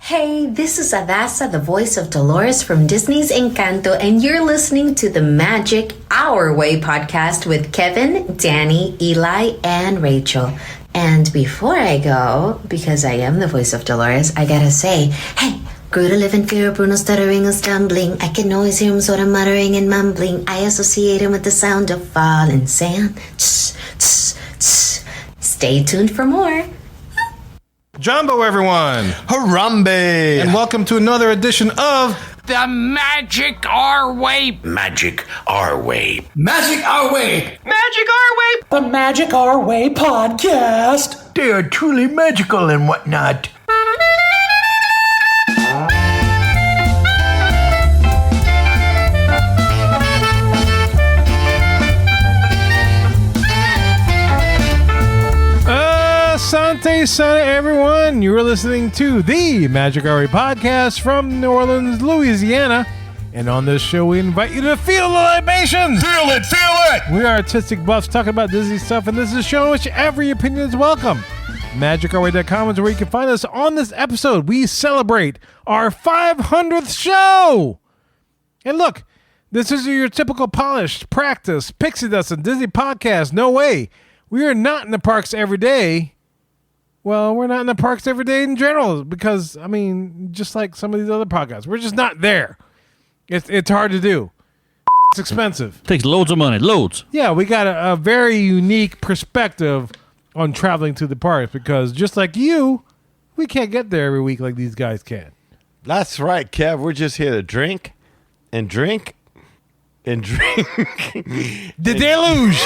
Hey, this is Adasa, the voice of Dolores from Disney's Encanto, and you're listening to the Magic Our Way podcast with Kevin, Danny, Eli, and Rachel. And before I go, because I am the voice of Dolores, I gotta say, hey, grew to live in fear of Bruno stuttering and stumbling. I can always hear him sort of muttering and mumbling. I associate him with the sound of falling sand. Tss, tss, tss. Stay tuned for more. Jumbo, everyone! Harambe! And welcome to another edition of The Magic Our Way. Magic Our Way. Magic Our Way! Magic Our Way. The Magic Our Way podcast. They are truly magical and whatnot. Asante Sana, everyone. You're listening to the Magic Our Way podcast from New Orleans, Louisiana. And on this show, we invite you to feel the libations. Feel it! Feel it! We are artistic buffs talking about Disney stuff, and this is a show in which every opinion is welcome. MagicOurWay.com is where you can find us. On this episode, we celebrate our 500th show. And look, this is your typical polished, practice, pixie dust, and Disney podcast. No way. We are not in the parks every day. Well, we're not in the parks every day in general because, I mean, just like some of these other podcasts, we're just not there. It's hard to do. It's expensive. Takes loads of money, loads. Yeah, we got a very unique perspective on traveling to the parks because just like you, we can't get there every week like these guys can. That's right, Kev. We're just here to drink and drink and drink. The deluge.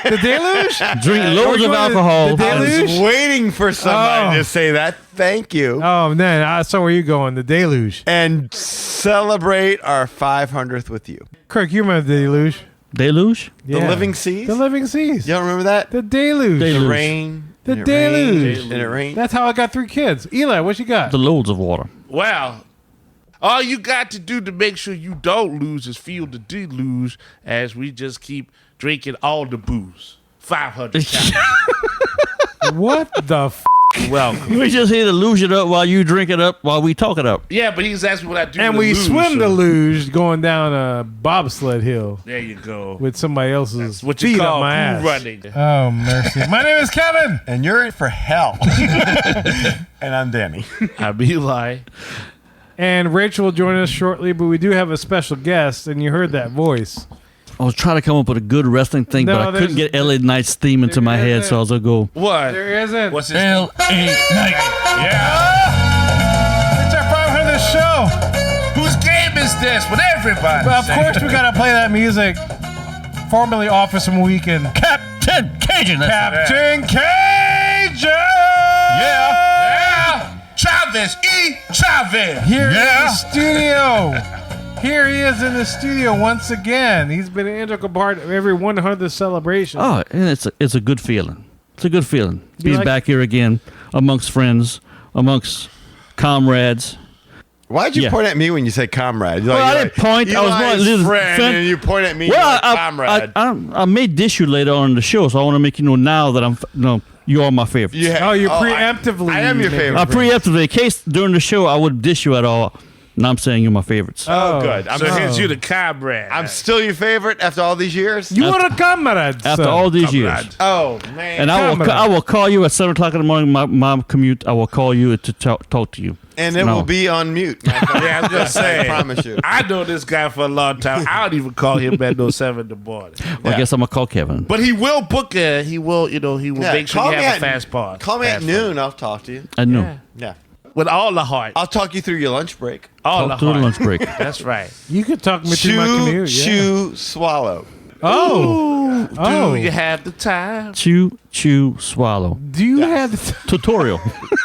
The deluge? Drink loads of alcohol. The I deluge? was waiting for somebody to say that. Thank you. Oh, man. I saw where you're going. The deluge. And celebrate our 500th with you. Kirk, you remember the deluge? Deluge? The Living Seas? The Living Seas. You don't remember that? The deluge. The rain. The and it deluge. rained, and it rained. That's how I got 3 kids. Eli, what you got? The loads of water. Well, all you got to do to make sure you don't lose is feel the deluge as we just keep drinking all the booze. 500 times. What the f***? Welcome. We just here to luge it up while you drink it up while we talk it up. Yeah, but he's asking what I do. And to we lose, swim the so- luge going down a bobsled hill There you go. with somebody else's What you feet call up my ass. cool running. Oh, mercy. My name is Kevin. And you're in for hell. And I'm Danny. I'm Eli. And Rachel will join us shortly, but we do have a special guest, and you heard that voice. I was trying to come up with a good wrestling thing, No, but I couldn't get LA Knight's theme into my head, so I was going to go. What? There isn't. What's his L.A. Night. Yeah. It's our 500th show. Whose game is this? With everybody. But of course, we got to play that music. Formerly Office from Weekend. Captain Cajun. Captain Cajun! Yeah. Chavez. E. Chavez. Here in the studio. Here he is in the studio once again. He's been an integral part of every 100th celebration. Oh, and it's a good feeling. It's a good feeling. He's like- back here again amongst friends, amongst comrades. Why'd you point at me when you said comrade? Well, I didn't point. I was more Eli's little friend, friend. and you point at me Well, like comrade. I may dish you later on in the show, so I want to make you know now that you are my favorite. Yeah. Oh, you I- preemptively. I am your favorite. Preemptively, in case during the show I would dish you at all. Now I'm saying you're my favorites. Oh, good. So here's you the comrade. I'm still your favorite after all these years? You are a comrade. After son. all these Comrade. years. Oh, man. And I will call you at 7 o'clock in the morning, my commute. I will call you to talk to you. And it No. will be on mute. Yeah, I was gonna say. I promise you. I know this guy for a long time. I don't even call him at no 7 in the morning. Well, I guess I'm going to call Kevin. But he will book a. He will. Make sure call you me have at- a fast pass. Call me at Fast noon. I'll talk to you. I know. Yeah. with all the heart. I'll talk you through your lunch break. All the Talk through the heart. lunch break. That's right. You could talk me through my commute. Chew, swallow. Oh. Oh. Do you have the time? Chew, chew, swallow. Do you have the Tutorial.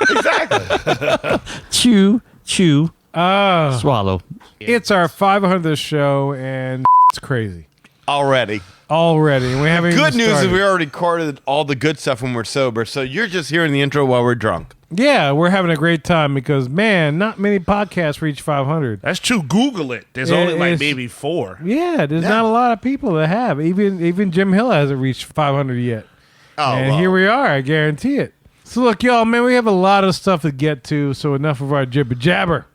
Exactly. Chew, chew, Oh. swallow. It's our 500th show, and it's crazy. Already. Already. We haven't Good even news is started. we already recorded all the good stuff when we're sober, so you're just hearing the intro while we're drunk. Yeah, we're having a great time because, man, not many podcasts reach 500. That's true. Google it. There's only like It's- maybe 4. Yeah, there's not a lot of people that have. Even Jim Hill hasn't reached 500 yet. Oh, and well. here we are. I guarantee it. So look, y'all, man, we have a lot of stuff to get to, so enough of our jibber jabber.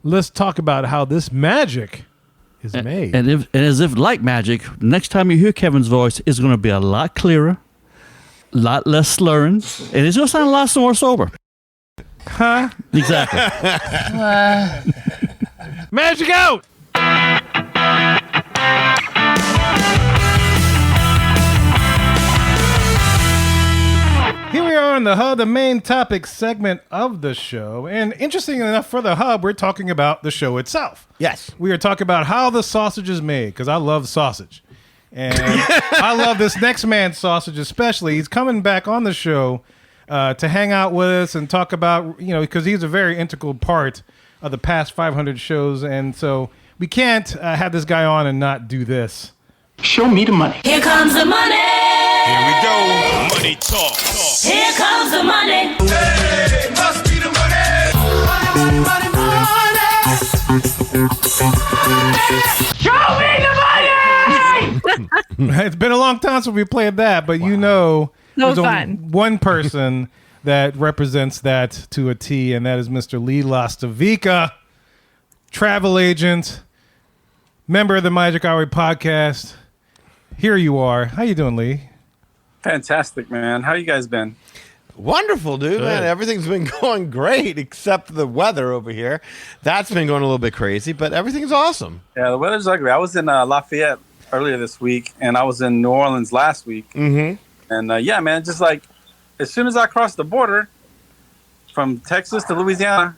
Let's talk about how this magic is made. And as if like magic, next time you hear Kevin's voice, it's going to be a lot clearer, a lot less slurring, and it's going to sound a lot more sober. Huh? Exactly. Magic out! Here we are on the Hub, the main topic segment of the show. And interesting enough for the Hub, we're talking about the show itself. Yes. We are talking about how the sausage is made, because I love sausage. And I love this next man's sausage especially. He's coming back on the show to hang out with us and talk about, because he's a very integral part of the past 500 shows. And so we can't have this guy on and not do this. Show me the money. Here comes the money. Here we go. Money talk. Here comes the money. Hey, must be the money. Money, money, money. Show me the money. It's been a long time since we played that, but That there's was only fun. one person that represents that to a T, and that is Mr. Lee Lastavica, travel agent, member of the Magic Hour podcast. Here you are. How you doing, Lee? Fantastic, man. How you guys been? Wonderful, dude, man. Everything's been going great except the weather over here. That's been going a little bit crazy, but everything's awesome. Yeah, the weather's ugly. I was in Lafayette earlier this week, and I was in New Orleans last week. Mm-hmm. And yeah, man, just like as soon as I crossed the border from Texas to Louisiana,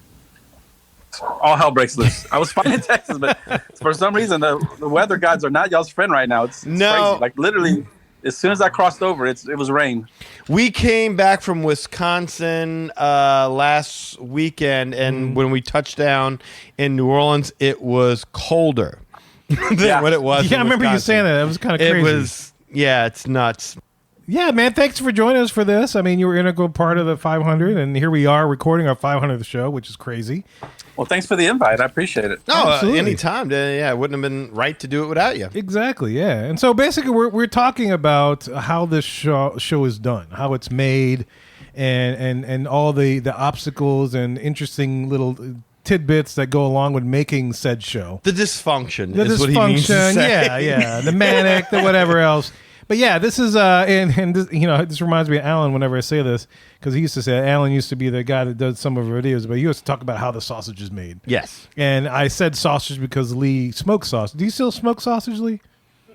all hell breaks loose. I was fine in Texas, but for some reason, the weather gods are not y'all's friend right now. It's crazy. Like literally, as soon as I crossed over, it was rain. We came back from Wisconsin last weekend, and when we touched down in New Orleans, it was colder than what it was. Yeah, I in remember you Wisconsin. saying that. It was kind of crazy. It was, it's nuts. Yeah, man, thanks for joining us for this. I mean, you were an integral part of the 500, and here we are recording our 500th show, which is crazy. Well, thanks for the invite. I appreciate it. No, Absolutely. anytime. It wouldn't have been right to do it without you. Exactly, yeah. And so basically we're talking about how this show is done, how it's made, and all the obstacles and interesting little tidbits that go along with making said show. The dysfunction The is what he means to dysfunction, say. yeah, the manic, the whatever else. But yeah, this is and this, this reminds me of Alan whenever I say this, because he used to say Alan used to be the guy that does some of our videos, but he used to talk about how the sausage is made. Yes. And I said sausage because Lee smokes sausage. Do you still smoke sausage, Lee?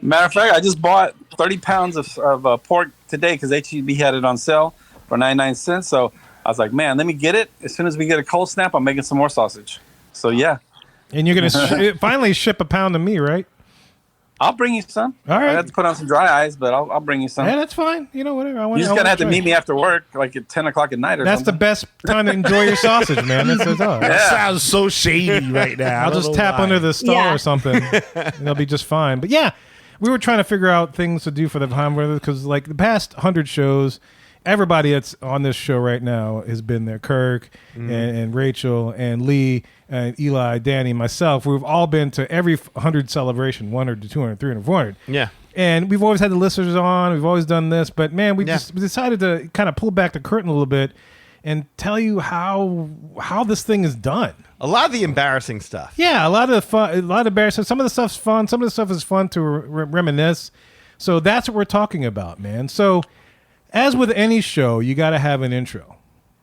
Matter of fact, I just bought 30 pounds of pork today because HEB had it on sale for 99 cents. So I was like, man, let me get it. As soon as we get a cold snap, I'm making some more sausage. So yeah. And you're going to finally ship a pound to me, right? I'll bring you some. All right. I have to put on some dry ice, but I'll bring you some. Yeah, that's fine. Whatever. You just gotta have to meet me after work, like at 10 o'clock at night or That's the something. best time to enjoy your sausage, man. That says, oh, Yeah. Sounds so shady right now. I'll just tap under the stall or something. And they'll be just fine. But yeah, we were trying to figure out things to do for the time, because like the past 100 shows, everybody that's on this show right now has been there. Kirk and Rachel and Lee and Eli, Danny, myself. We've all been to every 100 celebration, 100 to 200, 300, 400. Yeah. And we've always had the listeners on. We've always done this. But, man, we decided to kind of pull back the curtain a little bit and tell you how this thing is done. A lot of the embarrassing stuff. Yeah, a lot of fun, a lot of embarrassing. Some of the stuff's fun. Some of the stuff is fun to reminisce. So that's what we're talking about, man. So as with any show, you got to have an intro.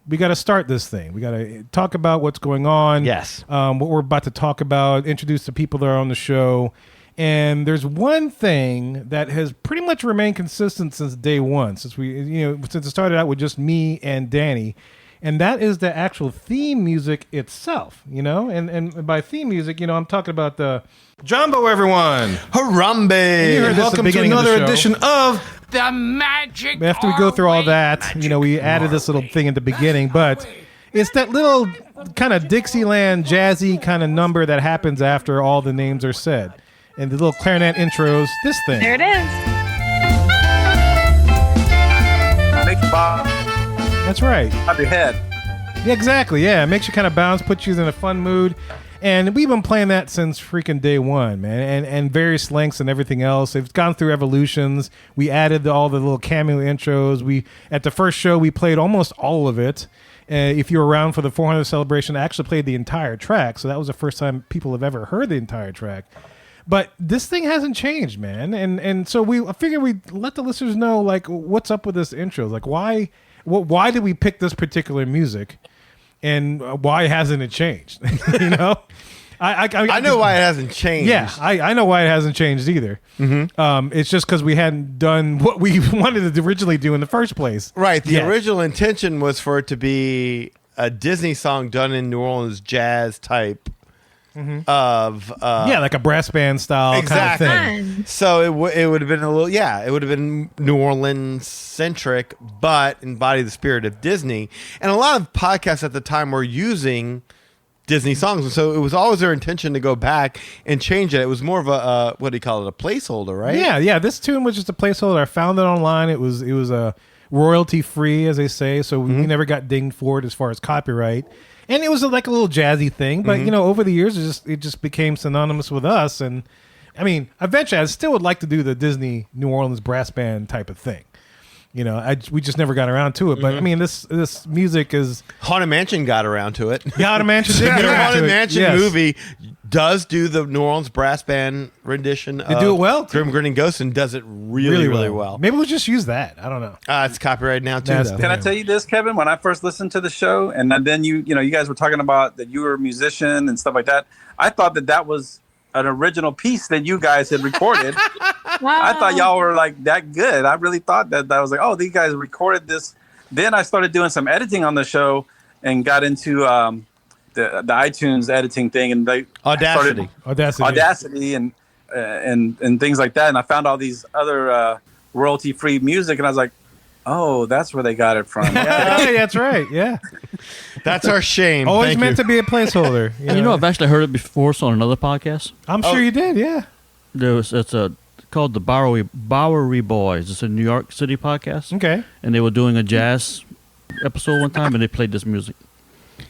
We got to start this thing. We got to talk about what's going on. Yes. What we're about to talk about, introduce the people that are on the show. And there's one thing that has pretty much remained consistent since day one, since it started out with just me and Danny. And that is the actual theme music itself, And by theme music, I'm talking about the Jumbo, everyone. Harambe. You heard this at the Welcome to beginning of the another show. edition of The magic. After we go through all that, we added this little thing at the beginning, but it's that little kind of Dixieland jazzy kind of number that happens after all the names are said. And the little clarinet intros, this thing. There it is. Make you bob That's right. your head. Yeah, exactly. Yeah, it makes you kind of bounce, puts you in a fun mood. And we've been playing that since freaking day one, man. And various lengths and everything else. It's gone through evolutions. We added all the little cameo intros. At the first show, we played almost all of it. If you were around for the 400th celebration, I actually played the entire track. So that was the first time people have ever heard the entire track. But this thing hasn't changed, man. And so I figured we'd let the listeners know, like, what's up with this intro. Like, why did we pick this particular music? And why hasn't it changed? You know? I know why it hasn't changed. Yeah, I know why it hasn't changed either. Mm-hmm. It's just because we hadn't done what we wanted to originally do in the first place. Right. The original intention was for it to be a Disney song done in New Orleans jazz type of like a brass band style kind of thing. So it would have been it would have been New Orleans centric, but embody the spirit of Disney. And a lot of podcasts at the time were using Disney songs, and so it was always their intention to go back and change it. It was more of a what do you call it, a placeholder, right? Yeah. This tune was just a placeholder. I found it online. It was a royalty free, as they say, so we never got dinged for it as far as copyright. And it was like a little jazzy thing, but you know, over the years, it just became synonymous with us. And I mean, eventually, I still would like to do the Disney New Orleans brass band type of thing. You know, we just never got around to it. But I mean, this music is Haunted Mansion got around to it. Yeah, Haunted Mansion did get around to it. Haunted Mansion movie does do the New Orleans brass band rendition. They do it well. Grim Grinning Ghost, and does it really well. Maybe we'll just use that. I don't know. It's copyrighted now too. Though. Can I tell you this, Kevin? When I first listened to the show, and then you guys were talking about that you were a musician and stuff like that, I thought that was an original piece that you guys had recorded. Wow. I thought y'all were like that good. I really thought that I was like, oh, these guys recorded this. Then I started doing some editing on the show and got into the iTunes editing thing, and they Audacity and things like that. And I found all these other royalty free music, and I was like, oh, that's where they got it from. Yeah, that's right. Yeah, that's our shame. Always meant to be a placeholder. You know, I've actually heard it before on another podcast. I'm sure you did. Yeah, it's called the Bowery Boys. It's a New York City podcast. Okay, and they were doing a jazz episode one time, and they played this music.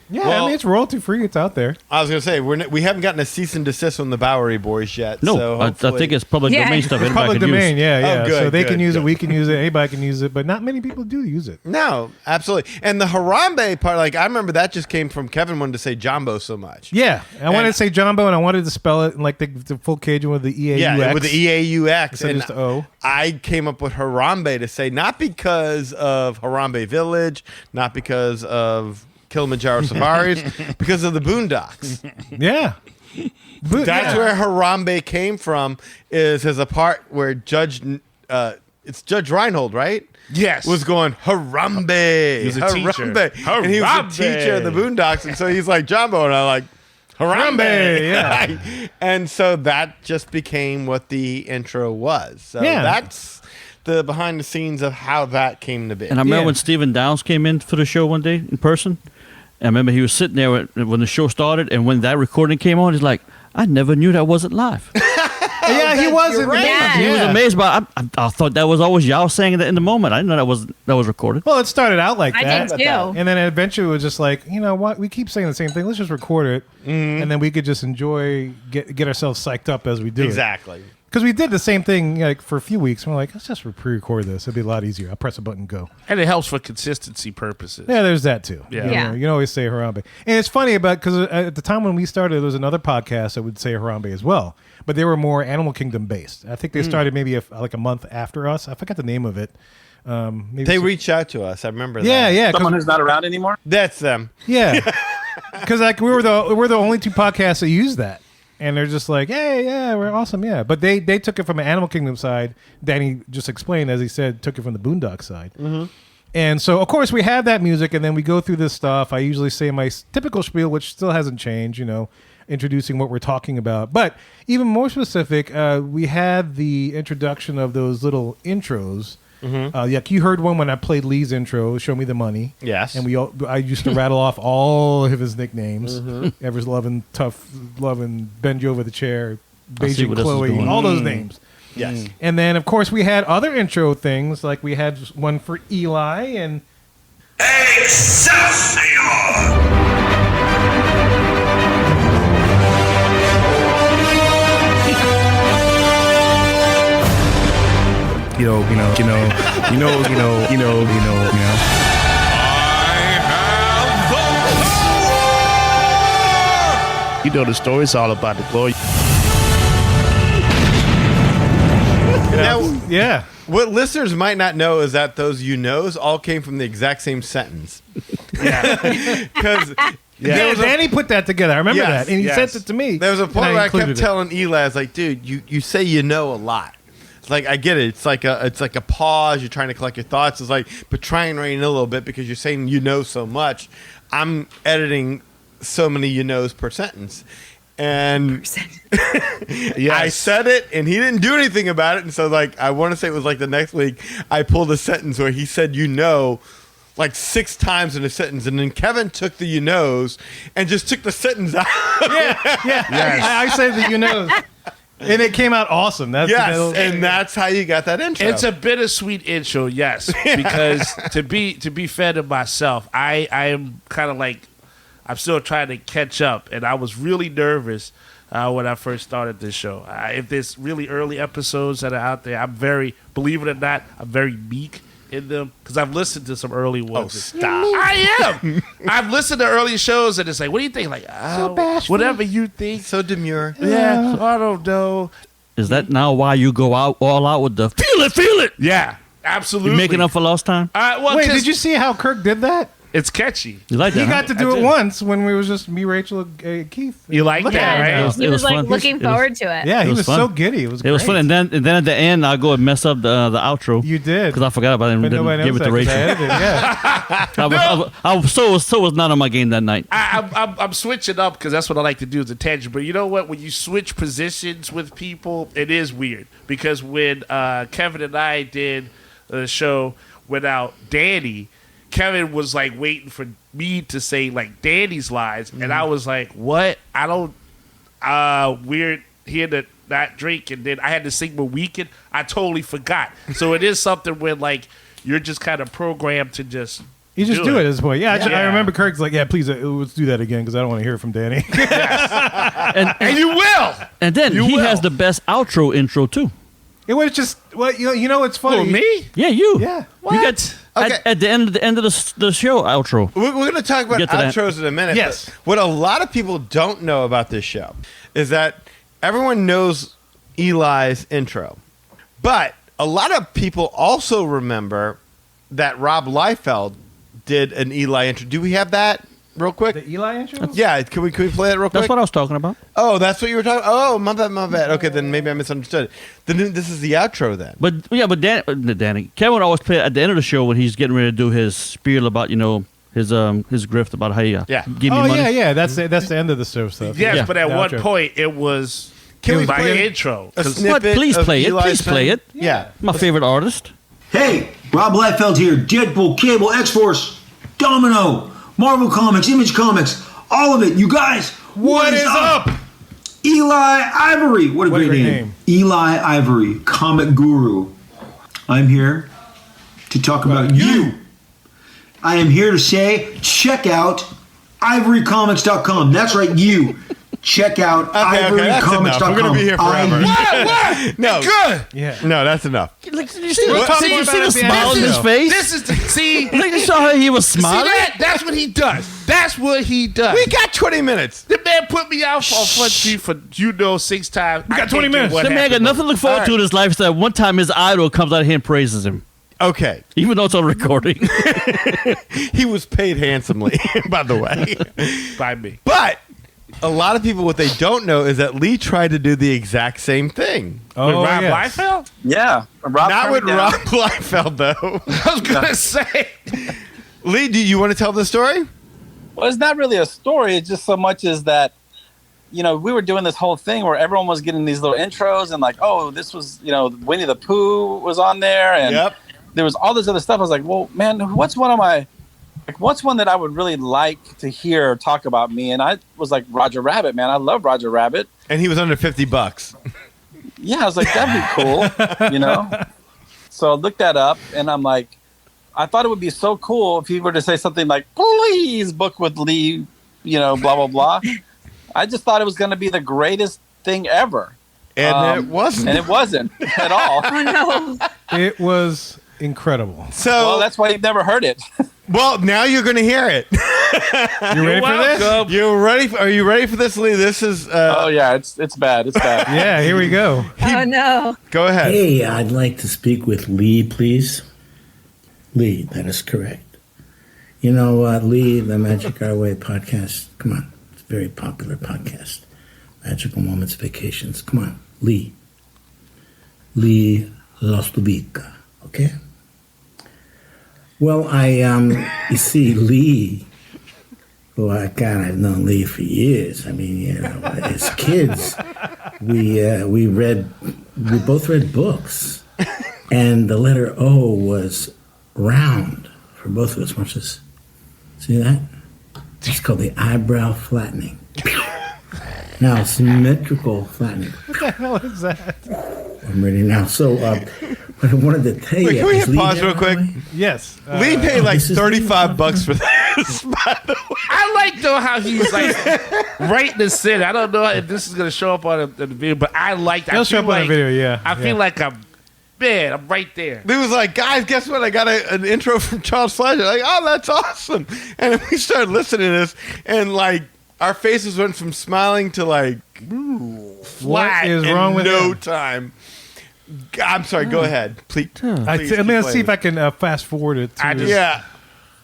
Yeah, I mean, it's royalty free. It's out there. I was going to say, we haven't gotten a cease and desist from the Bowery Boys yet. No, so I think it's public domain stuff. It's public domain, yeah. Oh, good, so they good, can use good. it, we can use it, anybody can use it, but not many people do use it. No, absolutely. And the Harambe part, like, I remember that just came from Kevin wanted to say Jumbo so much. Yeah, I wanted to say Jumbo, and I wanted to spell it like the full Cajun with the E-A-U-X. Yeah, with the E-A-U-X. And just O. I came up with Harambe to say, not because of Harambe Village, not because of Kilimanjaro Safaris, because of the Boondocks. Yeah. That's where Harambe came from, is as a part where it's Judge Reinhold, right? Yes. Was going, Harambe. He was a teacher. Harambe. And he was a teacher of the Boondocks, and so he's like, Jumbo, and I'm like, Harambe. Yeah. And so that just became what the intro was. So that's the behind the scenes of how that came to be. And I remember when Stephen Downs came in for the show one day in person. I remember he was sitting there when the show started, and when that recording came on, he's like, I never knew that wasn't live. Yeah, he wasn't. Right. He was amazed, but I thought that was always y'all saying that in the moment. I didn't know that was recorded. Well, it started out like I that. did too. And then eventually it was just like, you know what? We keep saying the same thing. Let's just record it. And then we could just enjoy, get ourselves psyched up as we do it. Exactly. Because we did the same thing like for a few weeks. And we're like, let's just pre-record this. It'd be a lot easier. I'll press a button and go. And it helps for consistency purposes. Yeah, there's that too. Yeah. You can always say Harambe. And it's funny because at the time when we started, there was another podcast that would say Harambe as well. But they were more Animal Kingdom based. I think they started maybe like a month after us. I forgot the name of it. They reached out to us. I remember that. Yeah. Someone who's not around anymore? That's them. Yeah. Because like we're the only two podcasts that use that. And they're just like, hey, yeah, we're awesome, yeah. But they took it from an Animal Kingdom side. Danny just explained, as he said, took it from the Boondock side. Mm-hmm. And so, of course, we have that music, and then we go through this stuff. I usually say my typical spiel, which still hasn't changed, introducing what we're talking about. But even more specific, we had the introduction of those little intros. Like you heard one when I played Lee's intro, "Show Me the Money." Yes, and I used to rattle off all of his nicknames: Ever's loving, tough loving, bend you over the chair, Beijing Chloe, all those names. Yes, and then of course we had other intro things, like we had one for Eli and Excelsior. You know the story's all about the glory. Now, Yeah. what listeners might not know is that those you knows all came from the exact same sentence. Because Yeah, Danny put that together. I remember Yes, that, and he yes. sent it to me. there was a and point where I included kept it. telling Eli, I was like, dude, you say you know a lot. It's like, I get it. It's like a pause. You're trying to collect your thoughts. It's like, but try and rein in a little bit because you're saying you know so much. I'm editing so many you knows per sentence. And I said it, and he didn't do anything about it. And so, like, I want to say it was like the next week, I pulled a sentence where he said you know like 6 times in a sentence. And then Kevin took the you knows and just took the sentence out. I said that you know, and it came out awesome. That's And that's how you got that intro. It's a bittersweet intro, yes, because to be fair to myself, I am kind of like I'm still trying to catch up, and I was really nervous when I first started this show. If there's really early episodes that are out there, I'm very, believe it or not, I'm very meek in them because I've listened to some early ones. stop. I am. I've listened to early shows, and it's like, what do you think? Like, whatever you think. So demure. Yeah, I don't know. Is that now why you go out all out with the feel it? Yeah, absolutely. You making up for lost time? Well, Wait, 'cause did you see how Kirk did that? It's catchy. You like that? He huh? got to do I it did. once when we was just me, Rachel, Keith. You like Look that, at him right? now. It He was like fun. looking forward to it. Yeah, he It was was fun. so giddy. It was It was great. fun, and then at the end, I go and mess up the outro You did. because I forgot about it and But didn't nobody give knows it to that 'cause I Rachel. edited it, yeah. I was so was not on my game that night. I'm switching up because that's what I like to do as a tangent. But you know what? When you switch positions with people, it is weird. Because when Kevin and I did the show without Danny, Kevin was like waiting for me to say like Danny's lines, and I was like, "What? I don't." We're here to not drink, and then I had to sing the weekend. I totally forgot. So it is something where like you're just kind of programmed to just. You just do it at this point. Yeah, I Yeah. remember Kirk's like, yeah, please, let's do that again because I don't want to hear from Danny. And you will. And then You he will. has the best outro intro too. It was just, well, you know what's funny? Oh, me? Yeah, you. Yeah. You got Okay. at the end of the show outro. We're going to talk about Get to that. outros in a minute. Yes. but what a lot of people don't know about this show is that everyone knows Eli's intro. But a lot of people also remember that Rob Liefeld did an Eli intro. Do we have that real quick? The Eli intro? Yeah, can we play that real quick? That's what I was talking about. Oh, that's what you were talking. Oh, my bad. Okay, then maybe I misunderstood. Then this is the outro then. But yeah, but Danny, Kevin always play at the end of the show when he's getting ready to do his spiel about his grift about how you Yeah. give me Oh, money. yeah. That's the end of the show stuff. Yes, Yeah. but at The one outro. point it was Can we my play intro. a 'Cause snippet Please of play it. Eli's Please play thing? it. Yeah. My favorite artist. Hey, Rob Liefeld here. Deadpool, Cable, X-Force, Domino, Marvel Comics, Image Comics, all of it. You guys, What is up? Eli Ivory. What a What a great great name. Eli Ivory, comic guru. I'm here to talk about you. I am here to say, check out ivorycomics.com. That's right, you. Check out Okay, that's enough. ivorycomics.com. We're gonna be here forever. What? No. Good. Yeah. No, that's enough. We'll talk See more the about it at the smile end on of his the face? This is see. Like you saw how he was smiling? See that? That's what he does. That's what he does. We got 20 minutes. The man put me out on Front Street for 6 times. We got 20 minutes. The man got nothing to look forward to in his life except one time his idol comes out here and praises him. Okay. Even though it's on recording. He was paid handsomely, by the way. by me. But a lot of people, what they don't know is that Lee tried to do the exact same thing. Oh, With Rob yes. Liefeld? Yeah, Rob Not turned with me down. Rob Liefeld, though. I was gonna say. Lee, do you want to tell the story? Well, it's not really a story. It's just so much as that, we were doing this whole thing where everyone was getting these little intros and like, oh, this was, Winnie the Pooh was on there and there was all this other stuff. I was like, well, man, what's one that I would really like to hear talk about me? And I was like, Roger Rabbit, man. I love Roger Rabbit. And he was under $50. Yeah, I was like, that'd be cool, So I looked that up and I'm like, I thought it would be so cool if he were to say something like, please book with Lee, blah, blah, blah. I just thought it was going to be the greatest thing ever. And it wasn't. And it wasn't at all. Oh no! It was incredible. So Well, that's why you've never heard it. well, now you're going to hear it. You ready for this? You ready? Are you ready for this, Lee? This is. Oh yeah, it's bad. It's bad. Yeah, here we go. Oh no. Go ahead. Hey, I'd like to speak with Lee, please. Lee, that is correct. You know, Lee, the Magic Our Way podcast. Come on, it's a very popular podcast. Magical Moments Vacations. Come on, Lee. Lee Lostubica. Okay. Well, you see, Lee. Well, God, I've known Lee for years. I mean, you know, as kids, we both read books, and the letter O was round for both of us. Watch this. See that? It's called the eyebrow flattening. Now, symmetrical flattening. What the hell is that? I'm ready now. So, what I wanted to tell you. Wait, can we is hit Lee pause there, real by the quick? way? Yes. Lee paid like this is $35 for this. By the way. I like though how he's like right in the center. I don't know if this is gonna show up on the video, but I like. It'll show up on the video, yeah. I feel like I'm right there. Lee was like, guys, guess what? I got an intro from Charles Fletcher. Like, oh, that's awesome. And then we started listening to this, and like our faces went from smiling to like flat is in wrong with no him? time. I'm sorry. Go ahead, please. Let's see if I can fast forward it. Yeah,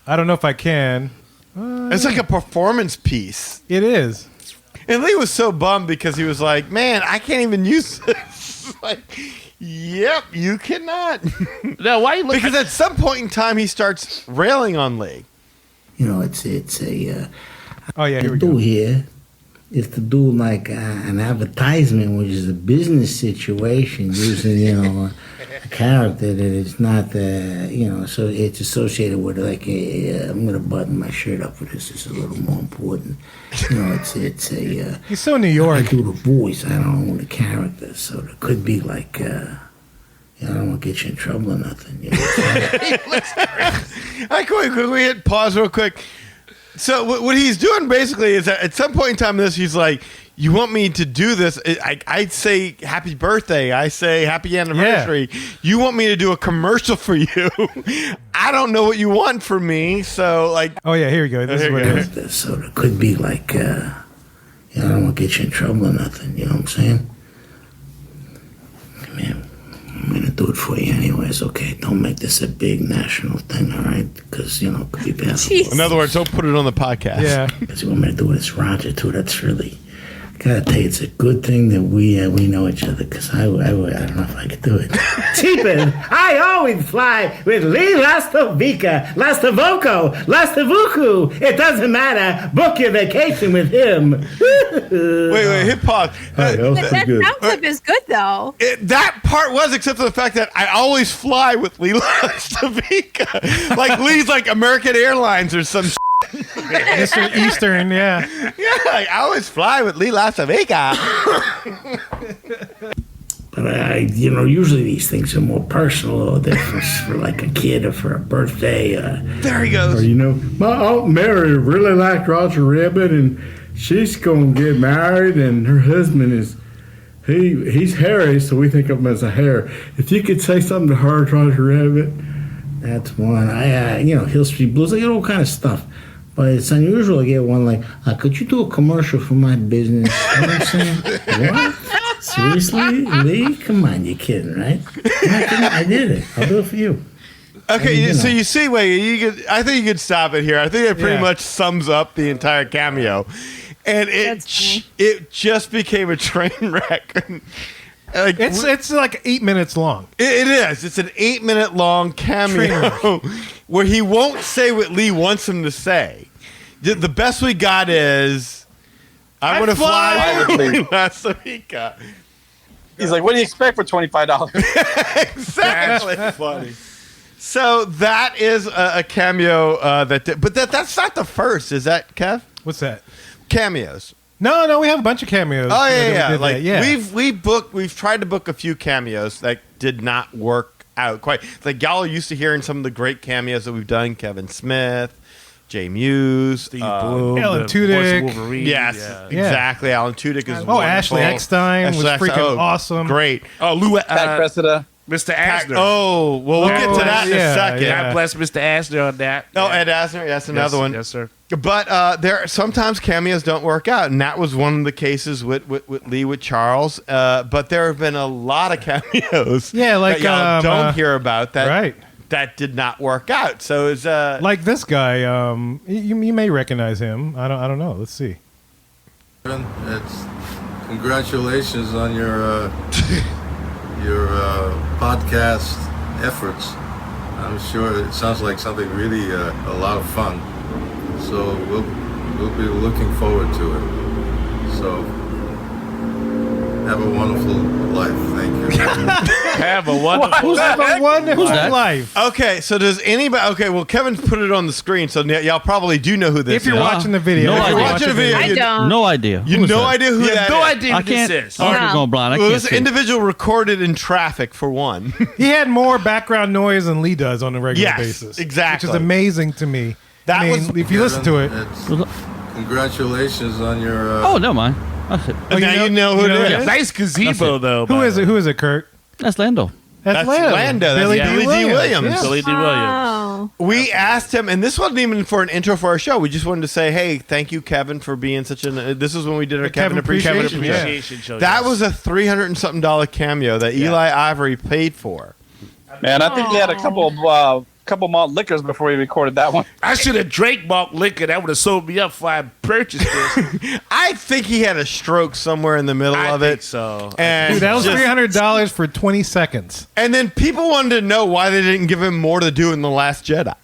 I don't know if I can. it's like a performance piece. It is. And Lee was so bummed because he was like, man, I can't even use this. Like, yep, you cannot. No, why you looking? Because at some point in time, he starts railing on Lee. You know, it's a. Oh yeah, here we do go. here is to do like an advertisement, which is a business situation using, you know, a character that is not, you know, so it's associated with like I'm going to button my shirt up for this. It's a little more important. You know, it's a. He's so New I York. do the voice. I don't own the character, so there could be like. You know, I don't want to get you in trouble or nothing. You know what I'm saying? All right, can we hit pause real quick? So what he's doing basically is that at some point in time in this, he's like, you want me to do this? I'd say happy birthday. I say happy anniversary. Yeah. You want me to do a commercial for you. I don't know what you want from me. So like. Oh yeah, here we go. This is what it is. So there could be like, you know, I don't want to get you in trouble or nothing. You know what I'm saying? Come here. I'm going to do it for you anyways, okay? Don't make this a big national thing, all right? Because, you know, it could be bad. In other words, don't put it on the podcast. Yeah. Because you want me to do it, it's Roger, too. That's really, I got to tell you, it's a good thing that we know each other, because I don't know if I could do it. Cheapin', I always fly with Lee Lastovica, Lastovoco, Lastovuku. It doesn't matter. Book your vacation with him. Wait, hit pause. That sound clip is good though. That part was, except for the fact that I always fly with Lee Lastovica. Like Lee's like American Airlines or some Mr. Eastern, yeah. Yeah, like, I always fly with Lee Lastovica. But you know, usually these things are more personal, or they're for like a kid or for a birthday. There he goes. Or you know, my Aunt Mary really liked Roger Rabbit, and she's gonna get married, and her husband is he's hairy, so we think of him as a hare. If you could say something to her, Roger Rabbit, that's one. You know, Hill Street Blues, I get all kind of stuff. But it's unusual to get one like, could you do a commercial for my business? You know what I'm saying? What? Seriously? Lee? Come on, you're kidding, right? I did it. I'll do it for you. Okay, so you see, I think you could stop it here. I think it pretty much sums up the entire cameo. And it just became a train wreck. Like, it's like 8 minutes long. It is. It's an 8-minute long cameo where he won't say what Lee wants him to say. The best we got is, I want to fly with Lee Lastovica. He's like, what do you expect for $25? Exactly. That's funny. So that is a cameo but that's not the first, is that, Kev? What's that? Cameos. No, we have a bunch of cameos. Oh yeah. Like that. we've tried to book a few cameos that did not work out quite. Like y'all are used to hearing some of the great cameos that we've done. Kevin Smith, Jay Muse, Steve Bloom, Alan the voice of Tudyk. Wolverine. Yes, exactly. Alan Tudyk is wonderful. Ashley Eckstein was freaking awesome. Great. Oh, Lou Pat Cressida. Mr. Asner. Oh, well, we'll get to that in a second. God bless Mr. Asner on that. Oh, Ed Asner. That's another one. Yes, sir. But there sometimes cameos don't work out, and that was one of the cases with Lee with Charles. But there have been a lot of cameos like that y'all don't hear about that right. that did not work out. So it's like this guy. You may recognize him. I don't know. Let's see. It's congratulations on your podcast efforts. I'm sure it sounds like something really a lot of fun. So we'll be looking forward to it. So have a wonderful life. Thank you. Have a wonderful life. Okay, so does anybody? Okay, well, Kevin's put it on the screen, so y'all probably do know who this is. If you're watching the video, if you're watching the video, I don't. No idea. You have no idea who that is. No idea I who can't. this is. I'm going blind. I Well, can't this see. individual recorded in traffic for one. He had more background noise than Lee does on a regular Yes, basis. exactly. Which is amazing to me. That I mean, was- if you listen to it. Congratulations on your. Oh, never mind. That's it. Now you know who it is. Yeah. Nice gazebo, though. Who is it? Who is it, Kurt? That's Lando. That's Lando. That's Billy D. Billy D. Williams. Yeah. Billy D. Williams. Oh. We asked him, and this wasn't even for an intro for our show. We just wanted to say, hey, thank you, Kevin, for being such an. This is when we did our Kevin Appreciation Show. Show. That was a $300 and something cameo that Eli Ivory paid for. Man, I think he had a couple malt liquors before he recorded that one. I should have drank malt liquor. That would have sold me up before I purchased this. I think he had a stroke somewhere in the middle of it. So. And Dude, that was just- $300 for 20 seconds. And then people wanted to know why they didn't give him more to do in The Last Jedi.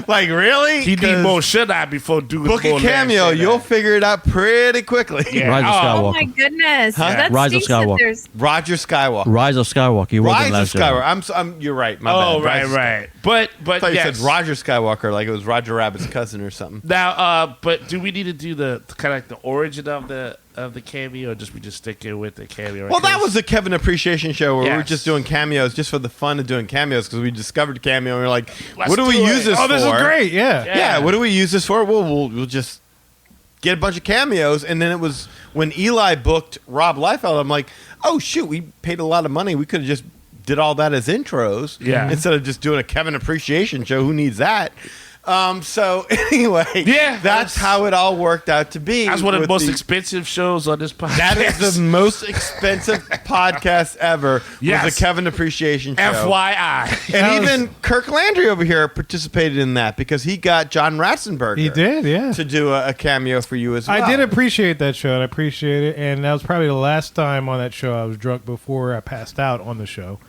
Like, really? He need 'Cause more should I before doing book a more cameo. Last Jedi. You'll figure it out pretty quickly. Yeah. Rise of Oh Skywalker. my goodness. Huh? That Rise of stinks that Skywalker. there's Roger Skywalker. Rise of Skywalker. He wasn't Rise of last Jedi. Skywalker. You're right. My Oh, bad. right, Rise of right. But I thought you yes. said Roger Skywalker like it was Roger Rabbit's cousin or something. Now, but do we need to do the kind of like the origin of the cameo, or just we just stick it with the cameo? Well, that was the Kevin Appreciation Show where we were Yes. just doing cameos just for the fun of doing cameos because we discovered cameo and we were like, Let's what do we do use it. this Oh, for? this is great. Yeah. Yeah, what do we use this for? Well, we'll just get a bunch of cameos. And then it was when Eli booked Rob Liefeld, I'm like, oh, shoot, we paid a lot of money. We could have just did all that as intros instead of just doing a Kevin Appreciation Show. Who needs that? So anyway, that's how it all worked out to be. That's one of the with most expensive shows on this podcast. That is the most expensive podcast ever. Yes. Was a Kevin Appreciation Show. FYI. And even Kirk Landry over here participated in that because he got John Ratzenberger. He did, yeah. To do a cameo for you as well. I did appreciate that show, and I appreciate it. And that was probably the last time on that show I was drunk before I passed out on the show.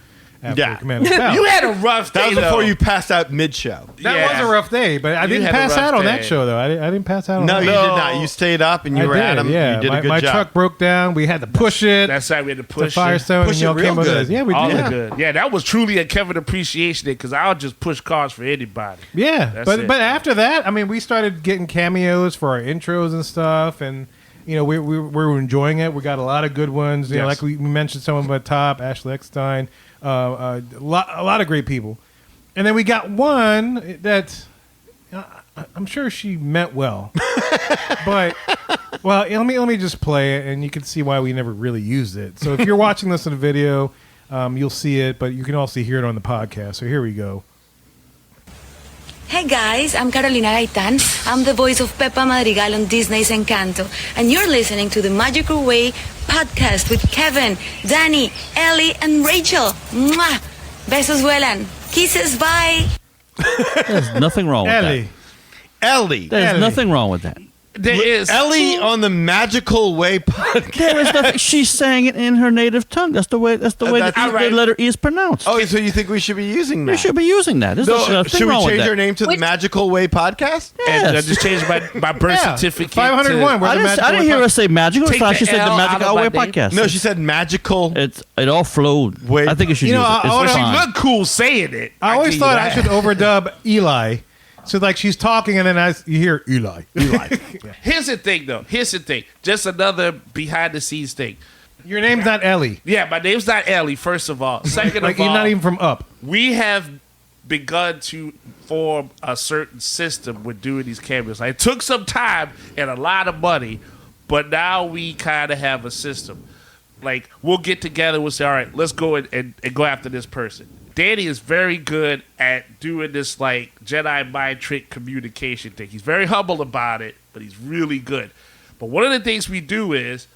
After Commander Fell. You had a rough day. That was before you passed out mid-show. That was a rough day, but I You didn't had a pass rough out on day. that show, though. I didn't pass out on No, that you show. did not. You stayed up and you I were did, at him. yeah. You did a good my job. truck broke down. We had to push it. That's how we had to to push Firestone, Push and it y'all real came with good. us. Yeah, we All did. are good. Yeah, that was truly a Kevin Appreciation Day because I'll just push cars for anybody. Yeah, That's but it. after that, I mean, we started getting cameos for our intros and stuff, and you know, we were enjoying it. We got a lot of good ones. You know, Yes. like we mentioned someone at the top, Ashley Eckstein, a lot of great people, and then we got one that I'm sure she meant well, but well, let me just play it, and you can see why we never really used it. So if you're watching this in a video, you'll see it, but you can also hear it on the podcast. So here we go. Hey guys, I'm Carolina Gaitan. I'm the voice of Peppa Madrigal on Disney's Encanto. And you're listening to the Magical Way podcast with Kevin, Danny, Ellie, and Rachel. Mwah! Besos vuelan. Kisses, bye! There's nothing wrong with Ellie. Ellie. that. There's nothing wrong with that. There is Ellie on the Magical Way podcast. There is nothing. She's saying it in her native tongue. That's the way. That's the way That's the right. letter E is pronounced. Oh, so you think we should be using that? You should be using that. There's No, nothing should we wrong with change that. our name to the Magical Way podcast? Yes. And I just changed my birth certificate. 501. Where's I the didn't, Magical I didn't Way hear podcast? her say magical. Take I thought the she said L the out Magical of my Way name. podcast. No, she said magical. It all flowed. Wait. I think you should You know, use it. I It's She fine. looked cool saying it. I always give thought you I that. should overdub Eli. So like she's talking and then you hear Eli. Here's the thing, though. Here's the thing. Just another behind the scenes thing. Your name's not Ellie. Yeah, my name's not Ellie, first of all. Second Like of all, you're not even from Up. we have begun to form a certain system with doing these cameos. Like, it took some time and a lot of money, but now we kind of have a system. Like, we'll get together. We'll say, all right, let's go and go after this person. Danny is very good at doing this, like, Jedi mind trick communication thing. He's very humble about it, but he's really good. But one of the things we do is,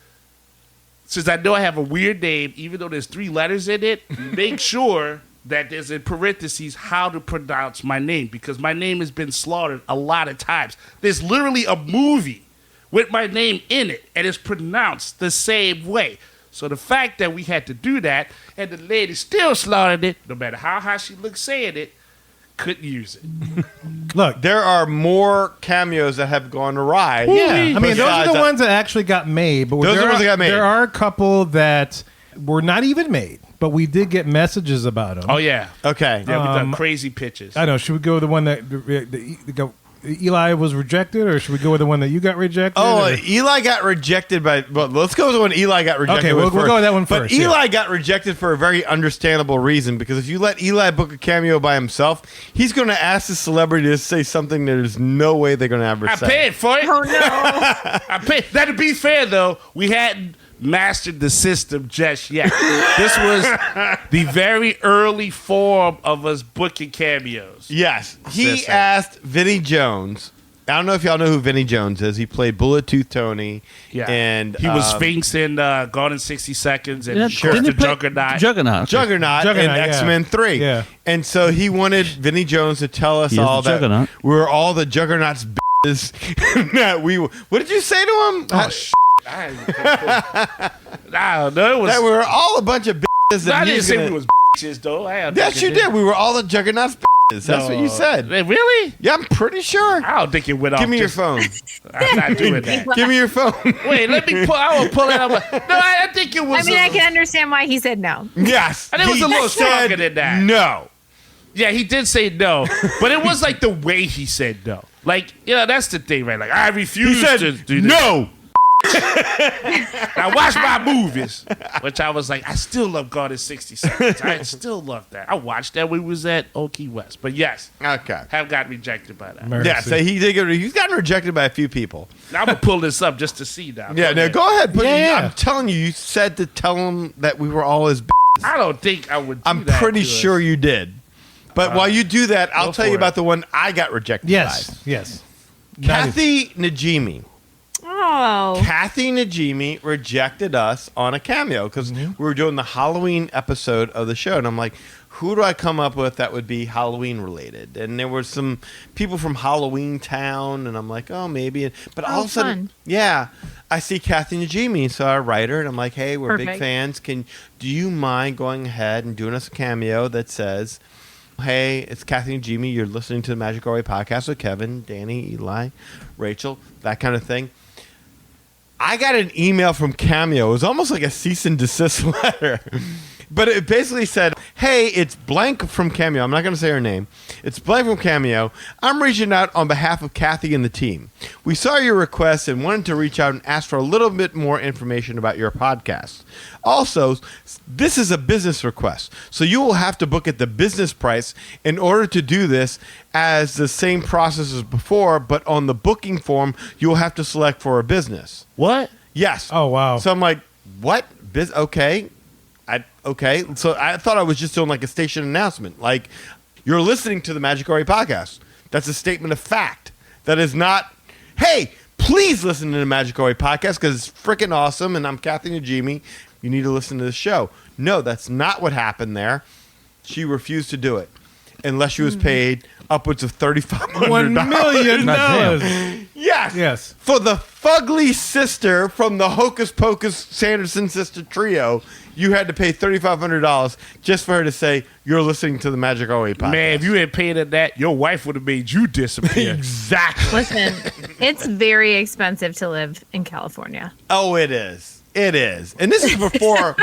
since I know I have a weird name, even though there's 3 letters in it, make sure that there's in parentheses how to pronounce my name, because my name has been slaughtered a lot of times. There's literally a movie with my name in it, and it's pronounced the same way. So the fact that we had to do that, and the lady still slaughtered it, no matter how high she looked saying it, couldn't use it. Look, there are more cameos that have gone awry. Yeah, I mean, those are the ones that actually got made. But Those are the ones that got made. There are a couple that were not even made, but we did get messages about them. Oh, yeah. Okay. Yeah, we done crazy pitches. I know. Should we go with the one that Eli was rejected, or should we go with the one that you got rejected? Oh, or? Eli got rejected by. Well, let's go with the one Eli got rejected. Okay, we'll go with that one But first. Eli got rejected for a very understandable reason, because if you let Eli book a cameo by himself, he's going to ask the celebrity to say something that there's no way they're going to ever I say. paid for it. Oh no! I paid. Now, to be fair, though, we hadn't mastered the system just yet. This was the very early form of us booking cameos. Yes, he That's it. asked Vinnie Jones. I don't know if y'all know who Vinnie Jones is. He played Bullet Tooth Tony. Yeah, and he was Sphinx in Gone in 60 Seconds, and Yeah, sure. didn't he the play Juggernaut. Juggernaut. Juggernaut in Juggernaut, yeah. X-Men 3. Yeah. And so he wanted Vinnie Jones to tell us He is all the that Juggernaut. we were all the Juggernaut's b****s that we were. What did you say to him? Oh, I don't know. It was. That we were all a bunch of b****s. I that he didn't was say gonna- we was bitches, though. Yes, you did. We were all the Juggernaut's b****s. That's what you said. Really? Yeah, I'm pretty sure. I don't think it went off. Give me your just- phone. I'm not doing that. Give me your phone. Wait, let me pull. I will pull it up. No, I think it was. I mean, I can understand why he said no. Yes. I think it was he a little said stronger than that. No. Yeah, he did say no, but it was like the way he said no. Like, that's the thing, right? Like, I refuse He said to do this. no. I watch my movies, which I was like, I still love Gone in 60 Seconds. I still love that. I watched that when we was at Old Key West. But yes, Okay. have gotten rejected by that. Mercy. Yeah, so he did get. He's gotten rejected by a few people. Now I'm gonna pull this up just to see now. Yeah, no, go ahead. But Yeah. I'm telling you, you said to tell him that we were all his. I don't think I would. Do I'm that pretty to us. sure you did. But while you do that, I'll go tell you for about it. the one I got rejected Yes, yes. by. Kathy Najimy. Oh, Kathy Najimy rejected us on a cameo because we were doing the Halloween episode of the show. And I'm like, who do I come up with that would be Halloween related? And there were some people from Halloween Town. And I'm like, oh, maybe. But all of a sudden, fun. yeah, I see Kathy Najimy. So I write her and I'm like, hey, we're big Perfect. fans. Do you mind going ahead and doing us a cameo that says, hey, it's Kathy Najimy. You're listening to the Magic Our Way podcast with Kevin, Danny, Eli, Rachel, that kind of thing. I got an email from Cameo. It was almost like a cease and desist letter. But it basically said, hey, it's blank from Cameo. I'm not going to say her name. It's blank from Cameo. I'm reaching out on behalf of Kathy and the team. We saw your request and wanted to reach out and ask for a little bit more information about your podcast. Also, this is a business request, so you will have to book at the business price in order to do this as the same process as before, but on the booking form, you will have to select for a business. What? Yes. Oh, wow. So I'm like, what? Okay. Okay. So I thought I was just doing like a station announcement. Like, you're listening to the Magic Our Way podcast. That's a statement of fact. That is not, hey, please listen to the Magic Our Way podcast because it's freaking awesome and I'm Kathy Najimy. You need to listen to the show. No, that's not what happened there. She refused to do it unless she was paid upwards of $3,500. $1 million. Yes. Yes. For the fugly sister from the Hocus Pocus Sanderson sister trio, you had to pay $3,500 just for her to say, you're listening to the Magic Our Way podcast. Man, if you had paid her that, your wife would have made you disappear. Exactly. listen, it's very expensive to live in California. Oh, it is. It is. And this is before,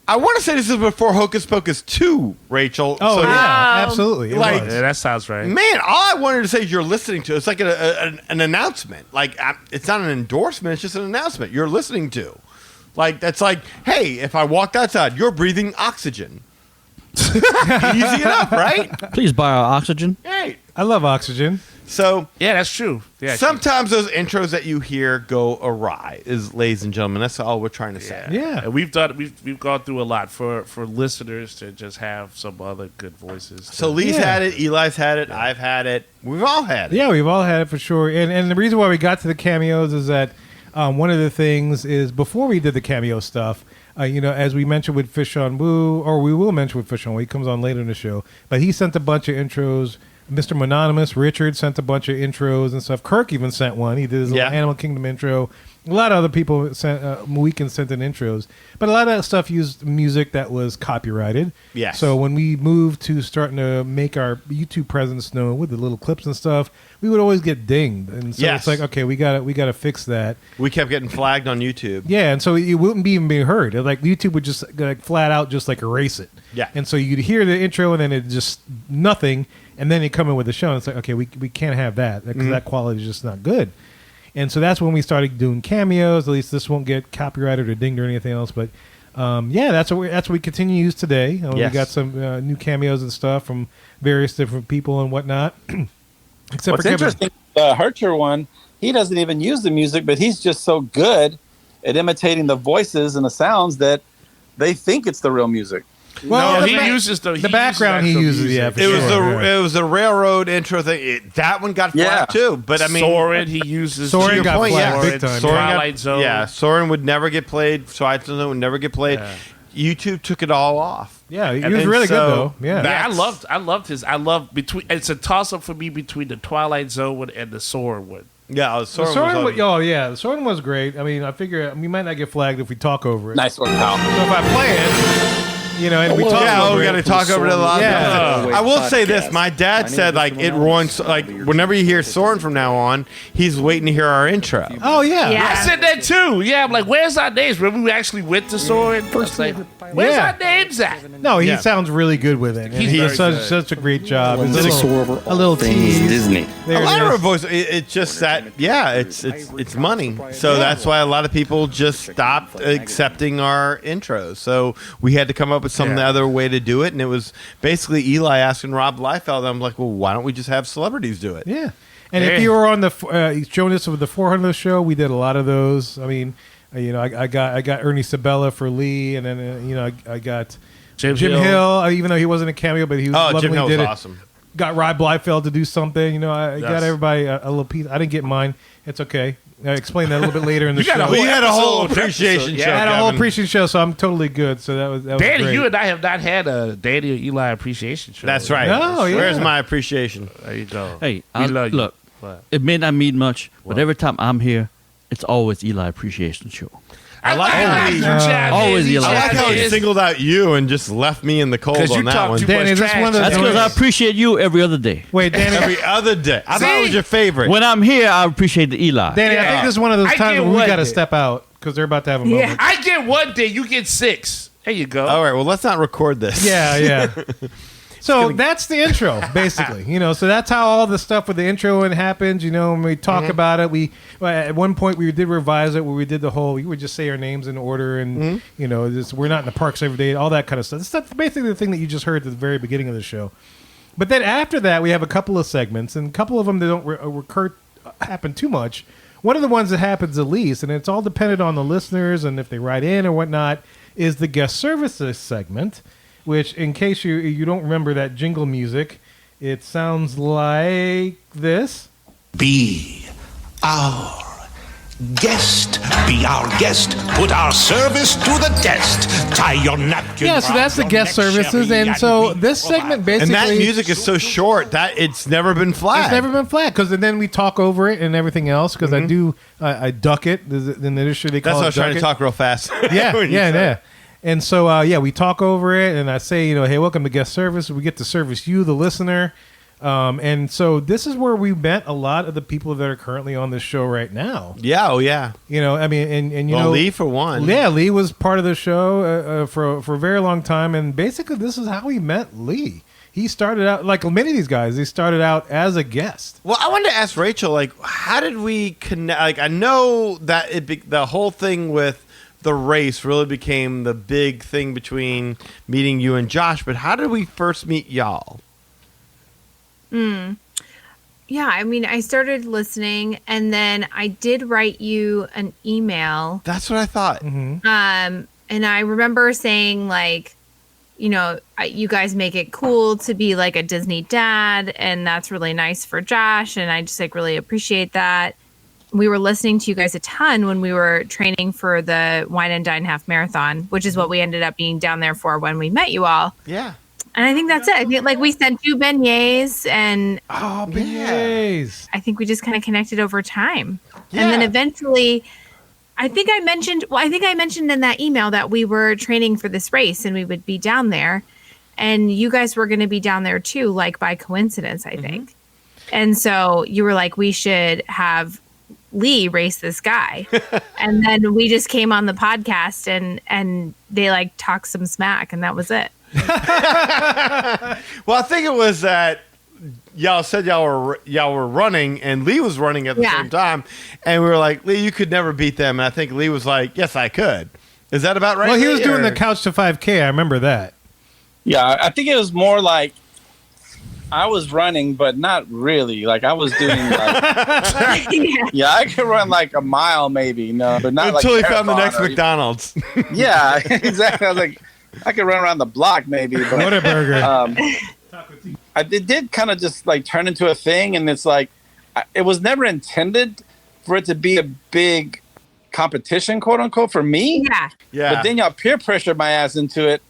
I want to say this is before Hocus Pocus 2, Rachel. Oh, So, yeah, absolutely. It Like- was. Yeah, that sounds right. Man, all I wanted to say is you're listening to. It's like an announcement. Like, it's not an endorsement. It's just an announcement. You're listening to. Like, that's like, hey, if I walked outside, you're breathing oxygen. Easy enough, right? Please buy our oxygen. Right. I love Oxygen. So Yeah, that's true. Yeah, sometimes those intros that you hear go awry, ladies and gentlemen. That's all we're trying to say. Yeah. And we've gone through a lot for listeners to just have some other good voices. So Lee's had it, Eli's had it, I've had it. We've all had it. Yeah, we've all had it for sure. And the reason why we got to the cameos is that one of the things is before we did the cameo stuff, as we mentioned with Fish on Woo, or we will mention with Fish on Woo, he comes on later in the show, but he sent a bunch of intros. Mr. Mononymous, Richard sent a bunch of intros and stuff. Kirk even sent one. He did his little Animal Kingdom intro. A lot of other people sent Weekend sent in intros, but a lot of that stuff used music that was copyrighted. Yes. So when we moved to starting to make our YouTube presence known with the little clips and stuff, we would always get dinged, and so it's like, okay, we gotta fix that. We kept getting flagged on YouTube. Yeah, and so it wouldn't be even being heard. Like YouTube would just flat out just like erase it. Yeah. And so you'd hear the intro and then it just nothing, and then you come in with the show and it's like, okay, we can't have that because that quality is just not good. And so that's when we started doing cameos. At least this won't get copyrighted or dinged or anything else. But that's what we continue to use today. We got some new cameos and stuff from various different people and whatnot. What's interesting, the Hercher one, he doesn't even use the music, but he's just so good at imitating the voices and the sounds that they think it's the real music. Well, he uses the background. He uses It was the railroad intro thing. That one got flagged too. But I mean, Soren, he uses. Soren got flagged big time. Twilight Zone. Yeah, Soren would never get played. Twilight Zone would never get played. Yeah. YouTube took it all off. Yeah, he was really good though. Yeah, I loved his. between. It's a toss up for me between the Twilight Zone one and the Soren one. Yeah, the Soren was great. I mean, I figure we might not get flagged if we talk over it. Nice one, pal. So if I play it. And we talk over we got to talk over it a lot. Yeah. I will say this: my dad said it ruins. Like whenever you hear Soren from now on, he's waiting to hear our intro. Oh yeah. I said that too. Yeah, I'm like, where's our names? Remember we actually went to Soren? Where's our names at? No, he sounds really good with it. And he does such a great job. It's a little tease. Disney. A lot of our voice. It's just that. Yeah, it's money. So that's why a lot of people just stopped accepting our intros. So we had to come up with some other way to do it, and it was basically Eli asking Rob Liefeld. I'm like, well, why don't we just have celebrities do it? Yeah. And if you were on the Jonas with the 400 show, we did a lot of those. I mean, I got Ernie Sabella for Lee, and then I got Jim Hill, even though he wasn't a cameo, but he was Jim Hill was did awesome. Got Rob Liefeld to do something. I got everybody a little piece. I didn't get mine. It's okay. I explained that a little bit later in the show. We had a whole appreciation show. I had a whole appreciation show, so I'm totally good. So that was Danny, great. you and I have not had a Danny or Eli appreciation show. That's right. Oh, yeah. Where's my appreciation? There you go. Hey, we love you. Look, it may not mean much, but every time I'm here, it's always Eli Appreciation Show. I like how he singled out you and just left me in the cold on that one. Danny, is this one of those That's because I appreciate you every other day. Wait, Danny. Every other day. I thought it was your favorite. When I'm here, I appreciate the Eli. Danny, I think this is one of those times when we got to step out because they're about to have a moment. I get 1 day, you get 6. There you go. All right, well, let's not record this. Yeah. So that's the intro, basically. So that's how all the stuff with the intro happens. When we talk about it, at one point we did revise it where we did the whole. We would just say our names in order, and we're not in the parks every day, all that kind of stuff. That's basically the thing that you just heard at the very beginning of the show. But then after that, we have a couple of segments, and a couple of them that don't happen too much. One of the ones that happens the least, and it's all dependent on the listeners and if they write in or whatnot, is the guest services segment. Which, in case you don't remember that jingle music, it sounds like this. Be our guest. Be our guest. Put our service to the test. Tie your napkin. Yeah, so that's the guest services, and so this segment basically. And that music is so short that it's never been flagged. It's never been flagged because then we talk over it and everything else because I duck it. In the industry they call it. That's why I was trying to talk real fast. Yeah. And so, we talk over it, and I say, hey, welcome to guest service. We get to service you, the listener. And so this is where we met a lot of the people that are currently on this show right now. Yeah, oh yeah. Lee for one. Yeah, Lee was part of the show for a very long time, and basically this is how we met Lee. He started out, like many of these guys, he started out as a guest. Well, I wanted to ask Rachel, how did we connect? I know that the whole thing with the race really became the big thing between meeting you and Josh. But how did we first meet y'all? Yeah, I mean, I started listening, and then I did write you an email. That's what I thought. And I remember saying, like, you know, you guys make it cool to be like a Disney dad, and that's really nice for Josh, and I just like really appreciate that. We were listening to you guys a ton when we were training for the Wine and Dine Half Marathon, which is what we ended up being down there for when we met you all. Yeah. And I think that's it. I think like we sent you beignets, and beignets. I think we just kind of connected over time. And then eventually, I think I mentioned in that email that we were training for this race and we would be down there, and you guys were going to be down there too, like by coincidence, I think. And so you were like, we should have Lee race this guy. And then we just came on the podcast and they like talked some smack, and that was it. Well, I think it was that y'all said y'all were running, and Lee was running at the same time, and we were like, Lee, you could never beat them. And I think Lee was like, yes, I could. Is that about right? Well, he was Lee, doing or? the Couch to 5K. I remember that. Yeah, I think it was more like I was running, but not really. Like I was doing like, yeah, I could run like a mile maybe, but not until like he found the next or McDonald's. Yeah, exactly. I was like, I could run around the block maybe, but Whataburger. It did kind of just like turn into a thing, and it's like it was never intended for it to be a big competition, quote unquote, for me. Yeah. But then y'all peer pressured my ass into it,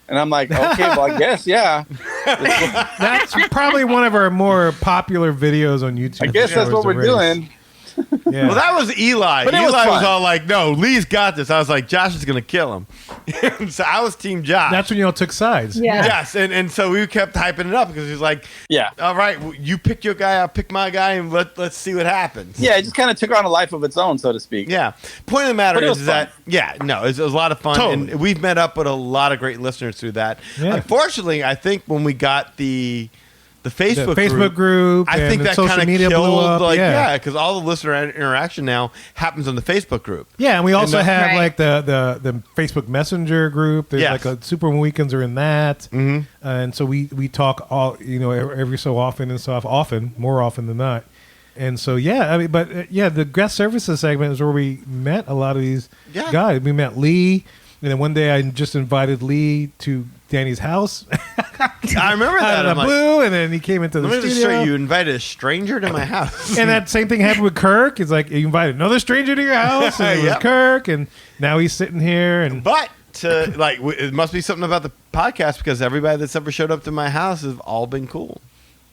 and I'm like, okay, well, I guess, yeah. That's probably one of our more popular videos on YouTube. I guess that's what we're doing. Yeah. Well, that was Eli. But it Eli was was, fun. all like, no, Lee's got this. I was like, Josh is going to kill him. So I was Team Josh. That's when y'all took sides. Yes, and so we kept hyping it up because he was like, yeah, all right, you pick your guy, I'll pick my guy, and let's see what happens. Yeah, it just kind of took on a life of its own, so to speak. Yeah. Point of the matter But it is was that, it was a lot of fun. Totally. And we've met up with a lot of great listeners through that. Yeah. Unfortunately, I think when we got the Facebook group, I and think the that social kind of media killed, blew up. because all the listener interaction now happens on the Facebook group. Yeah, and we also have Right. like the Facebook Messenger group. There's Yes. like a Super Weekends are in that, and so we talk all every so often and so often, more often than not. And so the guest services segment is where we met a lot of these guys. We met Lee, and then one day I just invited Lee to Danny's house. I remember that. Out of I'm the like, blue, and then he came into the let me just studio. show you invited a stranger to my house. And that same thing happened with Kirk. It's like you invited another stranger to your house, and it was Yep. Kirk, and now he's sitting here. And But it must be something about the podcast because everybody that's ever showed up to my house has all been cool.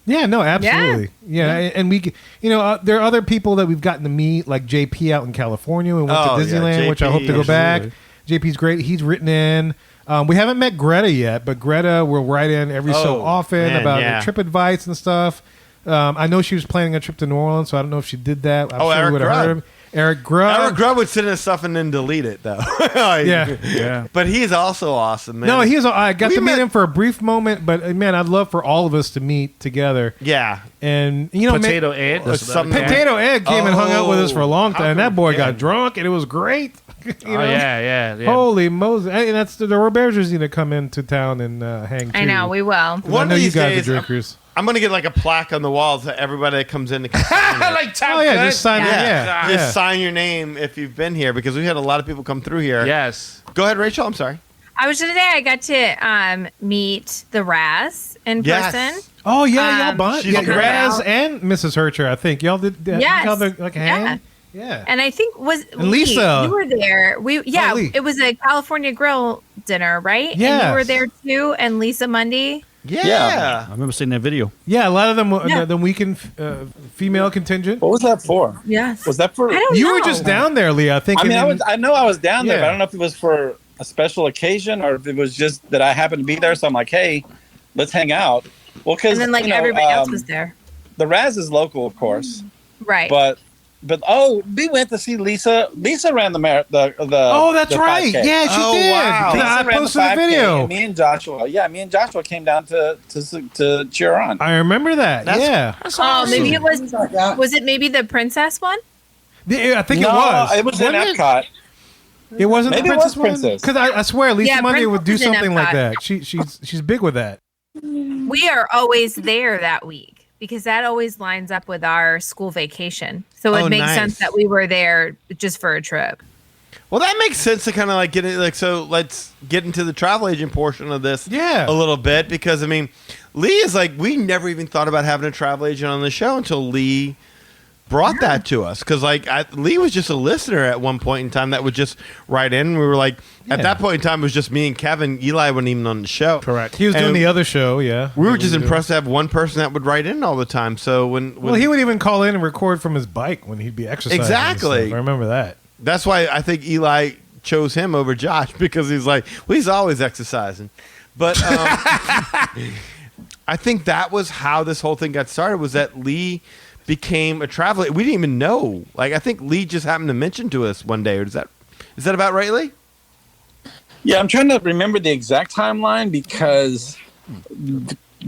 yeah, no, absolutely, yeah. And we, there are other people that we've gotten to meet, like JP out in California. We went Oh, to yeah, Disneyland, which I hope to go back. JP's great. He's written in. We haven't met Greta yet, but Greta will write in every so Oh, often man, about yeah. her trip advice and stuff. I know she was planning a trip to New Orleans, so I don't know if she did that. I'm sure Eric we would have Grubb. heard him. Eric Grubb. Eric Grubb would send us stuff and then delete it, though. Yeah. But he's also awesome, man. No, I got We to meet met- him for a brief moment, but man, I'd love for all of us to meet together. Yeah. And Potato Ed. Or something. Potato Ed came and hung out with us for a long how time. could That boy we got forget? drunk, and it was great. Yeah. Holy Moses! And that's the Robergers need to come into town and hang. I know, we will. I know you guys are drinkers. I'm going to get like a plaque on the wall so everybody that comes in to Like Top Oh yeah, Gun. just sign it. Yeah, Just sign your name if you've been here because we had a lot of people come through here. Yes. Go ahead, Rachel. I'm sorry. I was today. I got to meet the Raz in Yes. person. Oh yeah, y'all bought she's great. Raz and Mrs. Hercher. I think y'all did. Yes. Y'all did, like a Yeah. hand. Yeah. And I think And Lisa. you were there. Lee. It was a California Grill dinner, right? And Yes. you were there too, and Lisa Mundy. Yeah. I remember seeing that video. Yeah, a lot of them. Yeah. The weekend female contingent. What was that for? Yes. Was that for? I don't You know. were just down there, Leah. I think. I mean, I know I was down there, Yeah. but I don't know if it was for a special occasion or if it was just that I happened to be there. So I'm like, hey, let's hang out. Well, because And then like everybody else was there. The Raz is local, of course, Right. but we went to see Lisa. Lisa ran the Oh, that's the right. 5K. Yeah, she did. wow. Lisa I ran posted the 5K, video. and me and Joshua came down to cheer on. I remember that. Yeah. Oh, maybe it was. Was it maybe the princess one? I think No, it was. It was in Wasn't it? Epcot. It wasn't Maybe the it was Princess one? Princess. Because I swear Lisa Yeah, Monday would do Princess is in something like Epcot. that. She's big with that. We are always there that week because that always lines up with our school vacation. So it Oh, makes nice. sense that we were there just for a trip. Well, that makes sense to kind of like get it. Like, so let's get into the travel agent portion of this Yeah. a little bit, because I mean, Lee is like, we never even thought about having a travel agent on the show until Lee brought that to us. Because like Lee was just a listener at one point in time that would just write in. We were like, at that point in time, it was just me and Kevin. Eli wasn't even on the show. Correct. He was doing And the other show, yeah. We were just impressed to have one person that would write in all the time. So when Well, he would even call in and record from his bike when he'd be exercising. and Exactly. stuff. I remember that. That's why I think Eli chose him over Josh, because he's like, well, he's always exercising. But I think that was how this whole thing got started, was that Lee became a traveler. We didn't even know. Like, I think Lee just happened to mention to us one day. Or is that about right, Lee? Yeah, I'm trying to remember the exact timeline because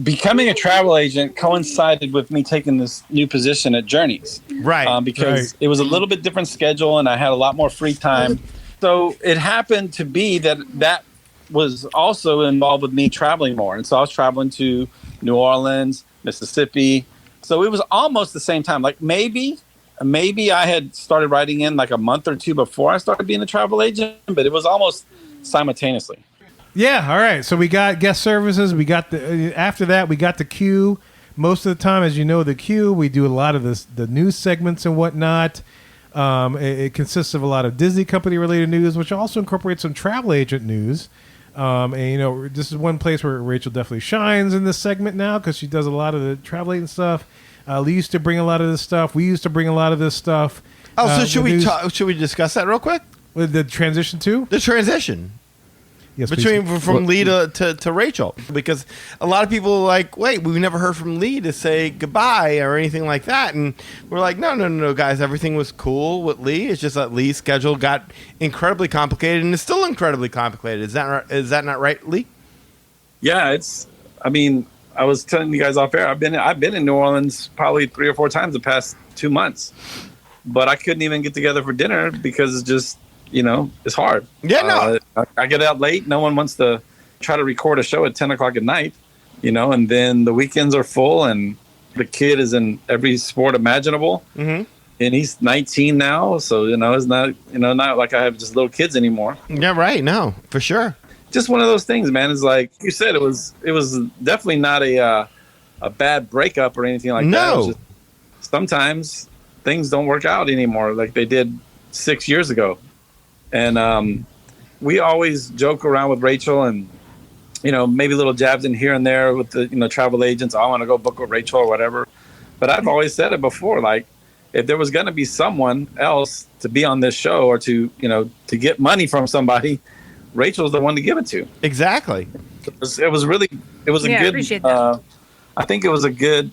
becoming a travel agent coincided with me taking this new position at Journeys. Right. Because it was a little bit different schedule and I had a lot more free time. So it happened to be that was also involved with me traveling more. And so I was traveling to New Orleans, Mississippi. So it was almost the same time. Like maybe I had started writing in like a month or two before I started being a travel agent, but it was almost simultaneously. Yeah, all right. So we got guest services. We got after that, we got the queue. Most of the time, as you know, the queue, we do a lot of the news segments and whatnot. It consists of a lot of Disney company related news, which also incorporates some travel agent news. And you know, this is one place where Rachel definitely shines in this segment now because she does a lot of the travel agent stuff. Lee used to bring a lot of this stuff. We used to bring a lot of this stuff. Oh, so should we discuss that real quick? With the transition to? The transition. Yes, between please. from Lee to Rachel, because a lot of people are like, wait, we've never heard from Lee to say goodbye or anything like that, and we're like, no, guys, everything was cool with Lee. It's just that Lee's schedule got incredibly complicated, and it's still incredibly complicated. Is that not right, Lee? Yeah, I mean, I was telling you guys off air. I've been in New Orleans probably 3 or 4 times the past 2 months, but I couldn't even get together for dinner because it's just, it's hard. Yeah, no. I get out late. No one wants to try to record a show at 10 o'clock at night, and then the weekends are full and the kid is in every sport imaginable. Mm-hmm. And he's 19 now. So, it's not, not like I have just little kids anymore. Yeah, right. No, for sure. Just one of those things, man. It's like you said, it was definitely not a bad breakup or anything like that. It was just, sometimes things don't work out anymore like they did 6 years ago. And we always joke around with Rachel and, maybe little jabs in here and there with the, travel agents. I want to go book with Rachel or whatever. But I've always said it before, like if there was going to be someone else to be on this show or to get money from somebody, Rachel's the one to give it to. Exactly. It was a good, I appreciate that. I think it was a good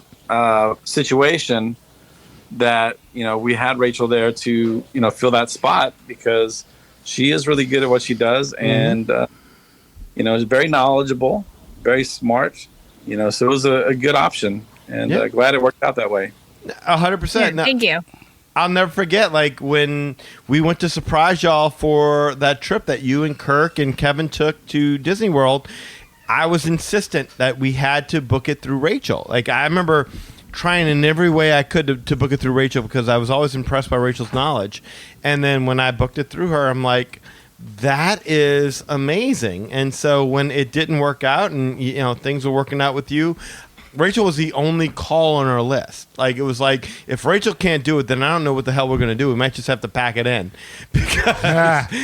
situation that, we had Rachel there to, fill that spot because she is really good at what she does. And, is very knowledgeable, very smart, so it was a good option and glad it worked out that way. 100%. Yeah, thank you. I'll never forget, like, when we went to surprise y'all for that trip that you and Kirk and Kevin took to Disney World. I was insistent that we had to book it through Rachel. Like, I remember trying in every way I could to book it through Rachel because I was always impressed by Rachel's knowledge. And then when I booked it through her, I'm like, that is amazing. And so when it didn't work out and, things were working out with you, Rachel was the only call on our list. Like, it was like, if Rachel can't do it, then I don't know what the hell we're going to do. We might just have to pack it in. Because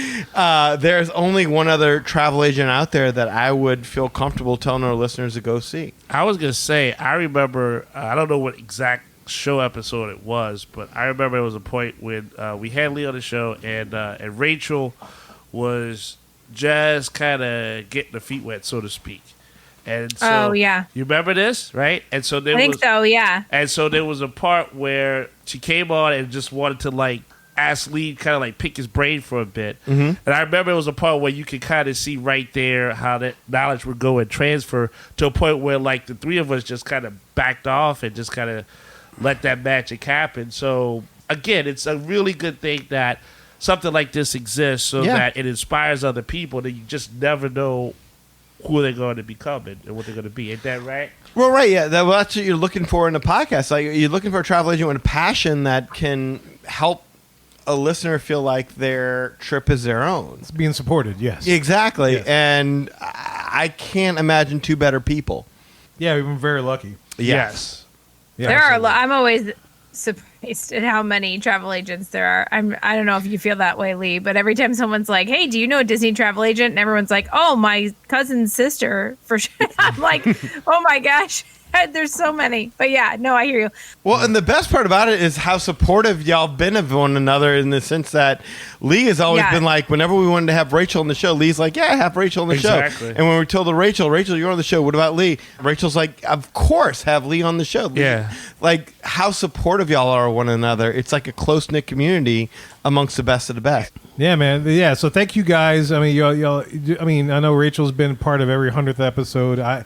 there's only one other travel agent out there that I would feel comfortable telling our listeners to go see. I was going to say, I remember, I don't know what exact show episode it was, but I remember it was a point when we had Lee on the show and Rachel was just kind of getting her feet wet, so to speak. And so, you remember this, right? And so there yeah. And so there was a part where she came on and just wanted to ask Lee, kind of pick his brain for a bit. Mm-hmm. And I remember it was a part where you could kind of see right there how that knowledge would go and transfer to a point where the three of us just kind of backed off and just kind of let that magic happen. So again, it's a really good thing that something like this exists so Yeah. that it inspires other people that you just never know who they're going to become and what they're going to be. Ain't that right? Well, right, yeah. That's what you're looking for in a podcast. Like, you're looking for a travel agent with a passion that can help a listener feel like their trip is their own. It's being supported, yes. Exactly. Yes. And I can't imagine two better people. Yeah, we've been very lucky. Yes. Yeah, There are. absolutely. I'm always surprised at how many travel agents there are. I don't know if you feel that way, Lee, but every time someone's like, "Hey, do you know a Disney travel agent?" and everyone's like, "Oh, my cousin's sister," for sure. I'm like, "Oh my gosh." There's so many. But yeah, no, I hear you. Well, and the best part about it is how supportive y'all been of one another, in the sense that Lee has always Yeah. been like, whenever we wanted to have Rachel on the show, Lee's like, yeah, have Rachel on the Exactly. show. And when we told Rachel, you're on the show, what about Lee? Rachel's like, of course, have Lee on the show. Yeah. Like, how supportive y'all are of one another. It's like a close-knit community amongst the best of the best. Yeah, man. Yeah, so thank you guys. I mean, y'all. I mean, I know Rachel's been part of every 100th episode. I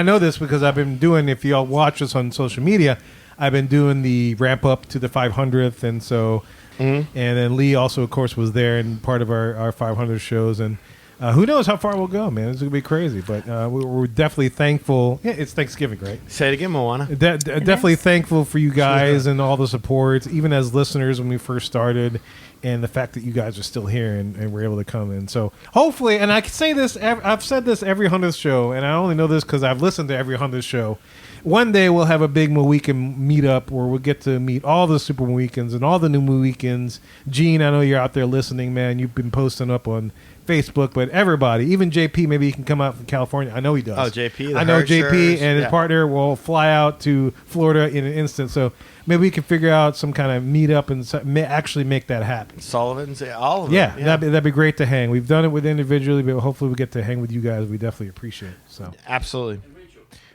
know this because I've been doing. If y'all watch us on social media, I've been doing the ramp up to the 500th, and so, and then Lee also, of course, was there and part of our 500 shows, and who knows how far we'll go, man. It's gonna be crazy, but we're definitely thankful. Yeah, it's Thanksgiving, right? Say it again, Moana. Definitely thankful for you guys and all the support, even as listeners when we first started, and the fact that you guys are still here and we're able to come in. So hopefully, and I can say this, I've said this every 100th show, and I only know this because I've listened to every 100th show. One day we'll have a big Mohican meetup where we'll get to meet all the Super Mohicans and all the new Mohicans. Gene, I know you're out there listening, man. You've been posting up on Facebook, but everybody, even JP, maybe he can come out from California. I know he does. Oh, JP, the I know JP Hershers, and his yeah. partner will fly out to Florida in an instant. So maybe we can figure out some kind of meetup and actually make that happen. Sullivan's, all of them. Yeah, that'd be great to hang. We've done it with individually, but hopefully we get to hang with you guys. We definitely appreciate it. So Absolutely.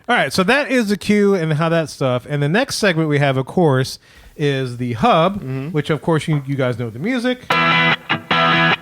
all right, so that is the cue and how that stuff. And the next segment we have, of course, is the hub, which, of course, you guys know the music.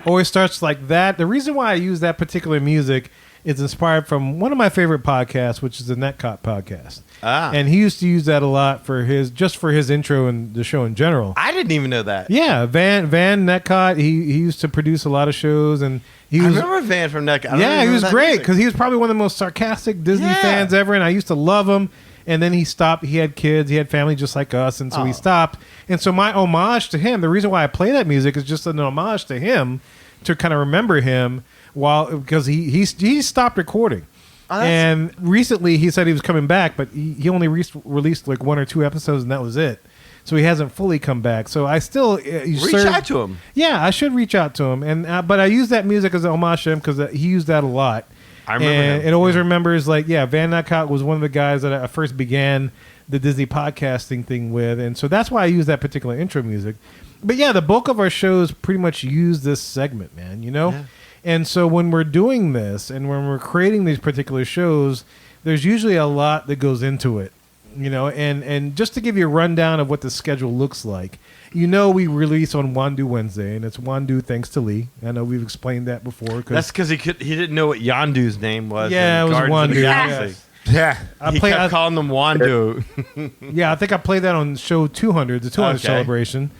Always starts like that. The reason why I use that particular music is inspired from one of my favorite podcasts, which is the Netcott podcast. And he used to use that a lot for his intro and the show in general. I didn't even know that. Yeah, Van Netcott. He used to produce a lot of shows, and he was. I remember Van from Netcott. Yeah, he was great because he was probably one of the most sarcastic Disney fans ever, and I used to love him. And then he stopped. He had kids. He had family just like us, and so he stopped. And so my homage to him, the reason why I play that music is just an homage to him, to kind of remember him because he stopped recording. And recently he said he was coming back, but he only released like 1 or 2 episodes, and that was it. So he hasn't fully come back. So I still reach out to him. Yeah, I should reach out to him. And but I use that music as an homage to him because he used that a lot. I remember and him. it always remembers, like, Van Netcott was one of the guys that I first began the Disney podcasting thing with, and so that's why I use that particular intro music. But yeah, the bulk of our shows pretty much use this segment, man. Yeah. And so when we're doing this and when we're creating these particular shows, there's usually a lot that goes into it, and just to give you a rundown of what the schedule looks like, we release on Wandu Wednesday, and it's Wandu thanks to Lee. I know we've explained that before. That's because he didn't know what Yondu's name was. Yeah, in it was Guardians of the Wandu. Galaxy. Yeah. He kept calling them Wandu. Yeah, I think I played that on show 200, the 200 Okay. celebration.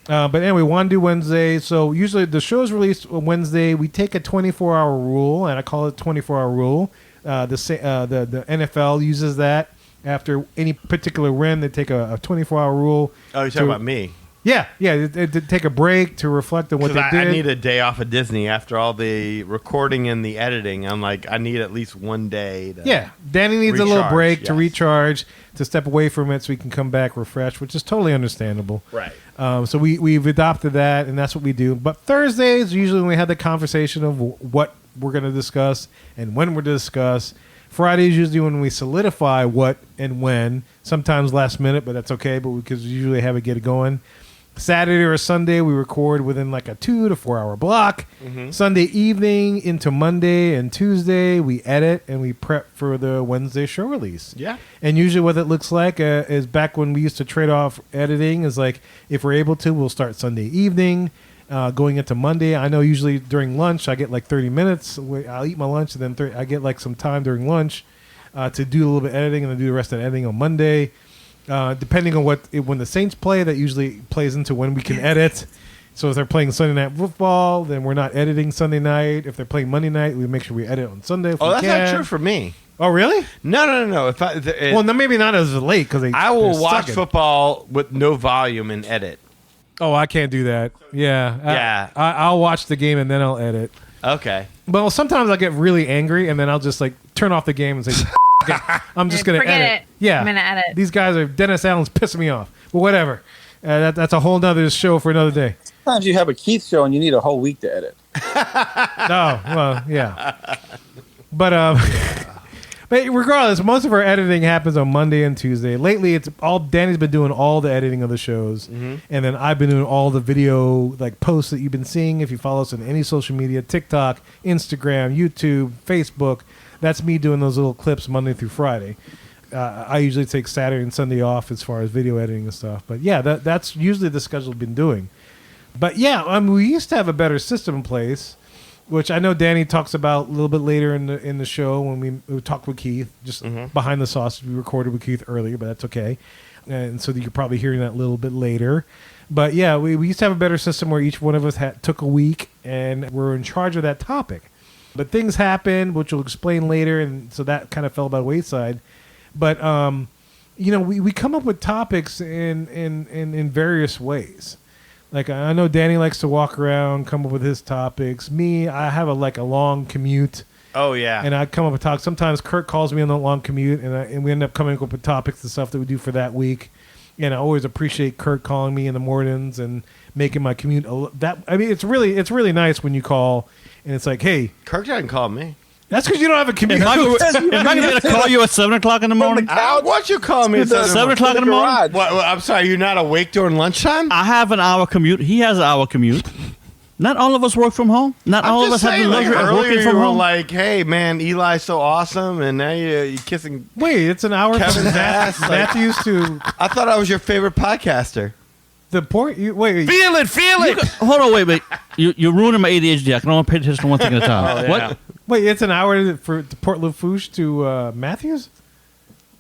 But anyway, Wandu Wednesday. So usually the show is released on Wednesday. We take a 24-hour rule, and I call it 24-hour rule. The NFL uses that. After any particular win, they take a 24-hour rule. Oh, you're talking about me. Yeah. They take a break to reflect on what they did. I need a day off of Disney after all the recording and the editing. I'm like, I need at least one day. Danny needs a little recharge, break to yes. recharge, to step away from it so he can come back refreshed, which is totally understandable. Right. So we've adopted that, and that's what we do. But Thursdays, usually when we have the conversation of what we're going to discuss and when we're to discuss. Fridays usually when we solidify what and when, sometimes last minute, but that's okay, but we can usually have it get it going. Saturday or Sunday, we record within like a 2 to 4 hour block. Sunday evening into Monday and Tuesday, we edit and we prep for the Wednesday show release. Yeah. And usually what it looks like is back when we used to trade off editing is like, if we're able to, we'll start Sunday evening. Going into Monday, I know usually during lunch I get like 30 minutes. I'll eat my lunch and then I get like some time during lunch to do a little bit of editing, and then do the rest of the editing on Monday. Depending on when the Saints play, that usually plays into when we can edit. So if they're playing Sunday Night Football, then we're not editing Sunday night. If they're playing Monday night, we make sure we edit on Sunday. If we that's can. not true for me. Oh, really? No. Well, no, maybe not as late because I will they're watch sucking. football with no volume and edit. Oh, I can't do that. Yeah. I'll watch the game and then I'll edit. Okay. Well, sometimes I get really angry and then I'll just like turn off the game and say, I'm just going to Forget edit. it. Yeah. I'm gonna edit. These guys are, Dennis Allen's pissing me off. But whatever. That's a whole nother show for another day. Sometimes you have a Keith show and you need a whole week to edit. Oh, well, yeah. But but regardless, most of our editing happens on Monday and Tuesday. Lately, it's all Danny's been doing all the editing of the shows, and then I've been doing all the video like posts that you've been seeing. If you follow us on any social media, TikTok, Instagram, YouTube, Facebook, that's me doing those little clips Monday through Friday. I usually take Saturday and Sunday off as far as video editing and stuff. But yeah, that's usually the schedule I've been doing. But yeah, we used to have a better system in place, which I know Danny talks about a little bit later in the show when we talked with Keith, just behind the sausage. We recorded with Keith earlier, but that's okay. And so you're probably hearing that a little bit later. But yeah, we used to have a better system where each one of us took a week and we're in charge of that topic. But things happened, which we'll explain later, and so that kind of fell by the wayside. But we come up with topics in various ways. Like I know Danny likes to walk around, come up with his topics. Me, I have a long commute. Oh yeah. And I come up with topics. Sometimes Kurt calls me on the long commute, and we end up coming up with topics and stuff that we do for that week. And I always appreciate Kurt calling me in the mornings and making my commute. It's really nice when you call and it's like, hey, Kurt didn't call me. That's because you don't have a commute. Am I going to call you at 7 o'clock in the morning? Why don't you call me at 7 o'clock in the morning? What, I'm sorry, you're not awake during lunchtime? I have an hour commute. He has an hour commute. Not all of us work from home. Not all of us have the luxury of working from home. Like, hey, man, Eli's so awesome, and now you're kissing. Wait, it's an hour Kevin's from ass. Matthews to. I thought I was your favorite podcaster. The port. Wait. Feel it. Hold on, wait. You're ruining my ADHD. I can only pay attention to one thing at a time. What? Wait, it's an hour for Port Lafourche to Matthews?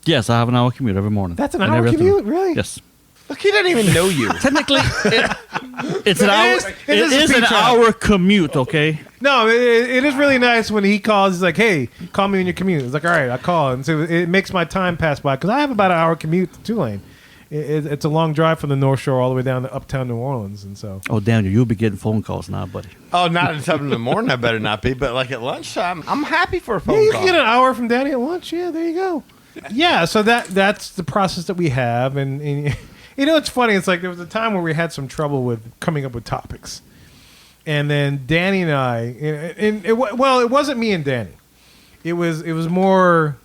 Yes, I have an hour commute every morning. That's an hour commute, really? Yes. Look, he doesn't even know you. Technically, it's an hour. It is an hour commute. Okay. No, it is really nice when he calls. He's like, "Hey, call me when you commute." It's like, "All right, I call," and so it makes my time pass by because I have about an hour commute to Tulane. It's a long drive from the North Shore all the way down to uptown New Orleans, and so. Oh, Daniel, you'll be getting phone calls now, buddy. Oh, not at 7 in the morning. I better not be. But like at lunchtime, I'm happy for a phone You call. can get an hour from Danny at lunch. Yeah, there you go. Yeah, so that's the process that we have, and you know, it's funny. It's like there was a time where we had some trouble with coming up with topics, and then Danny and I, it wasn't me and Danny. It was more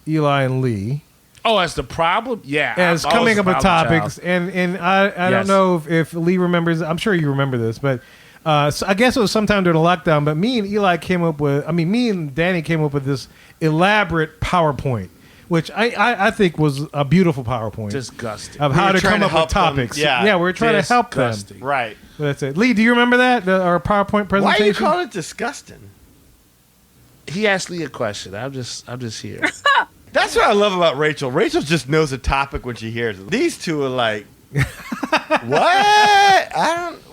Eli and Lee. Oh, that's the problem? Yeah. As coming up with topics. And I don't know if Lee remembers. I'm sure you remember this, but so I guess it was sometime during the lockdown. But me and Danny came up with this elaborate PowerPoint, which I think was a beautiful PowerPoint. Disgusting. Of how to come up with topics. Yeah, we're trying to help them. Right. But that's it. Lee, do you remember that? Our PowerPoint presentation? Why are you calling it disgusting? He asked Lee a question. I'm just here. That's what I love about Rachel. Rachel just knows a topic when she hears it. These two are like, what?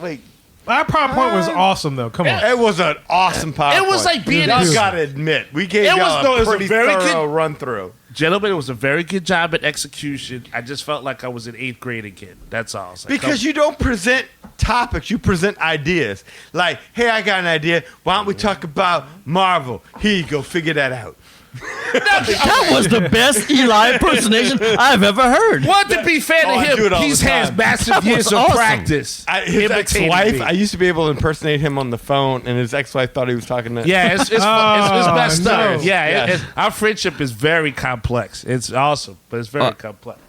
Wait. Our PowerPoint was awesome, though. Come on. It was an awesome PowerPoint. It was like being y'all got to admit, we gave y'all a pretty thorough run-through. Gentlemen, it was a very good job at execution. I just felt like I was in 8th grade again. That's all. Because you don't present topics, you present ideas. Like, hey, I got an idea. Why don't we talk about Marvel? Here you go. Figure that out. That was the best Eli impersonation I've ever heard. Well, to be fair to him, he's has massive years of practice. His ex-wife, I used to be able to impersonate him on the phone, and his ex-wife thought he was talking to... Yeah, it's messed up. Yeah, Yes. Our friendship is very complex. It's awesome, but it's very complex.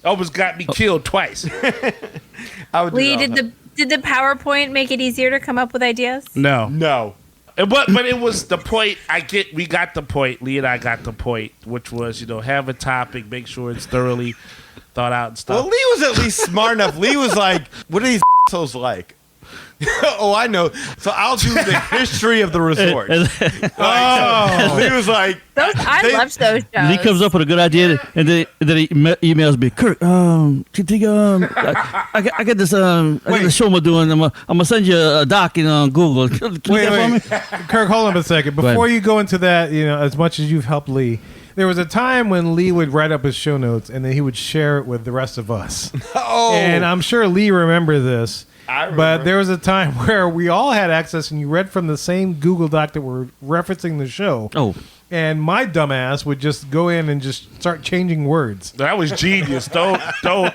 Almost got me killed twice. Lee, did the PowerPoint make it easier to come up with ideas? No. But it was the point. We got the point. Lee and I got the point, which was, have a topic, make sure it's thoroughly thought out and stuff. Well, Lee was at least smart enough. Lee was like, what are these assholes like? Oh, I know. So I'll do the history of the resort. He was like, I loved those shows. Lee comes up with a good idea, and then he emails me, Kirk. I got this. I got this show I'm doing. I'm gonna send you a doc on Google. Can you Wait. get that for me? Kirk, hold on a second. Before you go into that, as much as you've helped Lee, there was a time when Lee would write up his show notes and then he would share it with the rest of us. And I'm sure Lee remembers this. But there was a time where we all had access and you read from the same Google Doc that were referencing the show. Oh. And my dumbass would just go in and just start changing words. That was genius. Don't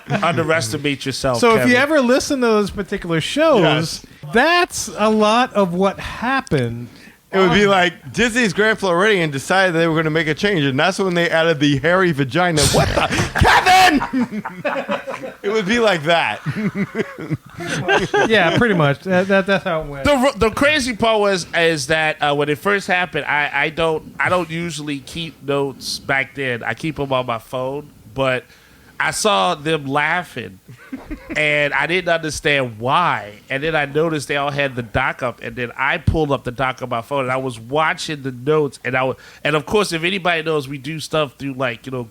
underestimate yourself. So Kevin. if you ever listen to those particular shows, that's a lot of what happened. It would be like Disney's Grand Floridian decided they were going to make a change, and that's when they added the hairy vagina. What the? Kevin! It would be like that. Yeah, pretty much. That's how it went. The crazy part is that when it first happened, I don't usually keep notes back then. I keep them on my phone, but I saw them laughing, and I didn't understand why. And then I noticed they all had the doc up, and then I pulled up the doc on my phone, and I was watching the notes, and of course, if anybody knows, we do stuff through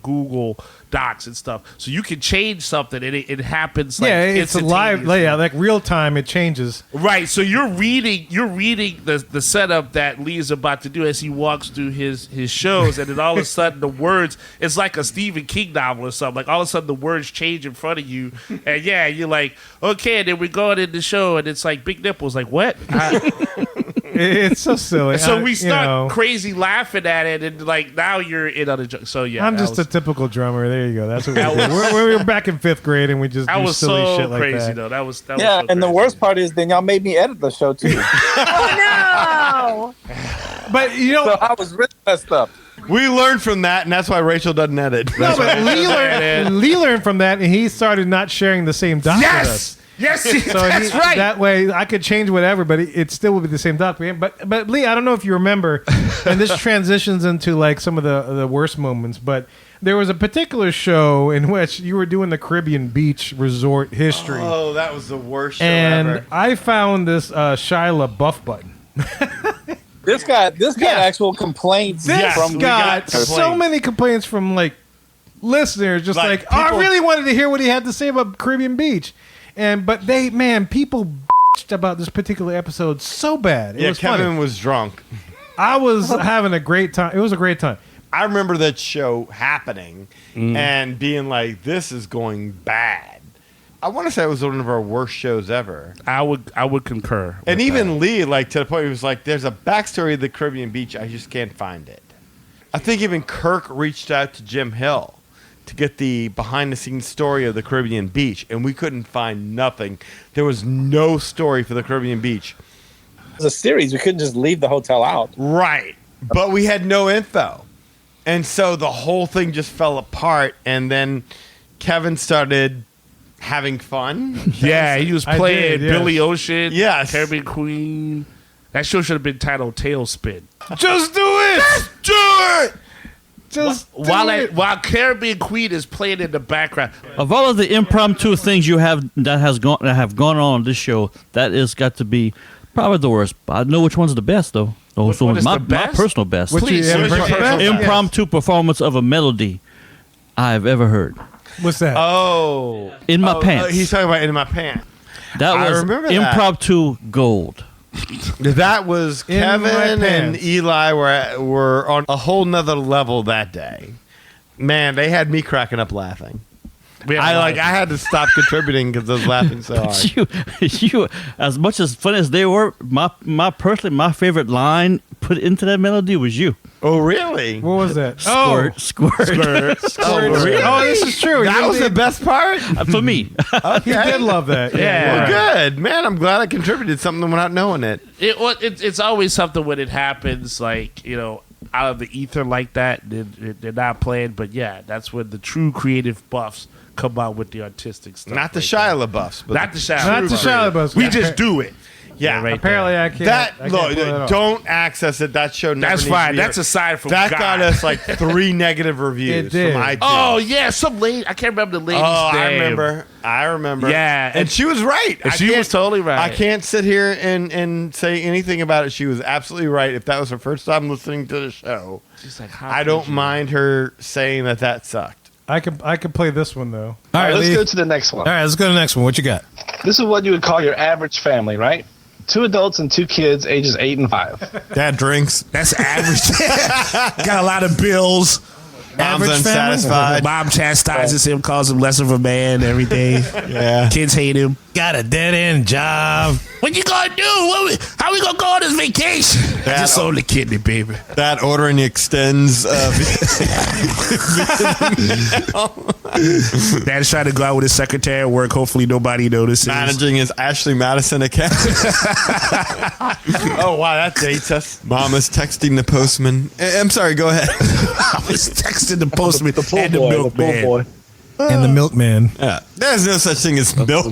Google Docs and stuff, so you can change something, and it happens. It's a live layout, like real time. It changes. Right, so you're reading the setup that Lee is about to do as he walks through his shows, and then all of a sudden the words, it's like a Stephen King novel or something. Like all of a sudden the words change in front of you, and yeah, you're like, okay, and then we're going in the show, and it's like big nipples. Like what? It's so silly. And so we start crazy laughing at it, and now you're in on the joke. So yeah, I'm just a typical drummer. There you go. That's what we do. We were back in 5th grade, and we just do silly shit like crazy, that. though. That was and so the worst part is then y'all made me edit the show too. Oh no! But so I was really messed up. We learned from that, and that's why Rachel doesn't edit. No, but Lee learned from that, and he started not sharing the same doc with us. Yes, so that's right. That way, I could change whatever, but it still would be the same doc. But Lee, I don't know if you remember, and this transitions into some of the worst moments, but there was a particular show in which you were doing the Caribbean beach resort history. Oh, that was the worst show and ever. I found this Shia LaBeouf button. This got actual complaints. This got so many complaints from listeners, just I really wanted to hear what he had to say about Caribbean Beach. But people bitched about this particular episode so bad. It was Kevin funny. was drunk. I was having a great time. It was a great time. I remember that show happening and being like, this is going bad. I want to say it was one of our worst shows ever. I would concur. And even Lee, to the point he was like, there's a backstory of the Caribbean Beach. I just can't find it. I think even Kirk reached out to Jim Hill to get the behind-the-scenes story of the Caribbean Beach, and we couldn't find nothing. There was no story for the Caribbean Beach. It was a series. We couldn't just leave the hotel out. Right. But we had no info. And so the whole thing just fell apart, and then Kevin started having fun. Yeah, he was playing Billy Ocean, yes. Caribbean Queen. That show should have been titled Tailspin. Just do it! Just do it! While Caribbean Queen is playing in the background. Of all of the impromptu things you have that have gone on this show, that has got to be probably the worst. I know which one's the best though. What is my the best? personal best. Please, Impromptu performance of a melody I've ever heard. What's that? Oh, In My Pants. He's talking about In My Pants. That was impromptu gold. That was In My Kevin and Pants. Eli were on a whole nother level that day. Man, they had me cracking up laughing. I had to stop contributing because I was laughing so hard. you, as much as fun as they were, my favorite line put into that melody was you. Oh, really? What was that? Squirt. Oh, this is true. That was the best part? For me. Okay. You did love that. Well, good. Man, I'm glad I contributed something without knowing it. It's always something when it happens, out of the ether like that. They're not playing, but yeah, that's when the true creative buffs come out with the artistic stuff. Not the Shia LaBeoufs. But Not the Shia Not the Shia LaBeoufs. We just do it. Yeah, right Apparently, I can't. That I can't look, pull that off. don't access it. That show never That's needs fine. to be That's here. aside from that God. got us like 3 negative reviews It did. from iTunes. Oh yeah, some lady. I can't remember the lady's Oh, name. I remember. Yeah, and she was right. And she was totally right. I can't sit here and say anything about it. She was absolutely right. If that was her first time listening to the show, She's like, how I could don't you? mind her saying that sucked. I could play this one though. All right, let's Lee. go to the next one. All right, let's go to the next one. What you got? This is what you would call your average family, right? 2 adults and 2 kids, ages 8 and 5. Dad drinks. That's average. Got a lot of bills. Mom's Average family? unsatisfied. Mom chastises him, calls him less of a man every day. Yeah. Kids hate him. Got a dead end job. What you gonna do? How we gonna go on this vacation? I just sold the kidney, baby. That ordering extends. Dad's trying to go out with his secretary at work. Hopefully nobody notices. Managing his Ashley Madison account. Oh, wow, that dates us. Mom is texting the postman. I'm sorry, go ahead. I was texting the postman The pool and the boy. The milkman. pool boy. And the milkman. Yeah. There's no such thing as milk.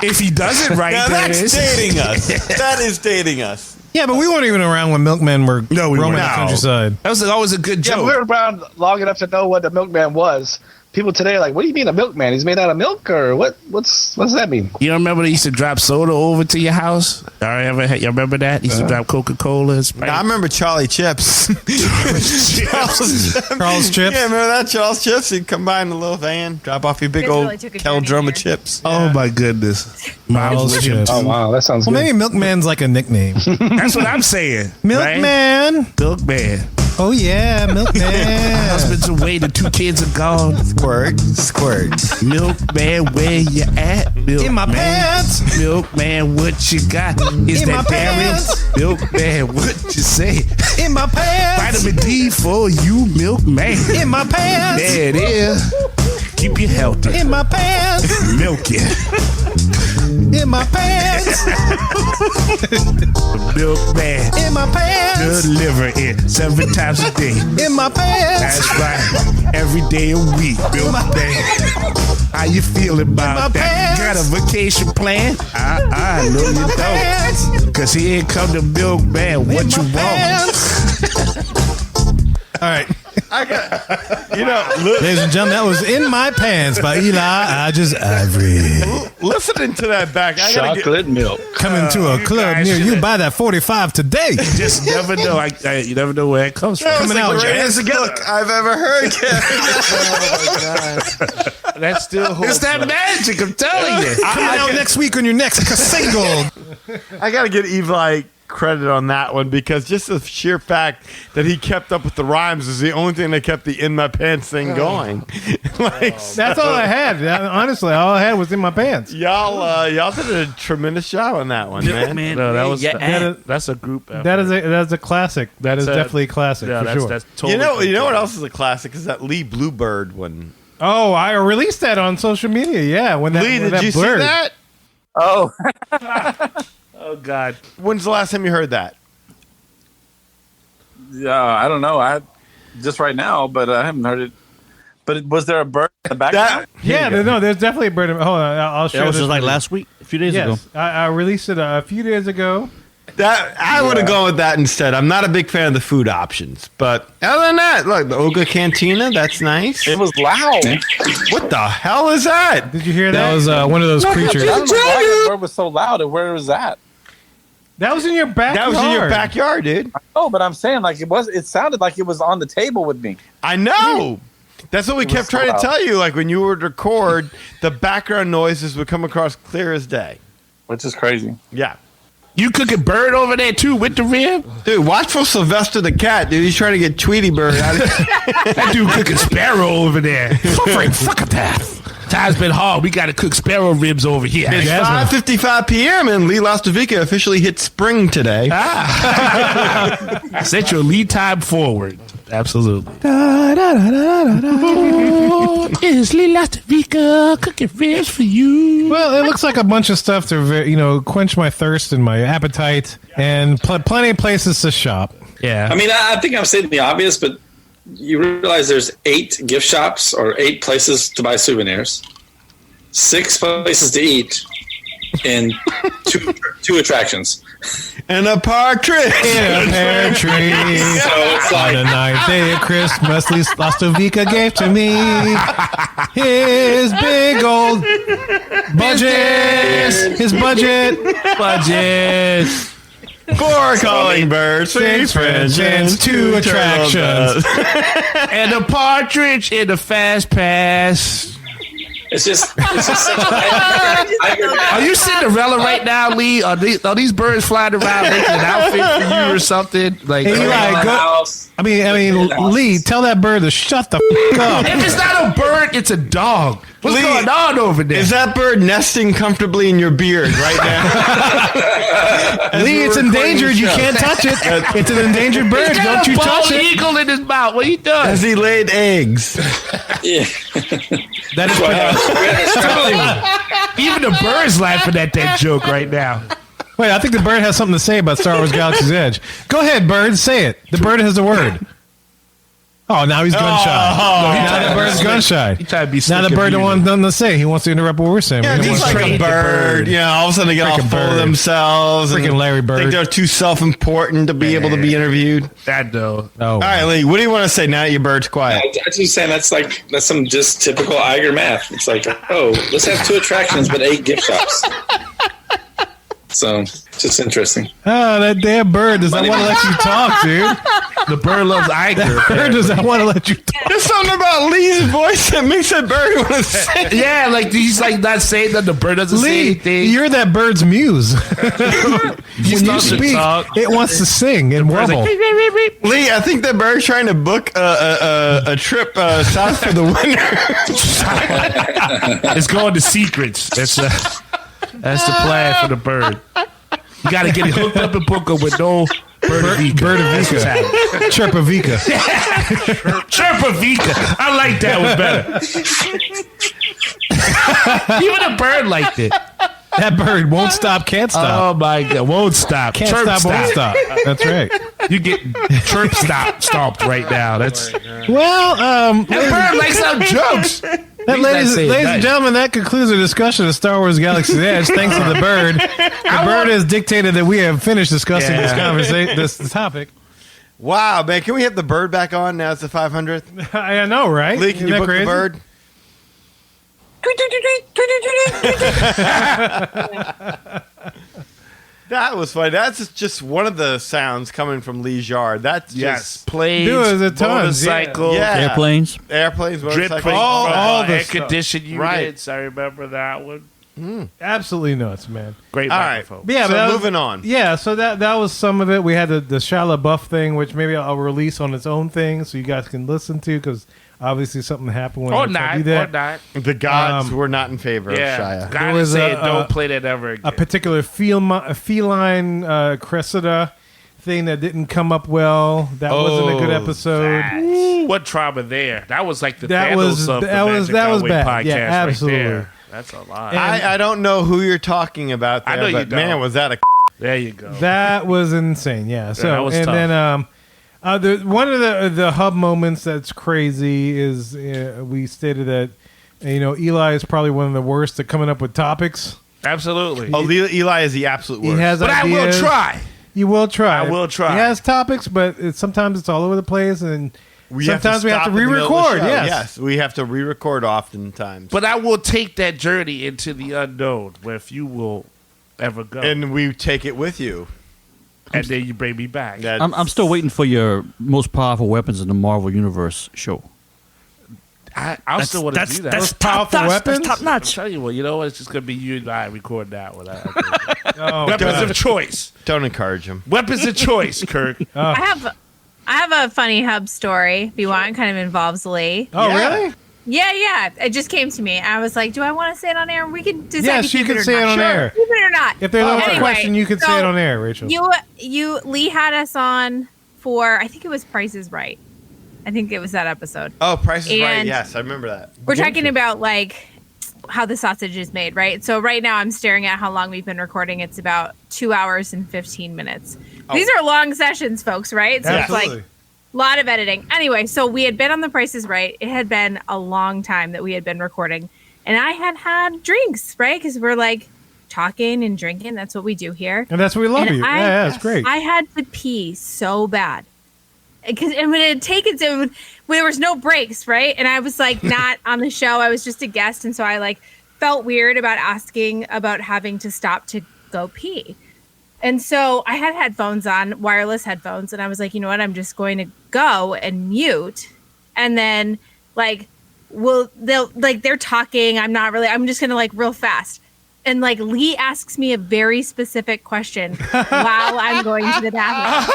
If he does it right, Now there that's is. dating us. That is dating us. Yeah, but we weren't even around when milkmen were No, we roaming weren't. the countryside. That was always a good Yeah, joke. we were around long enough to know what the milkman was. People today are like, what do you mean a milkman? He's made out of milk? Or what does that mean? You remember they used to drop soda over to your house? You remember that? They used to drop Coca-Cola and Sprite. I remember Charlie Chips. Charles Chips? Yeah, remember that? Charles Chips? He'd come by in a little van, drop off your big Guys old really took a Kel journey drum of here. chips. Oh my goodness. Charles Chips. Oh, wow. That sounds Well, good. maybe milkman's like a nickname. That's what I'm saying. Milkman. Right? Milkman. Oh, yeah, milkman. Husband's away, the 2 kids are gone. Squirt, squirt. Milkman, where you at? Milkman. In my pants. Milkman, what you got? Is In my that dairy? pants. Milkman, what you say? In my pants. Vitamin D for you, milkman. In my pants. There it is. Keep you healthy. In my pants. Milk it. In my pants. Milkman. In my pants. Deliver it 7 times a day. In my pants. That's right. Every day a week. Milkman. How you feeling about my that? pants. Got a vacation plan? I know you don't. Cause here come the milkman. What you want? All right. Look, Ladies and gentlemen, that was In My Pants by Eli Hodges Ivory. listening to that back, I gotta Chocolate milk. Coming to a you club guys near you. should've- Buy that 45 today. Just never know. You never know where it comes from. Coming out. greatest look I've ever heard. That still holds It's that up. magic, I'm telling you. Coming out next week on your next single. I gotta give Eli credit on that one because just the sheer fact that he kept up with the rhymes is the only thing that kept the "in my pants" thing going. That's all I had. Honestly, all I had was In My Pants. Y'all did a tremendous job on that one, man. No, that was Yeah, that's a group effort. That is a classic. That is That's a- definitely a classic yeah, for that's, sure. that's totally You know what else is a classic is that Lee Bluebird one. Oh, I released that on social media. Yeah, when that Lee, when did that you blurred. see that? Oh, Oh God. When's the last time you heard that? Yeah, I don't know. Just right now, but I haven't heard it. But was there a bird in the background? Yeah, no, there's definitely a bird. Hold on, I'll show. That was this just like with you. last week, a few days ago. Yes, I released it a few days ago. That I would have gone with that instead. I'm not a big fan of the food options, but other than that, look, the Oga Cantina, that's nice. It was loud. What the hell is that? Did you hear that? That was one of those creatures. I don't know why the bird was so loud and where was that? That was in your backyard. That was in your backyard, dude. Oh, but I'm saying like it sounded like it was on the table with me. I know. That's what we kept trying to tell you. Like when you would record, the background noises would come across clear as day. Which is crazy. Yeah. You cooking bird over there too with the rib? Dude, watch for Sylvester the cat, dude. He's trying to get Tweety Bird out of That dude cooking sparrow over there. Fuck that. Time's been hard. We got to cook sparrow ribs over here. It's 5:55 p.m. and Lee Lastavica officially hit spring today. Set your lead time forward. Absolutely. Is Lee Lastavica cooking ribs for you? Well, it looks like a bunch of stuff to quench my thirst and my appetite, and plenty of places to shop. Yeah. I mean, I think I'm stating the obvious, but you realize there's 8 gift shops or 8 places to buy souvenirs, 6 places to eat, in two attractions. And a partridge in a pear tree. So it's On the ninth day of Christmas, Lastovica gave to me his big old budget. His budget. Four calling birds, 6 French hens, 2 attractions. And a partridge in the fast pass. It's just Are you Cinderella right now, Lee? Are these birds flying around making an outfit for you or something? Like, Hey, Eli, go, I mean, Lee, tell that bird to shut the f up. if it's not a bird, it's a dog. What's Lee, going on over there? Is that bird nesting comfortably in your beard right now? Lee, it's endangered. You can't touch it. It's an endangered bird. He's got Don't you a touch bald it. eagle in his mouth. What are you doing? Has he laid eggs? yeah. That is Even the bird's laughing at that joke right now. Wait, I think the bird has something to say about Star Wars Galaxy's Edge. Go ahead, bird. Say it. The bird has a word. Oh, now he's gun shy. Now the bird's gun shy. Now the bird don't want nothing to say. He wants to interrupt what we're saying. Yeah, he's like a bird. You know, all of a sudden they get all full of themselves. Freaking Larry Bird. Think they're too self-important to be able to be interviewed. That though. Oh. All right, Lee, what do you want to say now that your bird's quiet? I'm just saying that's some just typical Iger math. It's like, oh, let's have 2 attractions but 8 gift shops. So it's just interesting. Oh, that damn bird does not want to let you talk, dude. The bird loves Iger. That bird does not want to let you talk. There's something about Lee's voice that makes that bird want to say. Yeah, like he's like not saying that the bird doesn't say Lee, anything. you're that bird's muse. When you speak, it wants to sing and warble. Lee, I think that bird's trying to book a trip south for the winter. It's going to Secrets. That's the plan for the bird. You got to get it hooked up in Booker with no Bird-a-vika. Chirpa-vika. Chirpa-vika. I like that one better. Even a bird liked it. That bird won't stop, can't stop. Oh my God, won't stop. Can't Chirp stop, won't stop. That's right. You get chirp stomped right now. That's well. That bird likes our jokes. That, ladies and gentlemen, that concludes our discussion of Star Wars Galaxy's Edge. Thanks to the bird. The bird has dictated that we have finished discussing this conversation, this topic. Wow, man! Can we have the bird back on now? It's the 500th. I know, right? Lee, can you book the bird? That was funny. That's just one of the sounds coming from Lee's yard. That's just planes, motorcycle, airplanes, motorcycles, all the air stuff. conditioned units. Right. I remember that one. Absolutely nuts, man. Great All microphone. right. Yeah, So but moving on. Yeah, so that was some of it. We had the Shia LaBeouf thing, which maybe I'll release on its own thing, so you guys can listen to, because obviously something happened when I do that. The gods were not in favor of Shia. God was saying, don't play that ever again. A particular feline Cressida thing that didn't come up well. That wasn't a good episode. Ooh, what trauma there? That was like the That Thanos was- of the that was- Magic that was Highway bad. podcast Yeah, absolutely. right there. That's a lot. I don't know who you're talking about there, I know you but man, don't. was that a There you go. That was insane. Yeah. So that was and tough. then one of the hub moments that's crazy is we stated that Eli is probably one of the worst at coming up with topics. Absolutely. Oh, Eli is the absolute worst. He has But ideas. I will try. You will try. I will try. He has topics, but sometimes it's all over the place, and sometimes we have stop to in the middle of the re-record. show. Yes. We have to re-record oftentimes. But I will take that journey into the unknown, where if you will ever go, And we take it with you. and then you bring me back. I'm still waiting for your most powerful weapons in the Marvel Universe show. I still want to do that. That's top notch. That's top I'm notch. telling you what, you know what? It's just going to be you and I record that one. Oh, Weapons God. of choice. Don't encourage him. Weapons of choice, Kirk. I have a funny hub story. If you want, it kind of involves Lee. Oh, really? Yeah. It just came to me. I was like, do I want to say it on air? We can decide. Yes, to you keep can it or say it not. on Sure. air. Keep it or not. If there's a Anyway, question, you can say so it on air, Rachel. Lee had us on for, I think it was Price is Right. I think it was that episode. Oh, Price is Right. And Yes, I remember that. We're talking about like how the sausage is made, right? So right now I'm staring at how long we've been recording. It's about 2 hours and 15 minutes. These are long sessions, folks, right? So it's like a lot of editing. Anyway, so we had been on The Price is Right. It had been a long time that we had been recording. And I had drinks, right? Because we're like talking and drinking. That's what we do here. And that's what we love And you. Yeah, it's great. I had to pee so bad. Because when it had taken when there was no breaks, right? And I was like not on the show. I was just a guest. And so I like felt weird about asking about having to stop to go pee. And so I had headphones on, wireless headphones. And I was like, you know what? I'm just going to go and mute. And then like, they're talking. I'm just going to like real fast. And like Lee asks me a very specific question while I'm going to the bathroom.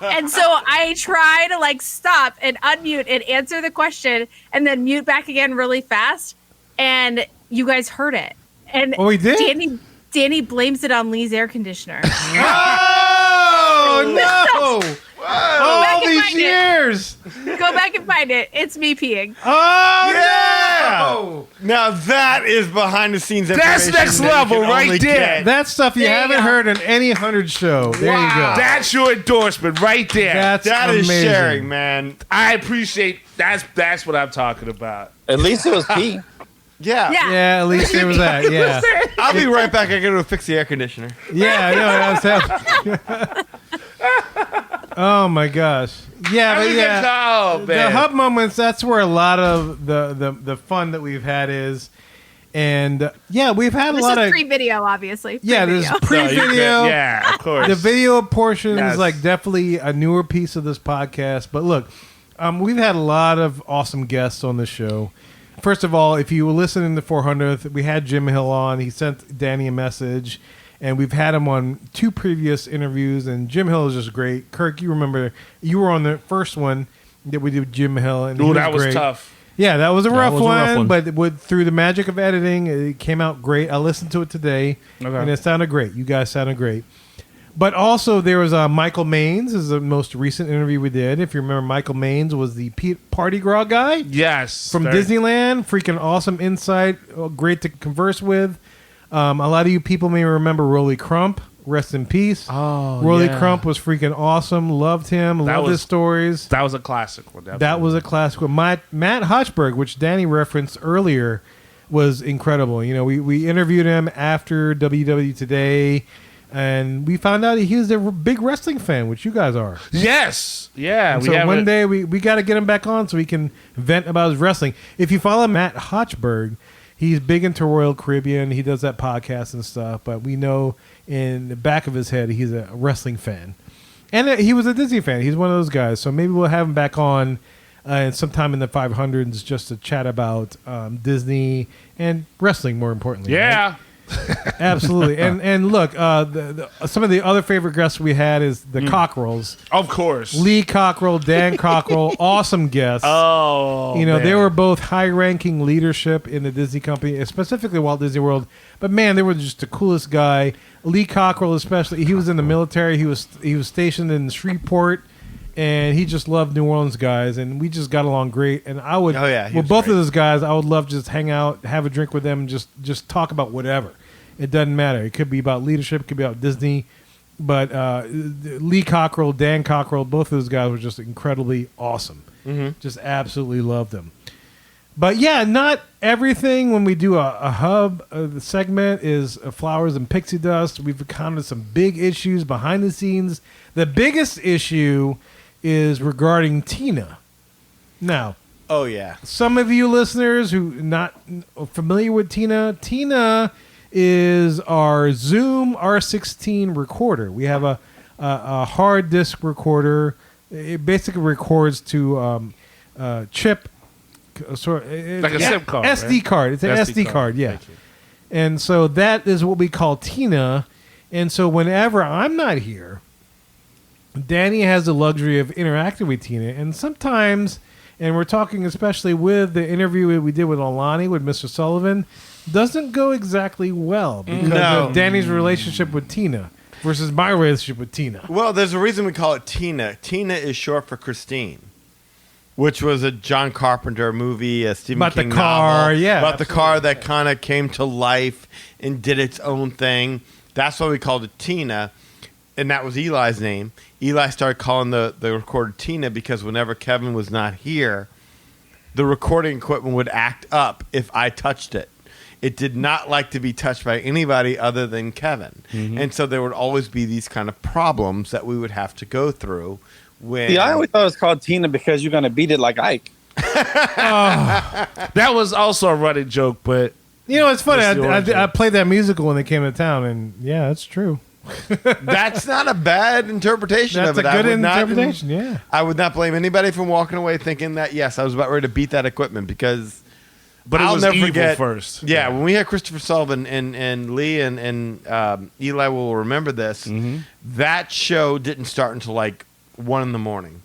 And so I try to like stop and unmute and answer the question and then mute back again really fast. And you guys heard it. And we did? Danny blames it on Lee's air conditioner. Oh, no. All these years. Go back and find it. It's me peeing. Oh, yeah. no. Now that is behind the scenes That's information next that you level can right only there. get. That's stuff you haven't heard on any 100 show. There you go. That's your endorsement right there. That is amazing. sharing, man. I appreciate that's what I'm talking about. At least it was pee. Yeah. Yeah, at least there was that. Yeah. I'll be right back. I gotta go fix the air conditioner. Yeah, I know. That's oh my gosh. Yeah, but yeah. The hub moments, that's where a lot of the fun that we've had is. And yeah, we've had a lot of pre-video, obviously. Yeah, there's pre-video. Yeah, of course. The video portion Yes. is like definitely a newer piece of this podcast. But look, we've had a lot of awesome guests on the show. First of all, if you were listening to 400th, we had Jim Hill on. He sent Danny a message, and we've had him on 2 previous interviews. And Jim Hill is just great. Kirk, you remember you were on the first one that we did with Jim Hill, and Ooh, that was great. tough. Yeah, that was a rough one, but through the magic of editing, it came out great. I listened to it today, and it sounded great. You guys sounded great. But also, there was Michael Maines, is the most recent interview we did. If you remember, Michael Maines was the party grog guy. Yes. From Disneyland. Freaking awesome insight. Great to converse with. A lot of you people may remember Rolly Crump. Rest in peace. Oh, Rolly yeah. Crump was freaking awesome. Loved him. Loved his stories. That was a classic one. That was a classic one. Matt Hochberg, which Danny referenced earlier, was incredible. You know, we interviewed him after WW Today, and we found out he was a big wrestling fan, which you guys are. Yes. Yeah. And so one day we got to get him back on so he can vent about his wrestling. If you follow Matt Hochberg, he's big into Royal Caribbean. He does that podcast and stuff, but we know in the back of his head he's a wrestling fan. And he was a Disney fan. He's one of those guys. So maybe we'll have him back on sometime in the 500s just to chat about Disney and wrestling, more importantly. Yeah. Right? Absolutely. And look, some of the other favorite guests we had is the Cockerels. Of course. Lee Cockerell, Dan Cockerell, awesome guests. Oh, you know, man. they were both high-ranking leadership in the Disney company, specifically Walt Disney World. But man, they were just the coolest guy. Lee Cockerell, especially, he was in the military. He was stationed in Shreveport, and he just loved New Orleans guys, and we just got along great. And I would, with both of those guys, I would love to just hang out, have a drink with them, just talk about whatever. It doesn't matter. It could be about leadership. It could be about Disney. But Lee Cockerell, Dan Cockerell, both of those guys were just incredibly awesome. Mhm. Just absolutely loved them. But yeah, not everything when we do a hub the segment is flowers and pixie dust. We've encountered some big issues behind the scenes. The biggest issue is regarding Tina. Now, oh yeah, some of you listeners who not familiar with Tina is our Zoom R16 recorder. We have a hard disk recorder. It basically records to chip, like a SIM card, SD right? card. It's an SD card, yeah. And so that is what we call Tina. And so whenever I'm not here, Danny has the luxury of interacting with Tina. And sometimes, and we're talking especially with the interview we did with Alani, with Mr. Sullivan, doesn't go exactly well because of Danny's relationship with Tina versus my relationship with Tina. Well, there's a reason we call it Tina. Tina is short for Christine, which was a John Carpenter movie, a Stephen About the King car, novel, yeah, about the car that kind of came to life and did its own thing. That's why we called it Tina, and that was Eli's name. Eli started calling the recorder Tina because whenever Kevin was not here, the recording equipment would act up if I touched it. it did not like to be touched by anybody other than Kevin. And so there would always be these kind of problems that we would have to go through. When See, I always thought it was called Tina because you're going to beat it like Ike. That was also a running joke, but You know, it's funny. I played that musical when they came to town, and yeah, it's true. That's not a bad interpretation of it. That's a good interpretation, yeah. I would not blame anybody from walking away thinking that, yes, I was about ready to beat that equipment because... But I'll it was never evil forget, first. Yeah, when we had Christopher Sullivan and Lee and Eli will remember this, that show didn't start until like 1 a.m.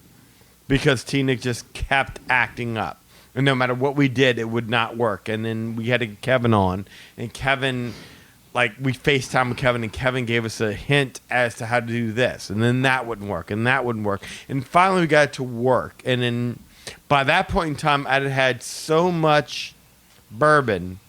because T-Nick just kept acting up. And no matter what we did, it would not work. And then we had to get Kevin on. And Kevin, like, we FaceTime with Kevin, and Kevin gave us a hint as to how to do this. And then that wouldn't work, and that wouldn't work. And finally we got it to work. And then by that point in time, I had so much bourbon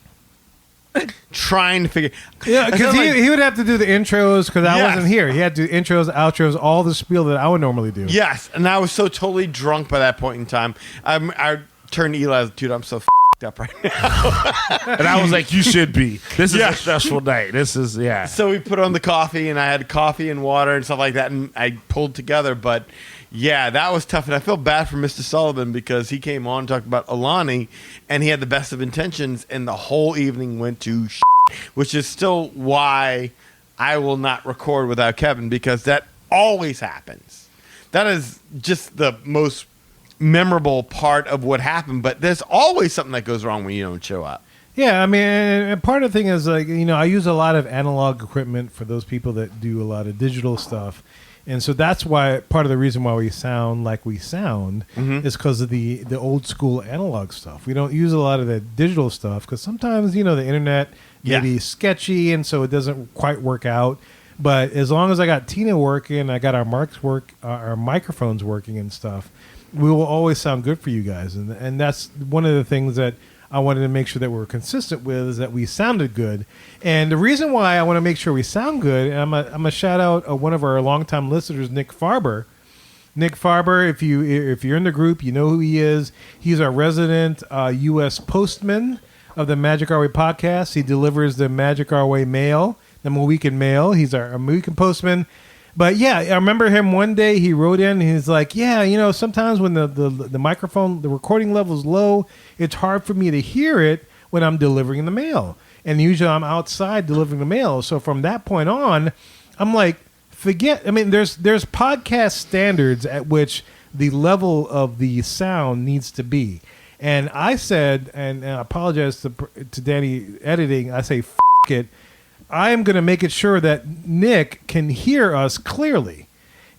trying to figure... Yeah, because he would have to do the intros because I wasn't here. He had to do intros, outros, all the spiel that I would normally do. Yes, and I was so totally drunk by that point in time. I turned to Eli, dude, I'm so f***ed up right now. And I was like, you should be. This is a stressful night. This is, So we put on the coffee, and I had coffee and water and stuff like that, and I pulled together. But, yeah, that was tough. And I feel bad for Mr. Sullivan because he came on and talked about Alani, and he had the best of intentions, and the whole evening went to which is still why I will not record without Kevin, because that always happens. That is just the most memorable part of what happened, but there's always something that goes wrong when you don't show up. Yeah, I mean, and part of the thing is, like, you know, I use a lot of analog equipment for those people that do a lot of digital stuff. And so that's why part of the reason why we sound like we sound is because of the old school analog stuff. We don't use a lot of the digital stuff because sometimes, you know, the internet may be sketchy, and so it doesn't quite work out. But as long as I got Tina working, I got our microphones working and stuff, we will always sound good for you guys. And that's one of the things that I wanted to make sure that we're consistent with, is that we sounded good. And the reason why I want to make sure we sound good, and I'm a shout out one of our longtime listeners, Nick Farber. Nick Farber, if you're in the group, you know who he is. He's our resident U.S. postman of the Magic Our Way podcast. He delivers the Magic Our Way mail, the Mohican mail. He's our Mohican postman. But yeah, I remember him one day, he wrote in, and he's like, yeah, you know, sometimes when the microphone, the recording level is low, it's hard for me to hear it when I'm delivering the mail. And usually I'm outside delivering the mail. So from that point on, I'm like, there's podcast standards at which the level of the sound needs to be. And I said, and I apologize to Danny editing, I say, f*** it. I am going to make it sure that Nick can hear us clearly.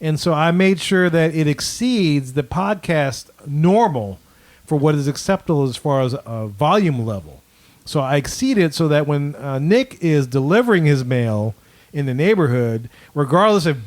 And so I made sure that it exceeds the podcast normal for what is acceptable as far as volume level. So I exceed it so that when Nick is delivering his mail in the neighborhood, regardless if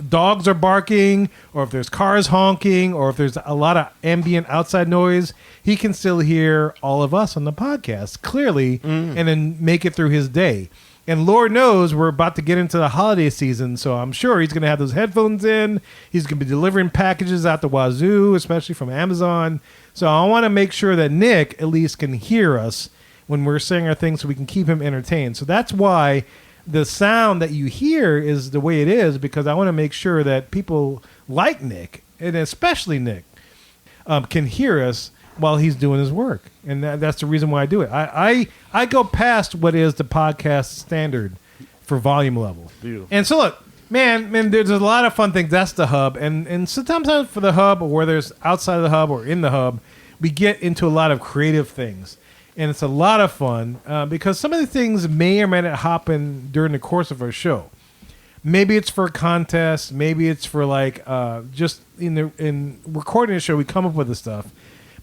dogs are barking or if there's cars honking or if there's a lot of ambient outside noise, he can still hear all of us on the podcast clearly and then make it through his day. And Lord knows we're about to get into the holiday season, so I'm sure he's going to have those headphones in. He's going to be delivering packages out the wazoo, especially from Amazon. So I want to make sure that Nick at least can hear us when we're saying our things so we can keep him entertained. So that's why the sound that you hear is the way it is, because I want to make sure that people like Nick, and especially Nick, can hear us while he's doing his work. And that's the reason why I do it. I go past what is the podcast standard for volume level. Beautiful. And so look, man, there's a lot of fun things. That's the hub. And sometimes for the hub, or whether it's outside of the hub or in the hub, we get into a lot of creative things. And it's a lot of fun because some of the things may or may not happen during the course of our show. Maybe it's for a contest. Maybe it's for like just in recording a show, we come up with the stuff.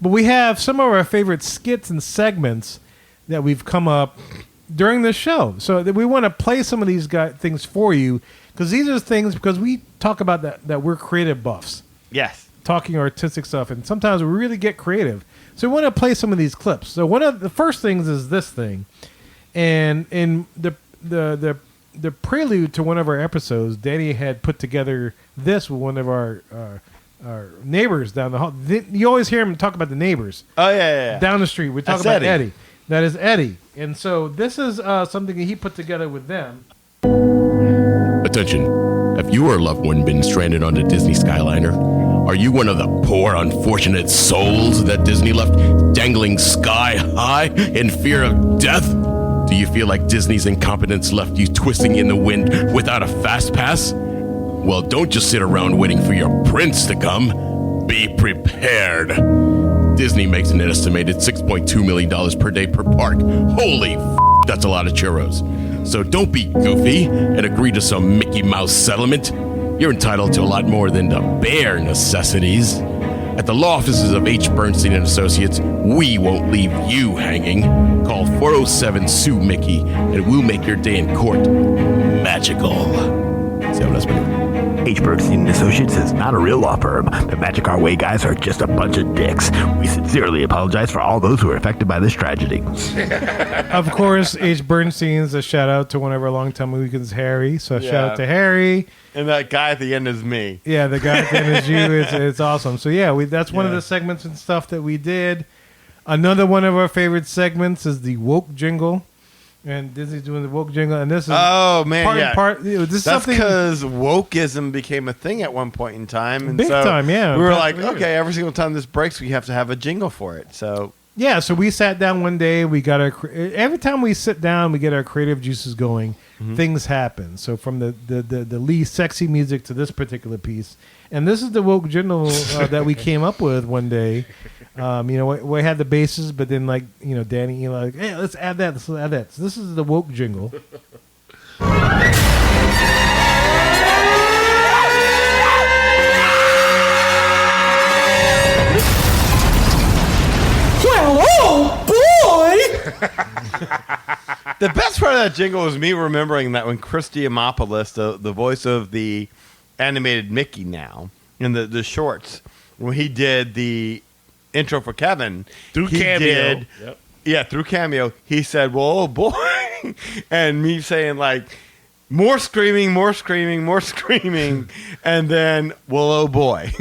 But we have some of our favorite skits and segments that we've come up during the show. So we want to play some of these things for you because these are things, because we talk about that we're creative buffs. Yes. Talking artistic stuff. And sometimes we really get creative. So we want to play some of these clips. So one of the first things is this thing. And in the prelude to one of our episodes, Danny had put together this with one of our neighbors down the hall. You always hear him talk about the neighbors. Oh, yeah. Down the street. We talk That's about Eddie. That is Eddie. And so this is something that he put together with them. Attention. Have you or a loved one been stranded on a Disney Skyliner? Are you one of the poor, unfortunate souls that Disney left dangling sky high in fear of death? Do you feel like Disney's incompetence left you twisting in the wind without a fast pass? Well, don't just sit around waiting for your prince to come. Be prepared. Disney makes an estimated $6.2 million per day per park. Holy that's a lot of churros. So don't be goofy and agree to some Mickey Mouse settlement. You're entitled to a lot more than the bare necessities. At the law offices of H. Bernstein and Associates, we won't leave you hanging. Call 407-SUE-MICKEY and we'll make your day in court magical. See how that's been. H. Bernstein and Associates is not a real law firm. The Magic Our Way guys are just a bunch of dicks. We sincerely apologize for all those who are affected by this tragedy. Of course, H. Bernstein's a shout out to one of our longtime weekends, Harry. So shout out to Harry. And that guy at the end is me. Yeah, the guy at the end is you. It's awesome. So yeah, that's one of the segments and stuff that we did. Another one of our favorite segments is the woke jingle. And Disney's doing the woke jingle, and this is part. This That's because wokeism became a thing at one point in time, and Big time, yeah. We were That's like, weird. okay, every single time this breaks, we have to have a jingle for it. So yeah, so we sat down one day. We got every time we sit down, we get our creative juices going. Things happen. So from the least sexy music to this particular piece, and this is the woke jingle that we came up with one day. We had the bases, but then Danny, like, hey, let's add that. So this is the woke jingle. Well, oh boy! the best part of that jingle was me remembering that when Chris Diamopoulos, the voice of the animated Mickey now in the shorts, when he did the intro for Kevin through Cameo. Through Cameo, he said, "Well, oh boy," and me saying like, "More screaming, more screaming, more screaming," and then, "Well, oh boy,"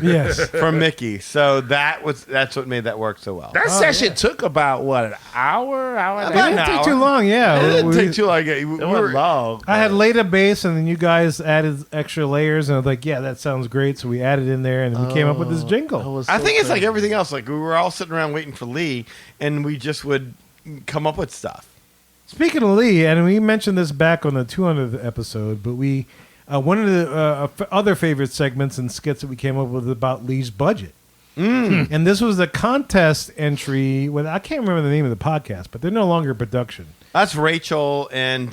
yes, from Mickey. So that's what made that work so well. That session took about an hour and a half. It didn't take too long. Yeah, it didn't take too long. It wasn't long. I had laid a bass, and then you guys added extra layers, and I was like, "Yeah, that sounds great." So we added in there, and we came up with this jingle. I think it's like everything else. Like we were all sitting around waiting for Lee, and we just would come up with stuff. Speaking of Lee, and we mentioned this back on the 200th episode, but we one of the other favorite segments and skits that we came up with about Lee's budget. And this was the contest entry. I can't remember the name of the podcast, but they're no longer in production. That's Rachel and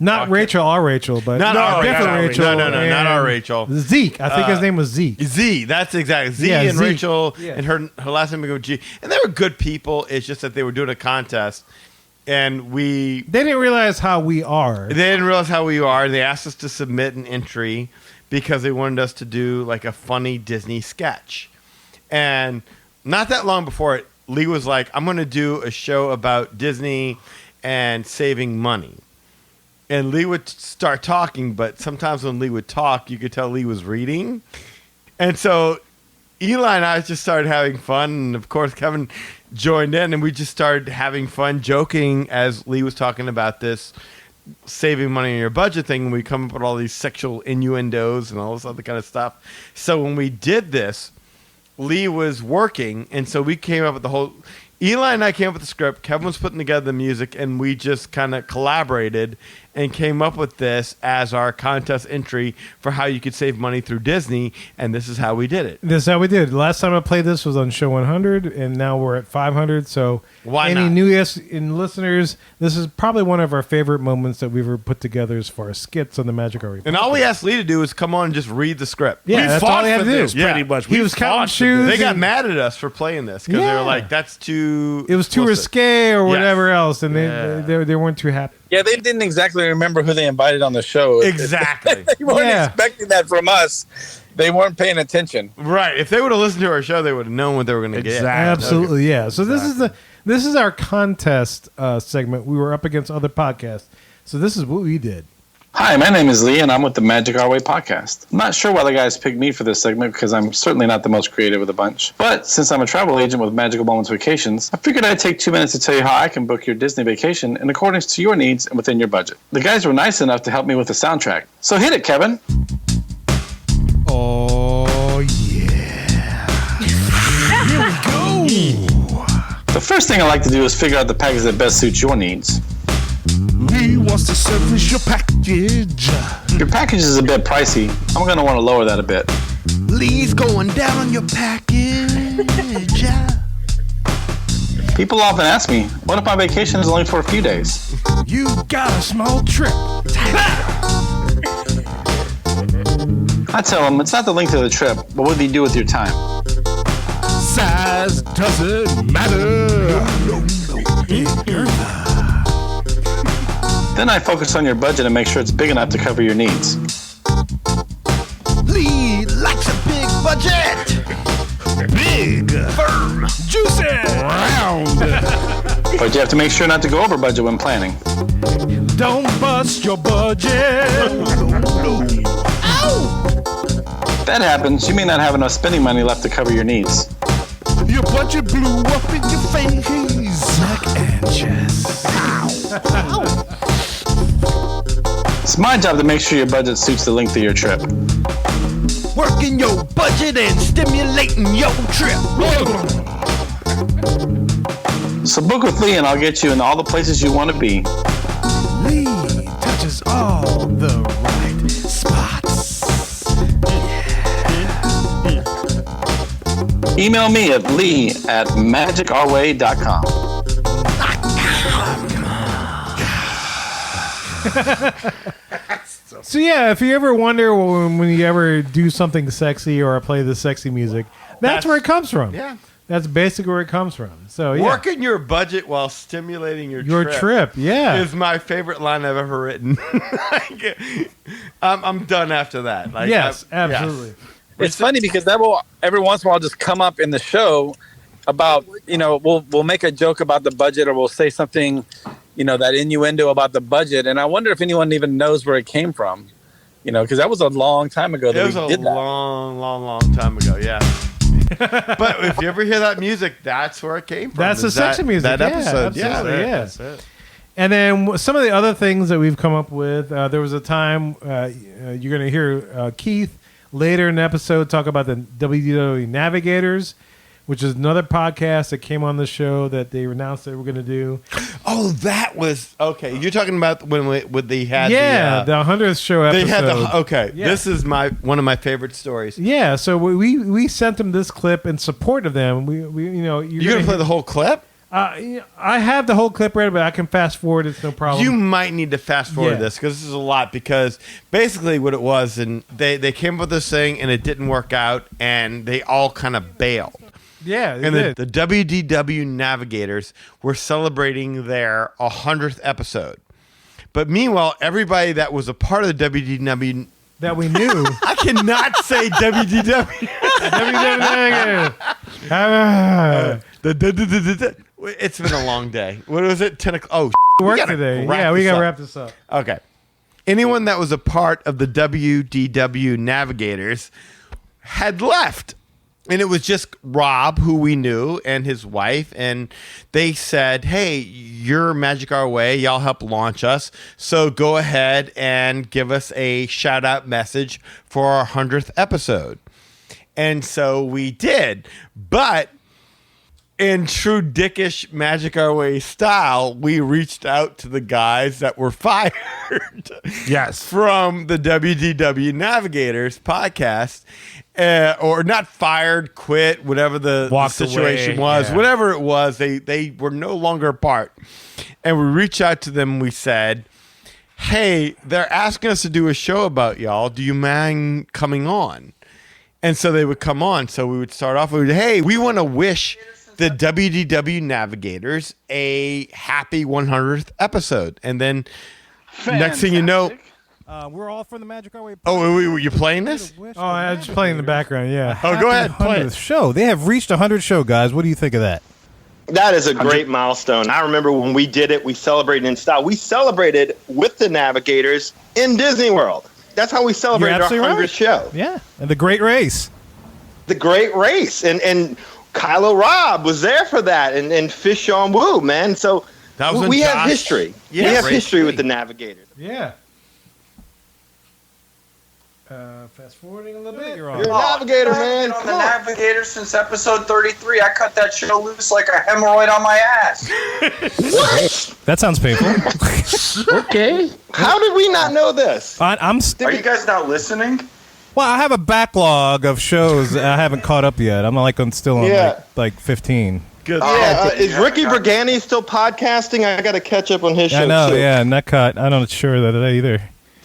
not Rachel, our Rachel, but different Rachel. No, not our Rachel. Zeke. I think his name was Zeke. Z. That's exactly Z and Zeke. Rachel, and her last name was G. And they were good people. It's just that they were doing a contest. And they didn't realize how we are. They didn't realize how we are. They asked us to submit an entry because they wanted us to do like a funny Disney sketch. And not that long before it, Lee was like, I'm going to do a show about Disney and saving money. And Lee would start talking, but sometimes when Lee would talk, you could tell Lee was reading. And so Eli and I just started having fun. And of course, Kevin joined in, and we just started having fun joking as Lee was talking about this saving money on your budget thing. And we come up with all these sexual innuendos and all this other kind of stuff. So when we did this, Lee was working, and so we came up with the whole... Eli and I came up with the script. Kevin was putting together the music, and we just kind of collaborated and came up with this as our contest entry for how you could save money through Disney, and this is how we did it. This is how we did. Last time I played this was on show 100, and now we're at 500. So Why any not? new listeners, this is probably one of our favorite moments that we've ever put together as far as skits on the Magic Hour. And all we asked Lee to do is come on and just read the script. Yeah, We that's fought all he had for to do. this, pretty much. He We was counting fought for shoes. this. They got and- mad at us for playing this because they Yeah. were like, that's too... It was too explicit. risque or Yes. whatever else, and they weren't too happy. Yeah, they didn't exactly remember who they invited on the show. Exactly. They weren't expecting that from us. They weren't paying attention. Right. If they would have listened to our show, they would have known what they were going to get. Absolutely, yeah. So this is our contest segment. We were up against other podcasts, so this is what we did. Hi, my name is Lee, and I'm with the Magic Our Way podcast. I'm not sure why the guys picked me for this segment because I'm certainly not the most creative of the bunch. But since I'm a travel agent with Magical Moments Vacations, I figured I'd take 2 minutes to tell you how I can book your Disney vacation in accordance to your needs and within your budget. The guys were nice enough to help me with the soundtrack. So hit it, Kevin. Oh, yeah. Here we go. The first thing I like to do is figure out the package that best suits your needs. Lee wants to service your package. Your package is a bit pricey. I'm going to want to lower that a bit. Lee's going down on your package. People often ask me, what if my vacation is only for a few days? You got a small trip. I tell them it's not the length of the trip, but what do you do with your time? Size doesn't matter. Then I focus on your budget and make sure it's big enough to cover your needs. Lee likes a big budget. Big, firm, juicy, round. But you have to make sure not to go over budget when planning. Don't bust your budget. If that happens, you may not have enough spending money left to cover your needs. Your budget blew up in your face. Neck and chest. It's my job to make sure your budget suits the length of your trip. Working your budget and stimulating your trip. So book with Lee and I'll get you in all the places you want to be. Lee touches all the right spots. Email me at lee@magicourway.com. So yeah, if you ever wonder when you ever do something sexy or play the sexy music, that's where it comes from. Yeah. That's basically where it comes from. So yeah. Working your budget while stimulating your trip, yeah, is my favorite line I've ever written. I'm done after that. Like, yes, absolutely. Yes. It's funny because that will every once in a while just come up in the show about, we'll make a joke about the budget or we'll say something, that innuendo about the budget. And I wonder if anyone even knows where it came from, because that was a long time ago. It was a long time ago. Yeah. But if you ever hear that music, that's where it came from. That's the sexy music. That episode. Absolutely, Yeah. That's it. And then some of the other things that we've come up with, there was a time you're going to hear Keith later in the episode talk about the WDW Navigators, which is another podcast that came on the show that they announced they were going to do. Oh, that was okay. You're talking about when they had the 100th show episode. They had Yeah. This is one of my favorite stories. Yeah, so we sent them this clip in support of them. You're gonna play the whole clip? I have the whole clip ready, but I can fast forward. It's no problem. You might need to fast forward this because this is a lot. Because basically, what it was, and they came up with this thing, and it didn't work out, and they all kind of bailed. Yeah, and the WDW Navigators were celebrating their 100th episode. But meanwhile, everybody that was a part of the WDW that we knew, I cannot say WDW. It's been a long day. What was it? 10 o'clock. Oh, work today. Yeah, we got to wrap this up. Okay. Anyone that was a part of the WDW Navigators had left. And it was just Rob, who we knew, and his wife. And they said, hey, you're Magic Our Way. Y'all help launch us. So go ahead and give us a shout-out message for our 100th episode. And so we did. But in true dickish Magic Our Way style, we reached out to the guys that were fired. Yes. From the WDW Navigators podcast. Or not fired, quit, whatever the situation was. Yeah. Whatever it was, they were no longer a part. And we reached out to them and we said, hey, they're asking us to do a show about y'all. Do you mind coming on? And so they would come on. So we would start off with, hey, we want to wish the WDW Navigators a happy 100th episode. And then next thing you know... we're all from the Magic Our Way. Oh, were you playing this? Oh, I was just playing in the background, yeah. Oh, go ahead, play it. Show. They have reached 100 show, guys. What do you think of that? That is a great milestone. I remember when we did it, we celebrated in style. We celebrated with the Navigators in Disney World. That's how we celebrated our 100th show. Yeah, and the Great Race. The Great Race. And Kylo Robb was there for that, and Fish Sean Wu, man. So that was we have history. Yeah, we have history with the Navigators. Yeah. Fast forwarding a little bit. You're a Navigator, man. On the Navigator since episode 33. I cut that show loose like a hemorrhoid on my ass. What? That sounds painful. Okay. How did we not know this? Are you guys not listening? Well, I have a backlog of shows that I haven't caught up yet. I'm still on like 15. Good. Is Ricky Brigani still podcasting? I got to catch up on his show. I know. too. Yeah, Nutcut. I'm not sure that either.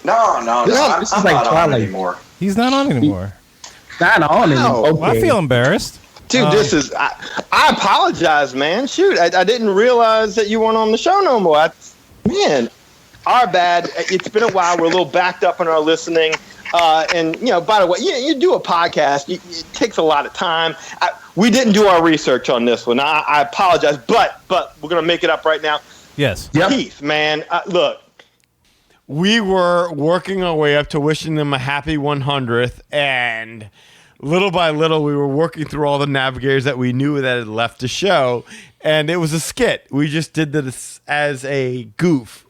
No. I'm This is like not on Twilight. anymore. He's not on anymore. Not on anymore. Okay. Well, I feel embarrassed. Dude, this is. I apologize, man. Shoot, I didn't realize that you weren't on the show no more. Man, our bad. It's been a while. We're a little backed up in our listening. And by the way, you do a podcast. It takes a lot of time. We didn't do our research on this one. I apologize, but we're gonna make it up right now. Yes. Yep. Keith, man, look. We were working our way up to wishing them a happy 100th, and little by little, we were working through all the Navigators that we knew that had left the show, and it was a skit. We just did this as a goof.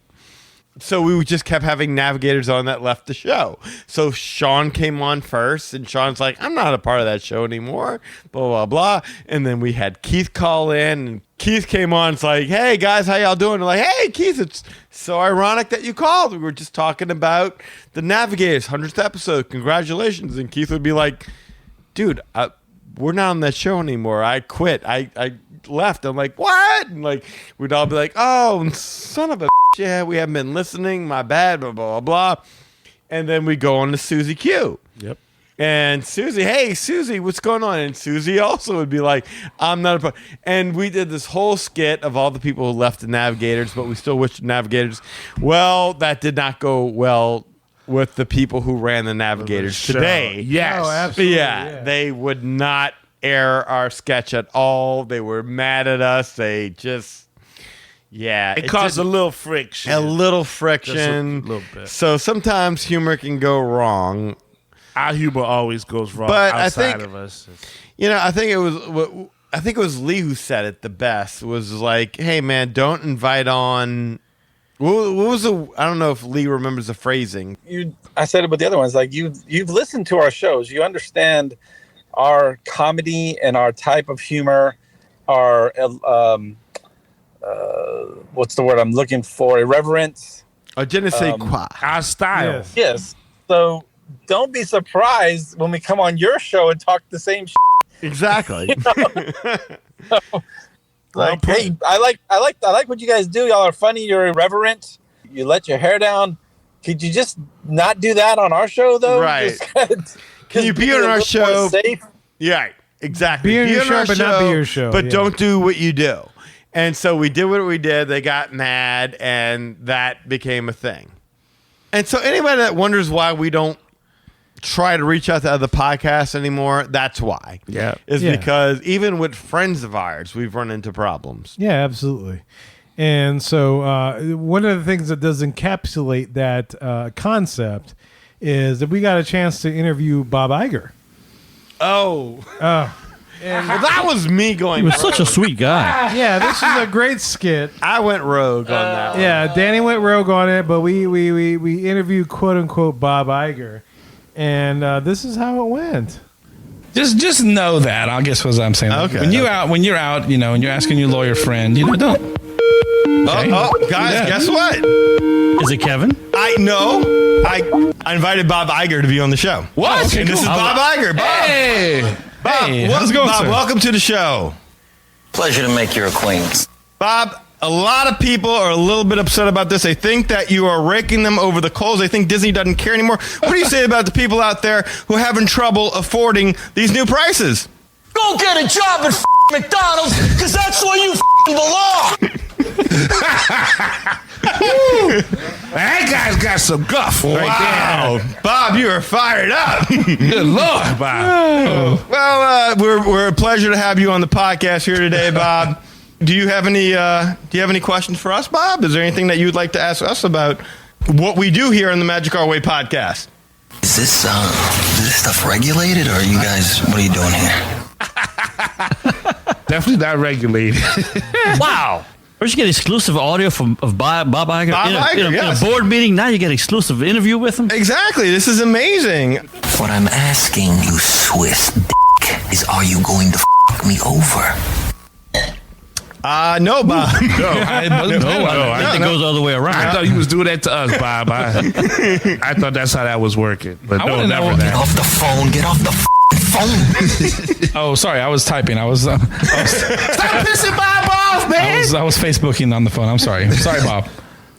So we just kept having Navigators on that left the show. So Sean came on first, and Sean's like, I'm not a part of that show anymore, blah, blah, blah. And then we had Keith call in, and Keith came on. It's like, hey, guys, how y'all doing? We're like, hey, Keith, it's so ironic that you called. We were just talking about the Navigators, 100th episode. Congratulations. And Keith would be like, dude, we're not on that show anymore. I quit. I left. I'm like, what? And like, we'd all be like, oh, son of a yeah, we haven't been listening. My bad, blah, blah, blah. And then we go on to Susie Q. Yep. And Susie, hey, Susie, what's going on? And Susie also would be like, I'm not a part. And we did this whole skit of all the people who left the Navigators, but we still wish the Navigators. Well, that did not go well with the people who ran the Navigators today. Yes. Oh, absolutely. Yeah, they would not air our sketch at all. They were mad at us. They just... Yeah, it caused a little friction. A little friction. Just a little bit. So sometimes humor can go wrong. Our humor always goes wrong But outside of us. I think it was Lee who said it the best. Was like, hey man, don't invite on. What was I don't know if Lee remembers the phrasing. I said it with the other ones. Like you've listened to our shows. You understand our comedy and our type of humor. Our what's the word I'm looking for? Irreverence. Je ne sais quoi. Our style. Yes. So don't be surprised when we come on your show and talk the same shit. Exactly. Like, hey, I like what you guys do. Y'all are funny. You're irreverent. You let your hair down. Could you just not do that on our show, though? Right. Can you be on our show? Yeah, exactly. Be on your show, but not be your show. But yeah. don't do what you do. And so we did what we did. They got mad, and that became a thing. And so anybody that wonders why we don't try to reach out to other podcasts anymore, that's why. Yeah. Because even with friends of ours, we've run into problems. Yeah, absolutely. And so one of the things that does encapsulate that concept is that we got a chance to interview Bob Iger. Oh. And well, that was me going. He was such a sweet guy. Yeah, this is a great skit. I went rogue on that one. Yeah, Danny went rogue on it, but we interviewed quote unquote Bob Iger, and this is how it went. Just know that. I guess what I'm saying. Okay. When you're out, and you're asking your lawyer friend, don't. Okay. Guys, guess what? Is it Kevin? I invited Bob Iger to be on the show. What? Okay, and this is Bob Iger. Bob. Hey. Bob, how's it going, Bob, sir? welcome to the show. Pleasure to make your acquaintance. Bob, a lot of people are a little bit upset about this. They think that you are raking them over the coals. They think Disney doesn't care anymore. What do you say about the people out there who are having trouble affording these new prices? Go get a job at McDonald's, because that's where you belong. That guy's got some guff Wow. right there. Bob, you are fired up. Good Lord, Bob. Well, we're a pleasure to have you on the podcast here today, Bob. Do you have any questions for us, Bob? Is there anything that you'd like to ask us about what we do here on the Magic Our Way podcast? Is this stuff regulated, or you guys? What are you doing here? Definitely not regulated. Wow. First, you get exclusive audio of Bob Iger. In a board meeting, now you get exclusive interview with him. Exactly. This is amazing. What I'm asking you, Swiss dick, is are you going to f*** me over? No, Bob. No, I think it goes all the way around. I thought you was doing that to us, Bob. I thought that's how that was working. But no, never that. Get off the phone. Get off the phone. Oh, sorry. I was typing. I was. Stop pissing Bob off, man. I was Facebooking on the phone. I'm sorry. Sorry, Bob.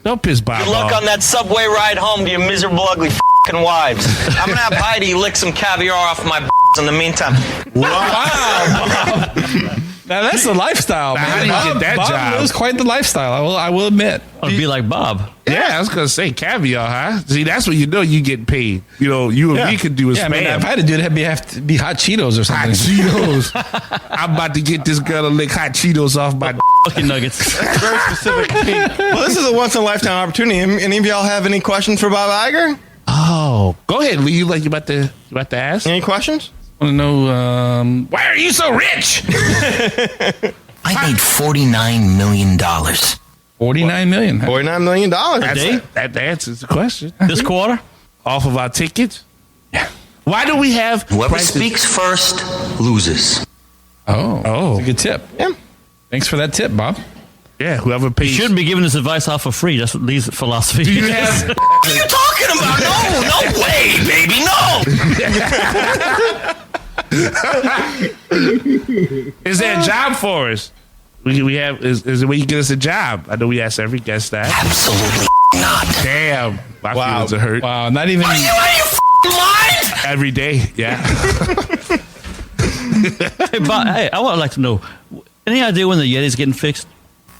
Don't piss Bob off. Good luck on that subway ride home to your miserable, ugly f***ing wives. I'm gonna have Heidi lick some caviar off my in the meantime. Wow. Now that's a lifestyle, man. How do you get that Bob job? lives quite the lifestyle. I will admit. I'd be like Bob. Yeah, I was gonna say caviar, huh? See, that's when you know you getting paid. You know, you and me could do a spam. I mean, if I had to do it, it'd have to be hot Cheetos or something. Hot Cheetos. I'm about to get this girl to lick hot Cheetos off my fucking nuggets. That's very specific. Well, this is a once in a lifetime opportunity. Any of y'all have any questions for Bob Iger? Oh, go ahead, Lee. You about to ask? Any questions? I want to know why are you so rich? I made $49 million. $49 million. $49 million. That answers the question. This quarter? Off of our tickets? Yeah. Why do we have Whoever prices? speaks first loses. Oh. That's a good tip. Yeah. Thanks for that tip, Bob. Yeah, whoever pays. You shouldn't be giving this advice out for free. That's what Lee's philosophy Do you is. have? What are you talking about? No way, baby, no. Is there a job for us? We have is there a way you get us a job? I know we ask every guest that. Absolutely not. Damn, my feelings are hurt. Wow, not even. Are you out of your mind? Every day, yeah. Hey, Bob, I would like to know, any idea when the Yeti's getting fixed?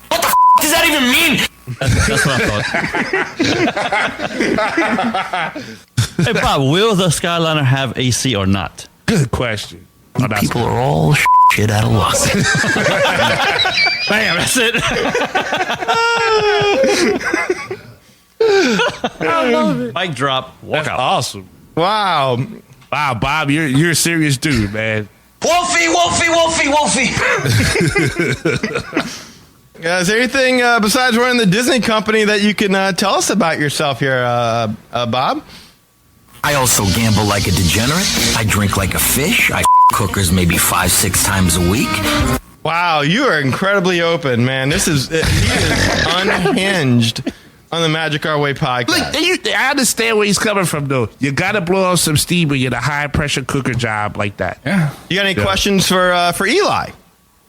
What the does that even mean? That's what I thought. Hey, Bob, will the Skyliner have AC or not? Good question. You people are all shit out of luck. Bam, that's it. I love it. Mic drop. Walk out. Awesome. Wow, Bob, you're a serious dude, man. Wolfie. Is there anything besides running the Disney company that you can tell us about yourself here, Bob? I also gamble like a degenerate. I drink like a fish. I hookers maybe 5-6 times a week. Wow, you are incredibly open, man. He is unhinged on the Magic Our Way podcast. Look, I understand where he's coming from, though. You got to blow off some steam when you're in a high-pressure cooker job like that. Yeah. You got any questions for Eli?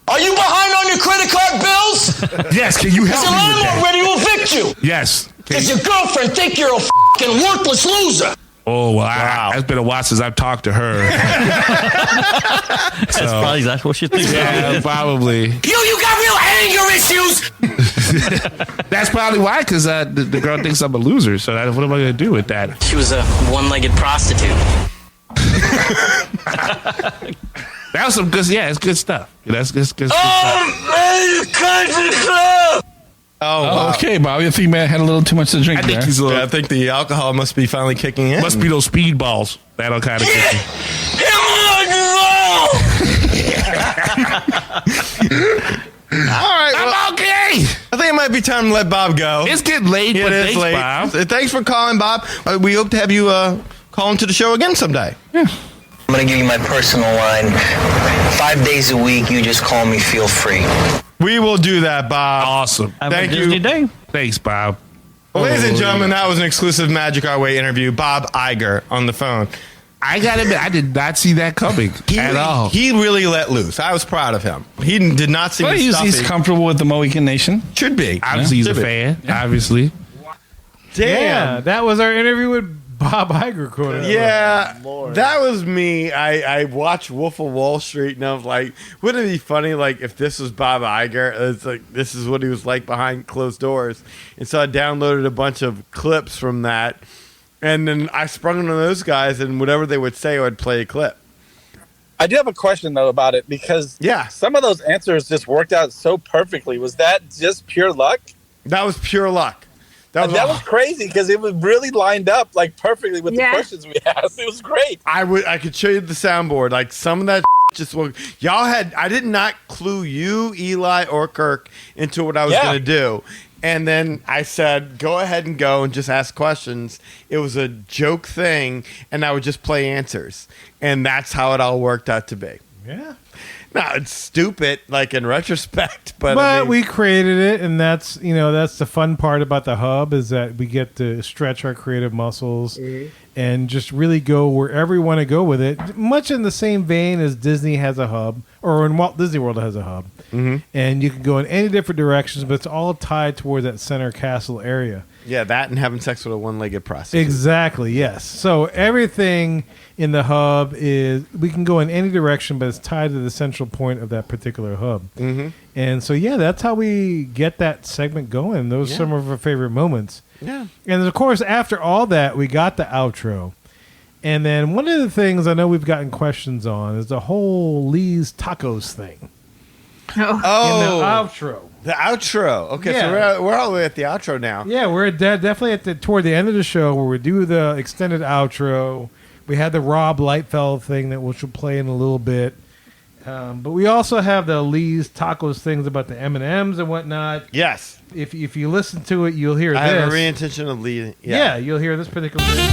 Are you behind on your credit card bills? Yes, can you help Is me your with landlord that? ready to evict you? Yes. Does your girlfriend think you're a fucking worthless loser? Oh, well, it's been a while since I've talked to her. That's probably exactly what she thinks. Yeah, probably. You got real anger issues. That's probably why, because the girl thinks I'm a loser. So what am I going to do with that? She was a one-legged prostitute. That was some good. Yeah, it's good stuff. That's good stuff. Oh, okay, Bobby. I think man had a little too much to drink. I think there. he's a little. I think the alcohol must be finally kicking in. Must be those speedballs. That'll kind of kick you. All right, I'm okay. I think it might be time to let Bob go. It's getting late, but It is thanks, late. Bob. Thanks for calling, Bob. We hope to have you call into the show again someday. I'm going to give you my personal line. 5 days a week, you just call me, feel free. We will do that, Bob. Awesome. Thank you. Disney Day. Thanks, Bob. Well, ladies and gentlemen, that was an exclusive Magic Our Way interview. Bob Iger on the phone. I gotta admit, I did not see that coming at all. He really let loose. I was proud of him. He did not seem Well, he's comfortable with the Mohican Nation. Should be. Obviously, he's a Should be. fan. Obviously. Damn. Yeah, that was our interview with Bob Iger. Yeah, that was me. I watched Wolf of Wall Street, and I was like, wouldn't it be funny, like, if this was Bob Iger? It's like, this is what he was like behind closed doors. And so I downloaded a bunch of clips from that, and then I sprung on those guys, and whatever they would say, I would play a clip. I do have a question though about it because some of those answers just worked out so perfectly. Was that just pure luck? That was pure luck. That was crazy because it was really lined up like perfectly with the questions we asked. It was great. I could show you the soundboard. Like some of that just y'all had. I did not clue you, Eli, or Kirk into what I was going to do. And then I said, go ahead and go and just ask questions. It was a joke thing, and I would just play answers. And that's how it all worked out to be. Yeah. No, it's stupid, like in retrospect. But But I mean, we created it, and that's that's the fun part about the hub is that we get to stretch our creative muscles and just really go wherever we want to go with it. Much in the same vein as Disney has a hub, or when Walt Disney World has a hub. And you can go in any different directions, but it's all tied toward that center castle area. yeah, that and having sex with a one-legged prostitute. Exactly, yes. So everything in the hub is, we can go in any direction, but it's tied to the central point of that particular hub. And so, yeah, that's how we get that segment going. Those are some of our favorite moments. Yeah. And of course, after all that, we got the outro. And then one of the things I know we've gotten questions on is the whole Lee's Tacos thing. In the outro. The outro. Okay, so we're all the way at the outro now. Yeah, we're definitely toward the end of the show where we do the extended outro. We had the Rob Lightfeld thing which we'll play in a little bit. But we also have the Lee's Tacos things about the M&Ms and whatnot. Yes. If you listen to it, you'll hear this. I have every intention of leading. Yeah, you'll hear this particular thing.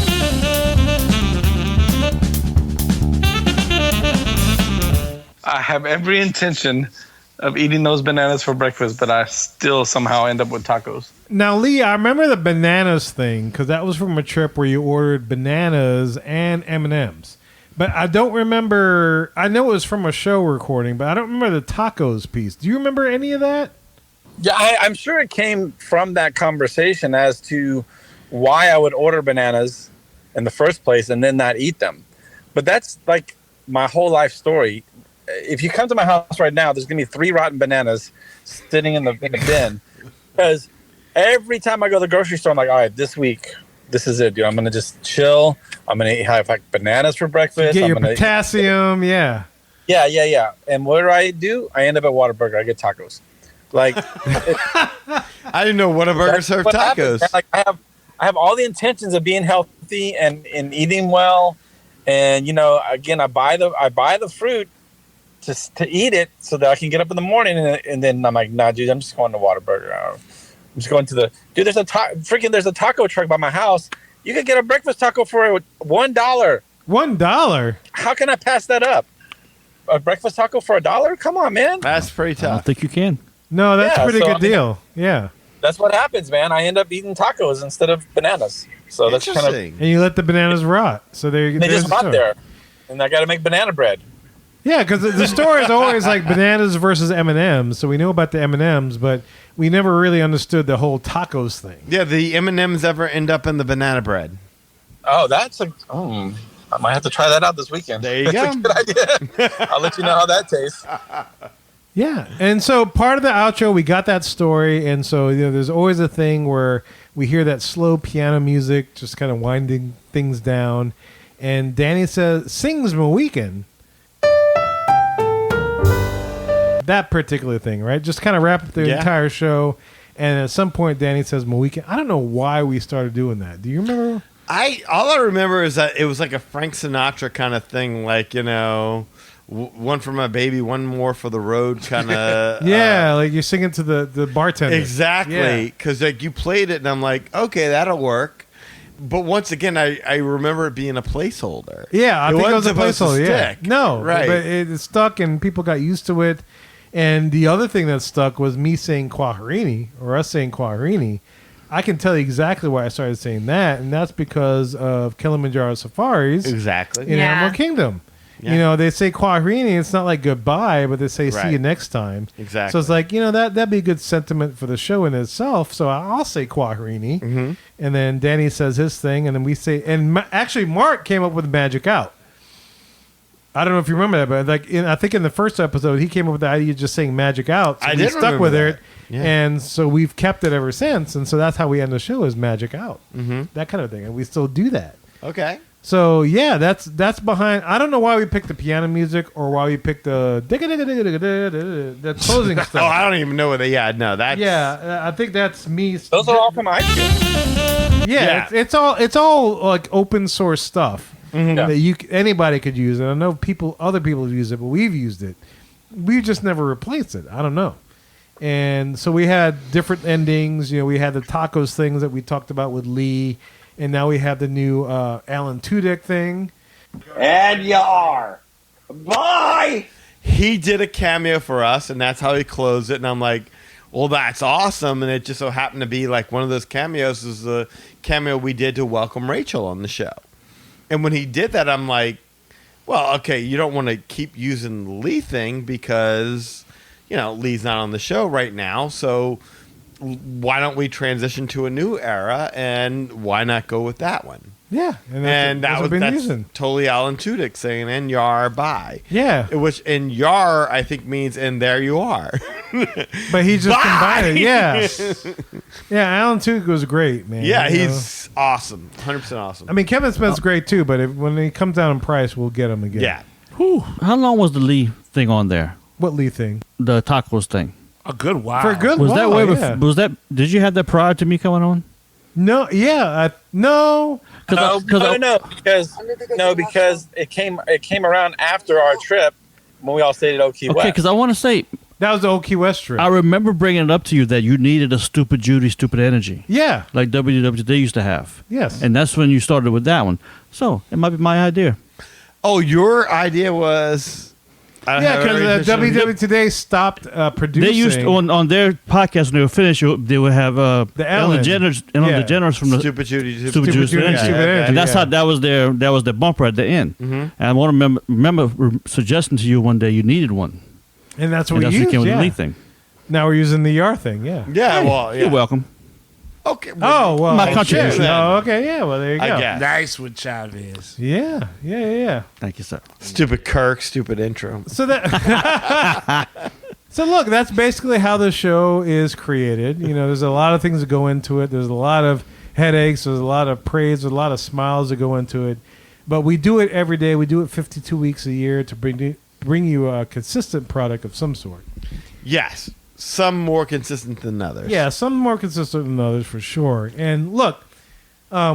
I have every intention of eating those bananas for breakfast, but I still somehow end up with tacos. Now, Lee, I remember the bananas thing because that was from a trip where you ordered bananas and M&Ms. But I don't remember. I know it was from a show recording, but I don't remember the tacos piece. Do you remember any of that? Yeah, I'm sure it came from that conversation as to why I would order bananas in the first place and then not eat them. But that's like my whole life story. If you come to my house right now, there's going to be 3 rotten bananas sitting in the bin. Because every time I go to the grocery store, I'm like, all right, this week, this is it, dude. I'm going to just chill. I'm going to have like bananas for breakfast. You get your potassium, yeah. Yeah. And what do? I end up at Whataburger. I get tacos. Like, I didn't know Whataburger served tacos. Like, I have all the intentions of being healthy and eating well. And, again, I buy the fruit to eat it so that I can get up in the morning and then I'm like, nah, dude, I'm just going to Whataburger. I'm just going to there's a taco truck by my house. You could get a breakfast taco for $1. $1? How can I pass that up? A breakfast taco for $1? Come on, man. That's pretty tough. I don't think you can. No, that's a pretty good deal. Yeah. That's what happens, man. I end up eating tacos instead of bananas. So that's kind of. And you let the bananas rot. So they just rot there. And I got to make banana bread. Yeah, because the story is always like bananas versus M&Ms. So we know about the M&Ms, but we never really understood the whole tacos thing. Yeah, the M&Ms ever end up in the banana bread. Oh, I might have to try that out this weekend. There you That's go. a good idea. I'll let you know how that tastes. Yeah, and so part of the outro, we got that story, and so there's always a thing where we hear that slow piano music, just kind of winding things down, and Danny sings Mohican. That particular thing, right? Just kind of wrap up the entire show, and at some point, Danny says Mohican. I don't know why we started doing that. Do you remember? All I remember is that it was like a Frank Sinatra kind of thing, like one for my baby, one more for the road, kind of. Yeah, like you're singing to the bartender. Exactly, because like you played it, and I'm like, okay, that'll work. But once again, I remember it being a placeholder. Yeah, I think it was a placeholder. Yeah, stick. no, right, but it stuck, and people got used to it. And the other thing that stuck was me saying Quaharini, or us saying Quaharini. I can tell you exactly why I started saying that, and that's because of Kilimanjaro Safaris. Exactly. In Animal Kingdom. Yeah. They say Quaharini, it's not like goodbye, but they say see you next time. Exactly. So it's like, that'd be a good sentiment for the show in itself. So I'll say Quaharini. Mm-hmm. And then Danny says his thing, and then we say, and actually Mark came up with Magic Out. I don't know if you remember that, but I think in the first episode, he came up with the idea of just saying Magic Out. So I we did stuck with remember it. that. Yeah. And so we've kept it ever since. And so that's how we end the show is Magic Out. Mm-hmm. That kind of thing. And we still do that. Okay. So yeah, that's behind. I don't know why we picked the piano music or why we picked the closing stuff. Oh, I don't even know what they. Yeah, no, that's I think that's me. Those are all from iTunes. Yeah, it's all like open source stuff that anybody could use. And I know other people have used it, but we've used it. We just never replaced it. I don't know. And so we had different endings. We had the tacos things that we talked about with Lee. And now we have the new Alan Tudyk thing. And you are. Bye! He did a cameo for us, and that's how he closed it. And I'm like, well, that's awesome. And it just so happened to be like one of those cameos is the cameo we did to welcome Rachel on the show. And when he did that, I'm like, well, okay, you don't want to keep using the Lee thing because, Lee's not on the show right now. So why don't we transition to a new era, and why not go with that one? Yeah, and that's using. Totally Alan Tudyk saying "and yar bye." Yeah, which "and yar" I think means "and there you are." But he just Bye! combined it. Yeah, yeah. Alan Tudyk was great, man. Yeah, he's awesome, 100% awesome. I mean, Kevin Smith's great too, but when he comes down in price, we'll get him again. Yeah. Whew. How long was the Lee thing on there? What Lee thing? The tacos thing. A good while. For a good was while, that way yeah. Was that? Did you have that prior to me coming on? No. Yeah. No. Because it came around after our trip when we all stayed at Old Key West. Okay, because I want to say that was the Old Key West trip. I remember bringing it up to you that you needed a Stupid Judy, Stupid Energy. Yeah, like WWD used to have. Yes, and that's when you started with that one. So it might be my idea. Oh, your idea was. Yeah, because WW Today stopped producing. They used on their podcast when they were finished. They would have the Ellen DeGeneres and yeah. DeGeneres from the Stupid Judy, Stupid Judy, and that's how that was their bumper at the end. And I want to remember suggesting to you one day you needed one, and that's what we used. used. Came with yeah. the Lee thing. Now we're using the YAR thing. Yeah. Yeah. Well, yeah. You're welcome. Okay. Oh well, my contribution. Oh, okay. Yeah. Well, there you go. Nice with Chavez. Yeah. Thank you, sir. Stupid Kirk. Stupid intro. So So look, that's basically how the show is created. There's a lot of things that go into it. There's a lot of headaches. There's a lot of praise. There's a lot of smiles that go into it. But we do it every day. We do it 52 weeks a year to bring you a consistent product of some sort. Yes. Some more consistent than others. Yeah, some more consistent than others for sure. And look,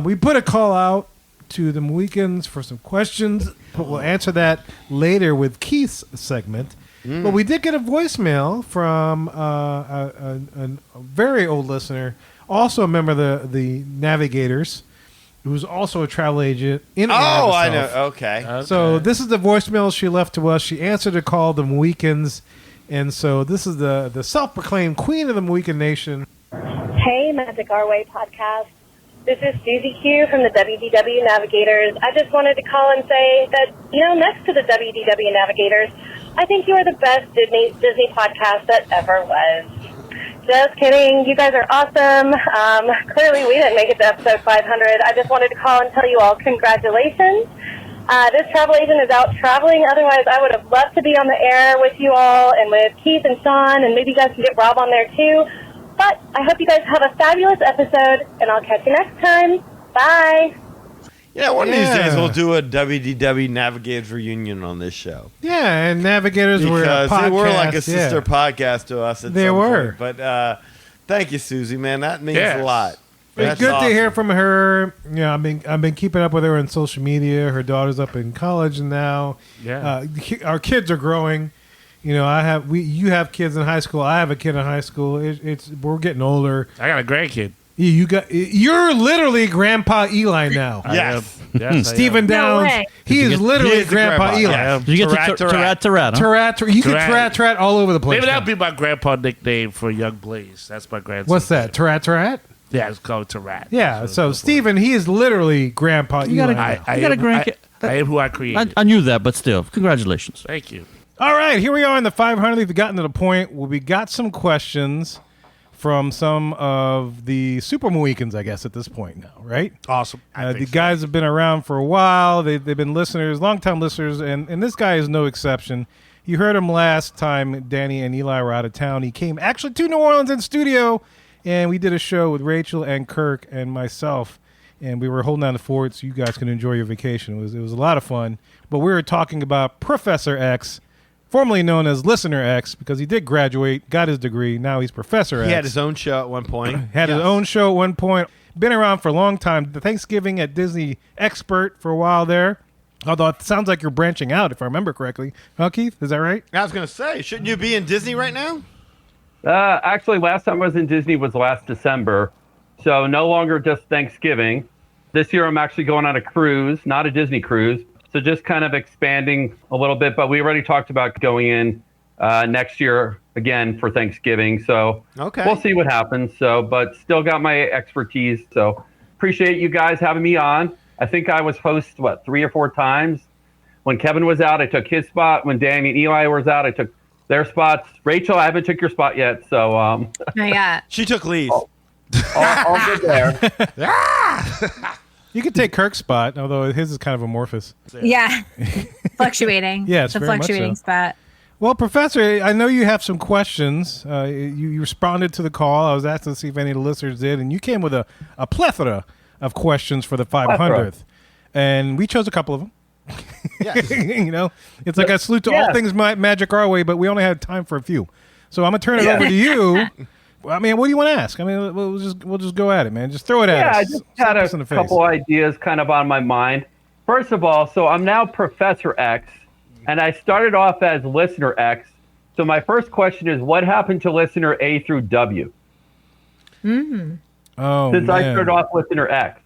we put a call out to the Mohicans for some questions, but we'll answer that later with Keith's segment. But we did get a voicemail from a very old listener, also a member of the Navigators, who's also a travel agent in Atlanta. Oh, I know. Okay. So this is the voicemail she left to us. She answered a call, the Mohicans. And so this is the self-proclaimed queen of the Mohican Nation. Hey, Magic Our Way podcast. This is Susie Q from the WDW Navigators. I just wanted to call and say that, next to the WDW Navigators, I think you are the best Disney podcast that ever was. Just kidding. You guys are awesome. Clearly, we didn't make it to episode 500. I just wanted to call and tell you all congratulations. This travel agent is out traveling. Otherwise, I would have loved to be on the air with you all and with Keith and Sean, and maybe you guys can get Rob on there too. But I hope you guys have a fabulous episode, and I'll catch you next time. Bye. Yeah, one of these days we'll do a WDW Navigators reunion on this show. Yeah, and Navigators were a podcast. They were like a sister podcast to us at they some were. point. But thank you, Susie, man. That means a lot. It's good to hear from her. I've been keeping up with her on social media. Her daughter's up in college now. Yeah, our kids are growing. You have kids in high school. I have a kid in high school. We're getting older. I got a grandkid. You're literally Grandpa Eli now. Yes. Stephen Downs. He is literally Grandpa Eli. Did you get Tarat? You can Tarat all over the place. Maybe that'll be my grandpa nickname for Young Blaze. That's my grandson. What's that? Tarat? Yeah, it's called Tarat. Yeah, so Stephen, he is literally Grandpa Eli. I got a grandkid. I am who I created. I knew that, but still, congratulations. Thank you. All right, here we are in the 500th. We've gotten to the point where we got some questions from some of the Super Mohicans, I guess, at this point now, right? Awesome. The guys have been around for a while. They've been listeners, long-time listeners, and this guy is no exception. You heard him last time Danny and Eli were out of town. He came actually to New Orleans in studio, and we did a show with Rachel and Kirk and myself. and we were holding down the fort so you guys can enjoy your vacation. It was a lot of fun. But we were talking about Professor X, formerly known as Listener X, because he did graduate, got his degree. Now he's Professor X. He had his own show at one point. His own show at one point. Been around for a long time. The Thanksgiving at Disney expert for a while there. Although it sounds like you're branching out, if I remember correctly. Huh, Keith? Is that right? I was going to say, shouldn't you be in Disney right now? Actually, last time I was in Disney was last December. So no longer just Thanksgiving. This year I'm actually going on a cruise, not a Disney cruise. So just kind of expanding a little bit. But we already talked about going in next year again for Thanksgiving. So we'll see what happens. So, but still got my expertise. So appreciate you guys having me on. I think I was host, 3 or 4 times. When Kevin was out, I took his spot. When Danny and Eli was out, I took their spots. Rachel, I haven't took your spot yet. So not yet. She took Lee's. All good there. You could take Kirk's spot, although his is kind of amorphous. Yeah. Fluctuating. Yeah, it's the very much fluctuating so. spot. Well, Professor, I know you have some questions. You responded to the call. I was asked to see if any of the listeners did, and you came with a plethora of questions for the 500th. And we chose a couple of them. Yes. You know, it's like a salute to all things Magic Our Way, but we only have time for a few. So I'm going to turn it over to you. I mean, what do you want to ask? I mean, we'll just go at it, man. Just throw it at us. Yeah, I just had a couple ideas kind of on my mind. First of all, so I'm now Professor X, and I started off as Listener X. So my first question is, what happened to Listener A through W? Oh, Since I man. started off Listener X.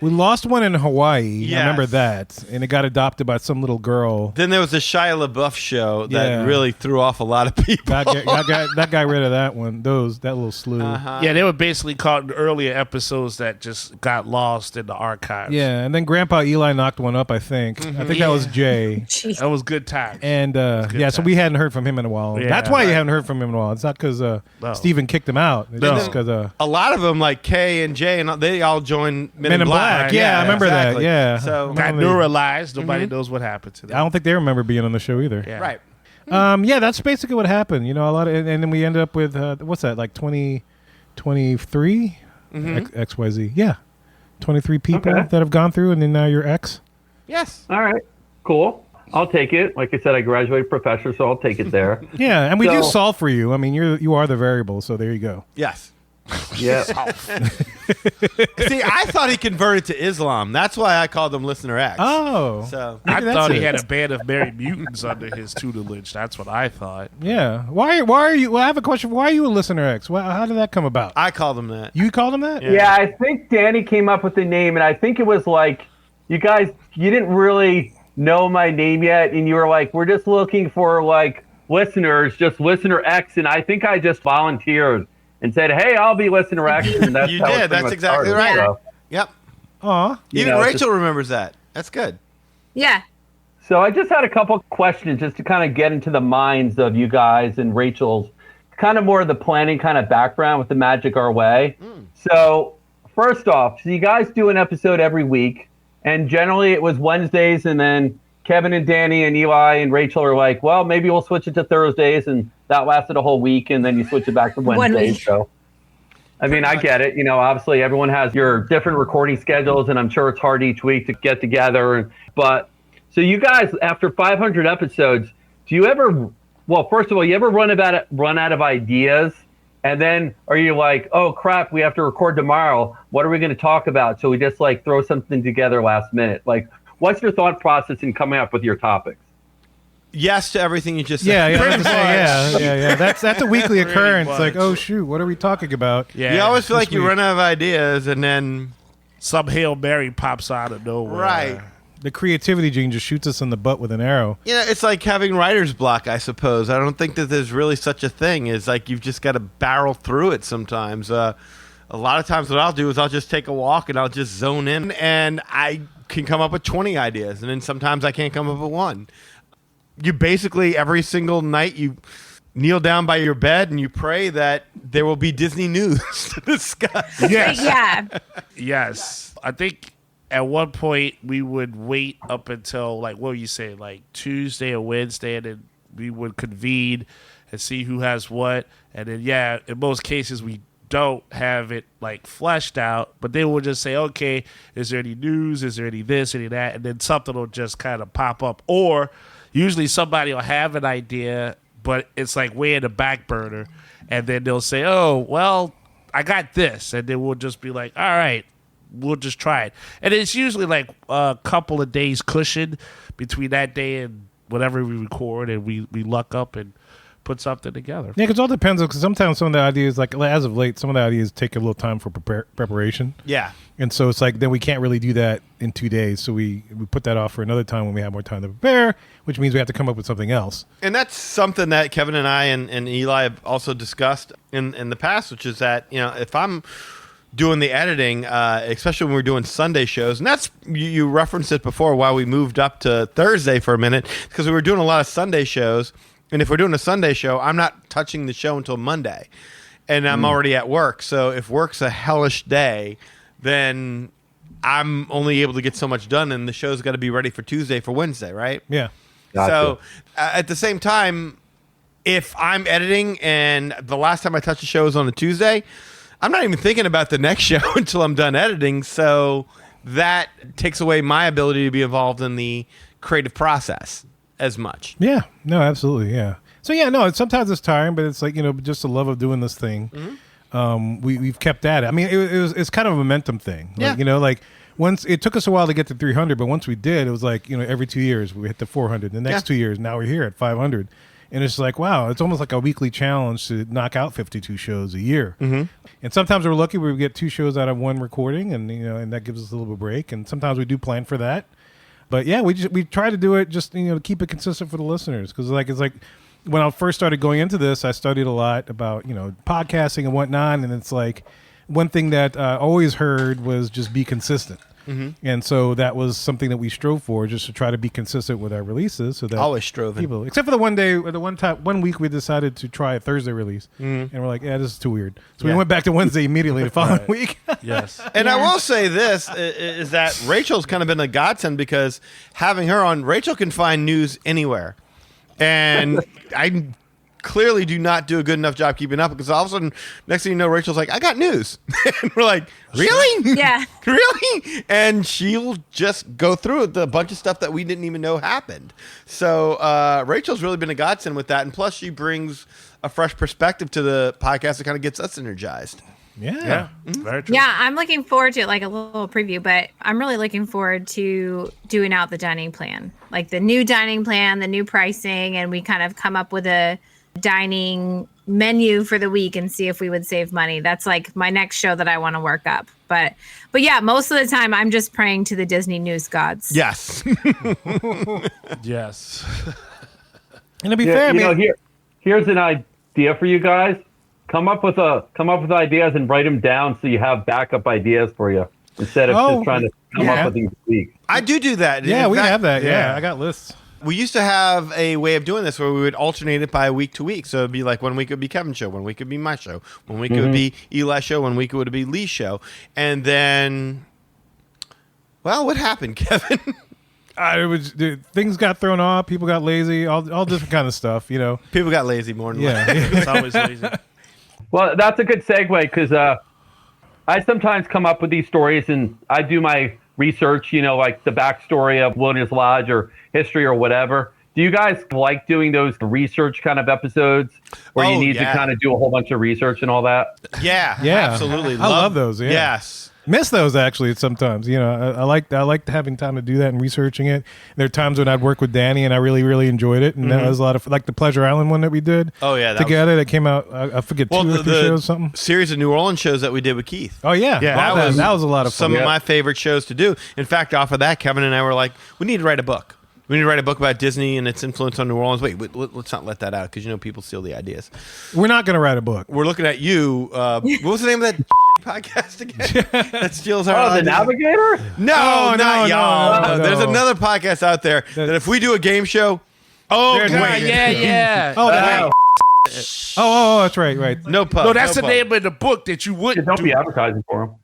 We lost one in Hawaii. Yes. I remember that. And it got adopted by some little girl. Then there was the Shia LaBeouf show that Yeah. really threw off a lot of people. That got rid of that one. That little slew. Yeah, they were basically caught in earlier episodes that just got lost in the archives. Yeah, and then Grandpa Eli knocked one up, I think. I think that was Jay. That was good times. And so we hadn't heard from him in a while. Yeah. That's why you haven't heard from him in a while. It's not because Steven kicked him out. It's just because A lot of them, like Kay and Jay, and they all joined Men in Black. Black. Yeah, I remember exactly. that. Yeah. So got neuralized. Nobody knows what happened to them. I don't think they remember being on the show either. Yeah. Right. Yeah, that's basically what happened. You know, a lot of, and then we ended up with what's that, like 23 XYZ. Yeah, 23 people that have gone through, and then now you're X. Yes. All right. Cool. I'll take it. Like I said, I graduated professor, so I'll take it there. Yeah, and we do solve for you. I mean, you are the variable, so there you go. Yes. Yeah. See, I thought he converted to Islam. That's why I called him Listener X. Oh. So I maybe thought that's he it. had a band of merry mutants under his tutelage. That's what I thought. Yeah. Why are you? Well, I have a question. Why are you a Listener X? How did that come about? I called him that. You called him that? Yeah, I think Danny came up with the name, and I think it was like, you didn't really know my name yet, and you were like, we're just looking for like listeners, just Listener X, and I think I just volunteered and said, hey, I'll be Listener X. And that's You how it did. pretty That's much exactly started, right. so. Yep. Aw. Even know, Rachel remembers that. That's good. Yeah. So I just had a couple questions just to kind of get into the minds of you guys and Rachel's kind of more of the planning kind of background with the Magic Our Way. So first off, so you guys do an episode every week, and generally it was Wednesdays, and then Kevin and Danny and Eli and Rachel are like, well, maybe we'll switch it to Thursdays, and that lasted a whole week, and then you switch it back to Wednesdays. So, I mean, I get it. You know, obviously everyone has your different recording schedules, and I'm sure it's hard each week to get together. But so you guys, after 500 episodes, do you ever? Well, first of all, you ever run out of ideas, and then are you like, oh crap, we have to record tomorrow? What are we going to talk about? So we just like throw something together last minute. Like, what's your thought process in coming up with your topics? Yes to everything you just said. Yeah, Pretty much. yeah. That's a weekly Pretty occurrence. much. Like, oh shoot, what are we talking about? Yeah. You always feel This like you week. run out of ideas, and then some Hail Mary pops out of nowhere. Right. The creativity gene just shoots us in the butt with an arrow. Yeah, it's like having writer's block, I suppose. I don't think that there's really such a thing. It's like you've just got to barrel through it sometimes. A lot of times what I'll do is I'll just take a walk and I'll just zone in, and I can come up with 20 ideas, and then sometimes I can't come up with one. You basically, every single night, you kneel down by your bed and you pray that there will be Disney news to discuss. Yes. Yeah. Yes. I think at one point we would wait up until, like, what were you saying, like Tuesday or Wednesday, and then we would convene and see who has what. And then, yeah, in most cases we don't have it like fleshed out, but they will just say, okay, is there any news? Is there any this, any that? And then something will just kind of pop up. Or usually somebody will have an idea, but it's like way in the back burner. And then they'll say, oh, well, I got this. And then we'll just be like, all right, we'll just try it. And it's usually like a couple of days cushion between that day and whatever we record, and we luck up and put something together. Yeah, because it all depends. Because sometimes some of the ideas, like as of late, some of the ideas take a little time for preparation. Yeah. And so it's like then we can't really do that in 2 days. So we put that off for another time when we have more time to prepare, which means we have to come up with something else. And that's something that Kevin and I and Eli have also discussed in the past, which is that, if I'm doing the editing, especially when we're doing Sunday shows, and that's, you referenced it before, why we moved up to Thursday for a minute, because we were doing a lot of Sunday shows. And if we're doing a Sunday show, I'm not touching the show until Monday, and I'm already at work. So if work's a hellish day, then I'm only able to get so much done, and the show's got to be ready for Tuesday for Wednesday, right? Yeah. Gotcha. So at the same time, if I'm editing and the last time I touched a show was on a Tuesday, I'm not even thinking about the next show until I'm done editing. So that takes away my ability to be involved in the creative process as much. Yeah, no, absolutely, yeah. So yeah, no, sometimes it's tiring, but it's like, just the love of doing this thing. Mm-hmm. We've kept at it. I mean, it's kind of a momentum thing. Like, Yeah. Like once it took us a while to get to 300, but once we did, it was like, every 2 years we hit the 400. The next 2 years, now we're here at 500, and it's like, wow, it's almost like a weekly challenge to knock out 52 shows a year. Mm-hmm. And sometimes we're lucky we get 2 shows out of one recording, and and that gives us a little bit of break. And sometimes we do plan for that. But yeah, we try to do it just to keep it consistent for the listeners, because it's like when I first started going into this, I studied a lot about podcasting and whatnot, and it's like one thing that I always heard was just be consistent. Mm-hmm. And so that was something that we strove for, just to try to be consistent with our releases. So that Always strove. people, except for the one day, or the one week we decided to try a Thursday release, and we're like, yeah, this is too weird. So we went back to Wednesday immediately the following week. Yes. And I will say this is that Rachel's kind of been a godsend, because having her on, Rachel can find news anywhere. And I clearly do not do a good enough job keeping up, because all of a sudden, next thing you know, Rachel's like, I got news. And we're like, really? Yeah. Really? And she'll just go through a bunch of stuff that we didn't even know happened. So Rachel's really been a godsend with that. And plus, she brings a fresh perspective to the podcast that kind of gets us energized. Yeah. Very true. Yeah, I'm looking forward to it, like a little preview, but I'm really looking forward to doing out the dining plan, like the new dining plan, the new pricing, and we kind of come up with a dining menu for the week and see if we would save money. That's like my next show that I want to work up. But yeah, most of the time I'm just praying to the Disney news gods. Yes. Yes. And to be fair, here's an idea for you guys. Come up with ideas and write them down so you have backup ideas for you instead of just trying to come up with these weeks. I do that. Yeah, In we fact, have that. Yeah, I got lists. We used to have a way of doing this where we would alternate it by week to week. So it'd be like 1 week it would be Kevin's show, 1 week it would be my show, 1 week it would be Eli's show, 1 week it would be Lee's show. And then, well, what happened, Kevin? Things got thrown off. People got lazy. All different kind of stuff. People got lazy more than It's always lazy. Well, that's a good segue, because I sometimes come up with these stories and I do my research, like the backstory of Wilderness Lodge or history or whatever. Do you guys like doing those research kind of episodes where you need to kind of do a whole bunch of research and all that? Yeah, absolutely. I love those. Yeah. Yes. Miss those actually sometimes. I like having time to do that and researching it. There are times when I'd work with Danny and I really, really enjoyed it. And that was a lot of, like the Pleasure Island one that we did. Oh yeah, that came out. I forget 2 or 3 shows, something. Series of New Orleans shows that we did with Keith. Oh yeah, that was a lot of fun. Some of my favorite shows to do. In fact, off of that, Kevin and I were like, we need to write a book. We need to write a book about Disney and its influence on New Orleans. Wait, let's not let that out, because people steal the ideas. We're not going to write a book. We're looking at you. What was the name of that podcast again? That steals our The ideas? Navigator? No, not y'all. no. There's another podcast out there that if we do a game show, Yeah. Oh, that's right. No pub. No, that's the name of the book that you wouldn't Don't do. be advertising for them.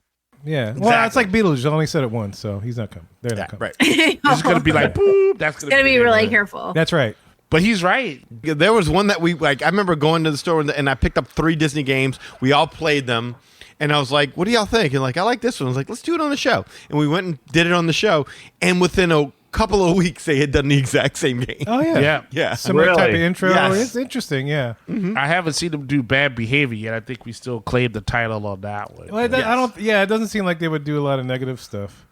Yeah. Well, it's like Beetlejuice. I only said it once, so he's not coming. They're not coming. Right. It's going to be like, boop. That's going Gotta be really careful. That's right. But he's right. There was one that we like. I remember going to the store and I picked up 3 Disney games. We all played them, and I was like, "What do y'all think?" And like, I like this one. I was like, "Let's do it on the show." And we went and did it on the show. And within a couple of weeks, they had done the exact same game. Oh yeah, yeah. Similar type of intro. Yes. It's interesting. Yeah. I haven't seen them do bad behavior yet. I think we still claim the title on that one. Well, I don't. Yeah, it doesn't seem like they would do a lot of negative stuff.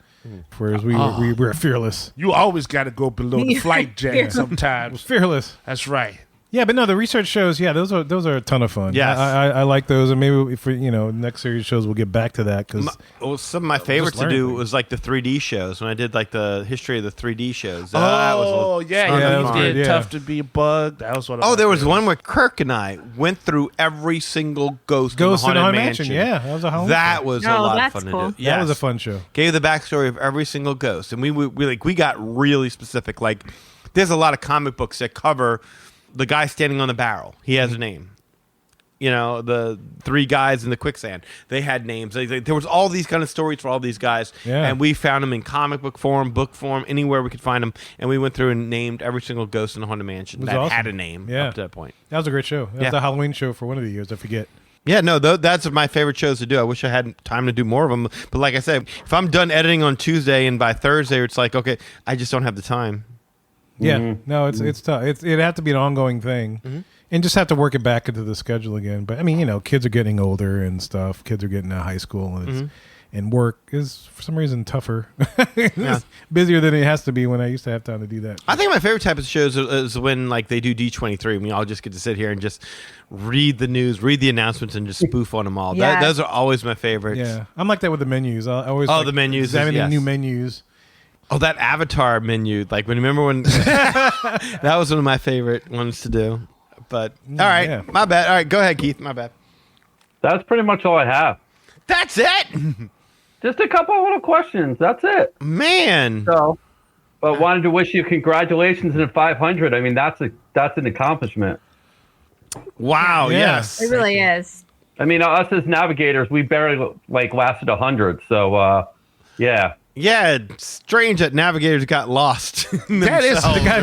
Whereas we were fearless. You always got to go below the flight jet Fearless. sometimes. Fearless. That's right. Yeah, but no, the research shows. Yeah, those are a ton of fun. Yes. I like those, and maybe if we, next series shows we'll get back to that because some of my favorites to do was like the 3D shows. When I did like the history of the 3D shows. That was you did Tough to Be Bugged. That was one of my there was favorites. one where Kirk and I went through every single Ghost in the Haunted Haunted Mansion. Yeah, that was a Halloween That show. was a Oh, lot of that's fun cool. to do. That was a fun show. Gave the backstory of every single ghost, and we got really specific. Like, there's a lot of comic books that cover the guy standing on the barrel. He has a name. The 3 guys in the quicksand. They had names. There was all these kind of stories for all these guys, and we found them in comic book form, book form, anywhere we could find them, and we went through and named every single ghost in the Haunted Mansion It was that awesome. had a name up to that point. That was a great show. That was a Halloween show for one of the years. I forget. Yeah, no, that's my favorite shows to do. I wish I had time to do more of them. But like I said, if I'm done editing on Tuesday and by Thursday, it's like, okay, I just don't have the time. Yeah, no, it's tough. It'd have to be an ongoing thing, and just have to work it back into the schedule again. But I mean, kids are getting older and stuff. Kids are getting out of high school, and and work is for some reason tougher. It's busier than it has to be when I used to have time to do that. I think my favorite type of shows is when like they do D23 and we all just get to sit here and just read the news, read the announcements, and just spoof on them all. Yeah. Those are always my favorites. Yeah, I'm like that with the menus. I always the menus, examining new menus. Oh, that Avatar menu! Like remember when that was one of my favorite ones to do. But all right, my bad. All right, go ahead, Keith. My bad. That's pretty much all I have. That's it. Just a couple of little questions. That's it, man. So, but wanted to wish you congratulations in 500. I mean, that's an accomplishment. Wow. Yes. It really is. I mean, us as navigators, we barely lasted 100. So, yeah. Yeah, it's strange that navigators got lost. That is the guy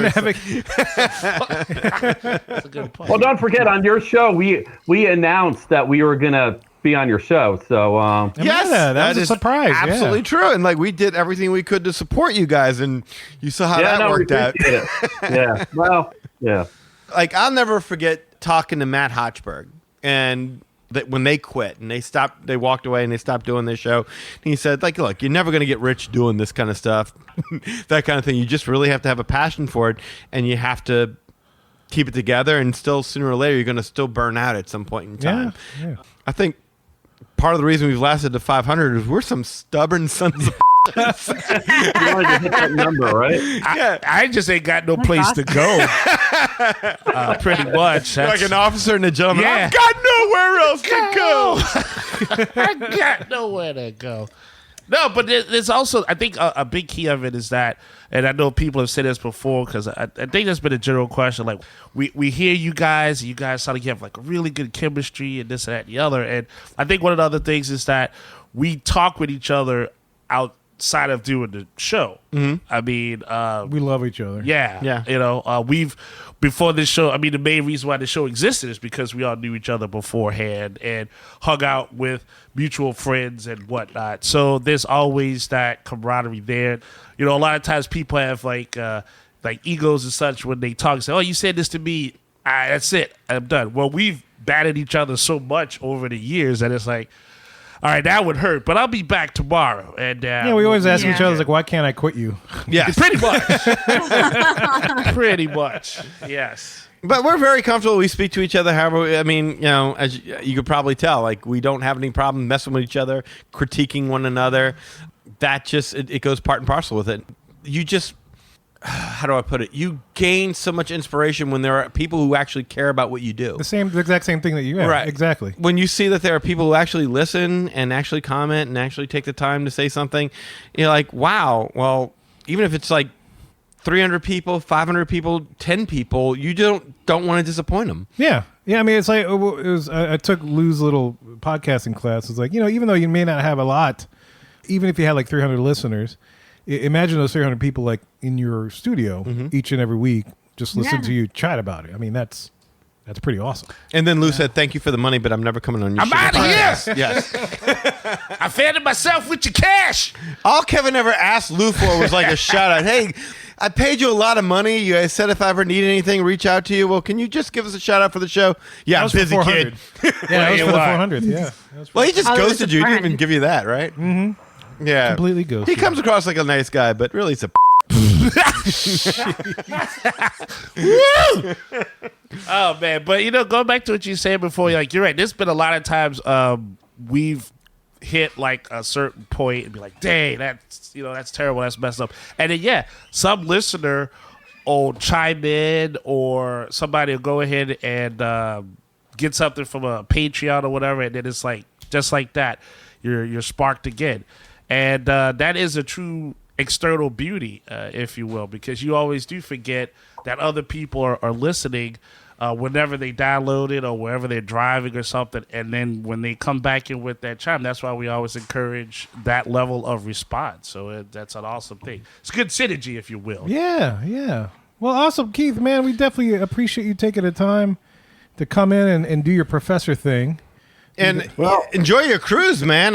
That's a good point. Well, don't forget on your show, we announced that we were gonna be on your show. So, yes, that was a is surprise. Absolutely Yeah. true. And like we did everything we could to support you guys, and you saw how that worked out. It. Yeah. Well, yeah. Like I'll never forget talking to Matt Hochberg and that when they quit and they walked away and they stopped doing their show. And he said, like, look, you're never going to get rich doing this kind of stuff, that kind of thing. You just really have to have a passion for it, and you have to keep it together. And still, sooner or later, you're going to still burn out at some point in time. Yeah. I think part of the reason we've lasted to 500 is we're some stubborn sons of You wanted to hit that number, right? I just ain't got no place to go. Pretty much. like an officer and a gentleman. Yeah. I've got nowhere else to go. I got nowhere to go. No, but there's also, I think a big key of it is that, and I know people have said this before, because I think that's been a general question. Like, we hear you guys sound like you have like a really good chemistry and this, that, and the other. And I think one of the other things is that we talk with each other outside of doing the show. I mean, We love each other. Yeah. We've, before this show, I mean, the main reason why the show existed is because we all knew each other beforehand and hung out with mutual friends and whatnot. So there's always that camaraderie there. A lot of times people have like egos and such when they talk and say, oh, you said this to me. That's it. I'm done. Well, we've batted each other so much over the years that it's like, all right, that would hurt, but I'll be back tomorrow. And we always ask each other, like, why can't I quit you? Yeah, pretty much. Pretty much, yes. But we're very comfortable. We speak to each other. However, I mean, as you could probably tell, like we don't have any problem messing with each other, critiquing one another. That just it goes part and parcel with it. You just, how do I put it? You gain so much inspiration when there are people who actually care about what you do. The exact same thing that you have. Right. Exactly. When you see that there are people who actually listen and actually comment and actually take the time to say something, you're like, wow. Well, even if it's like 300 people, 500 people, 10 people, you don't want to disappoint them. Yeah. I mean, it's like I took Lou's little podcasting class. It's like, even though you may not have a lot, even if you had like 300 listeners, imagine those 300 people like in your studio each and every week, just listen to you chat about it. I mean, that's pretty awesome. And then Lou said, "Thank you for the money, but I'm never coming on your show." I'm out of here. Yes. I fanned myself with your cash. All Kevin ever asked Lou for was like a shout out. Hey, I paid you a lot of money. You guys said if I ever need anything, reach out to you. Well, can you just give us a shout out for the show? Yeah, I'm busy, kid. Yeah, that was for the 400th. Yeah. Well, he just ghosted you. He didn't even give you that, right? Mm-hmm. Yeah. Completely ghosted. He comes across like a nice guy, but really he's a Oh man, but going back to what you said before, like you're right. There's been a lot of times we've hit like a certain point and be like, "Dang, that's terrible, that's messed up." And then some listener will chime in, or somebody will go ahead and get something from a Patreon or whatever, and then it's like just like that, you're sparked again, and that is a true external beauty, if you will, because you always do forget that other people are listening whenever they download it or wherever they're driving or something. And then when they come back in with that chime, that's why we always encourage that level of response. So that's an awesome thing. It's good synergy, if you will. Yeah. Well, awesome, Keith, man. We definitely appreciate you taking the time to come in and do your professor thing. And enjoy your cruise, man.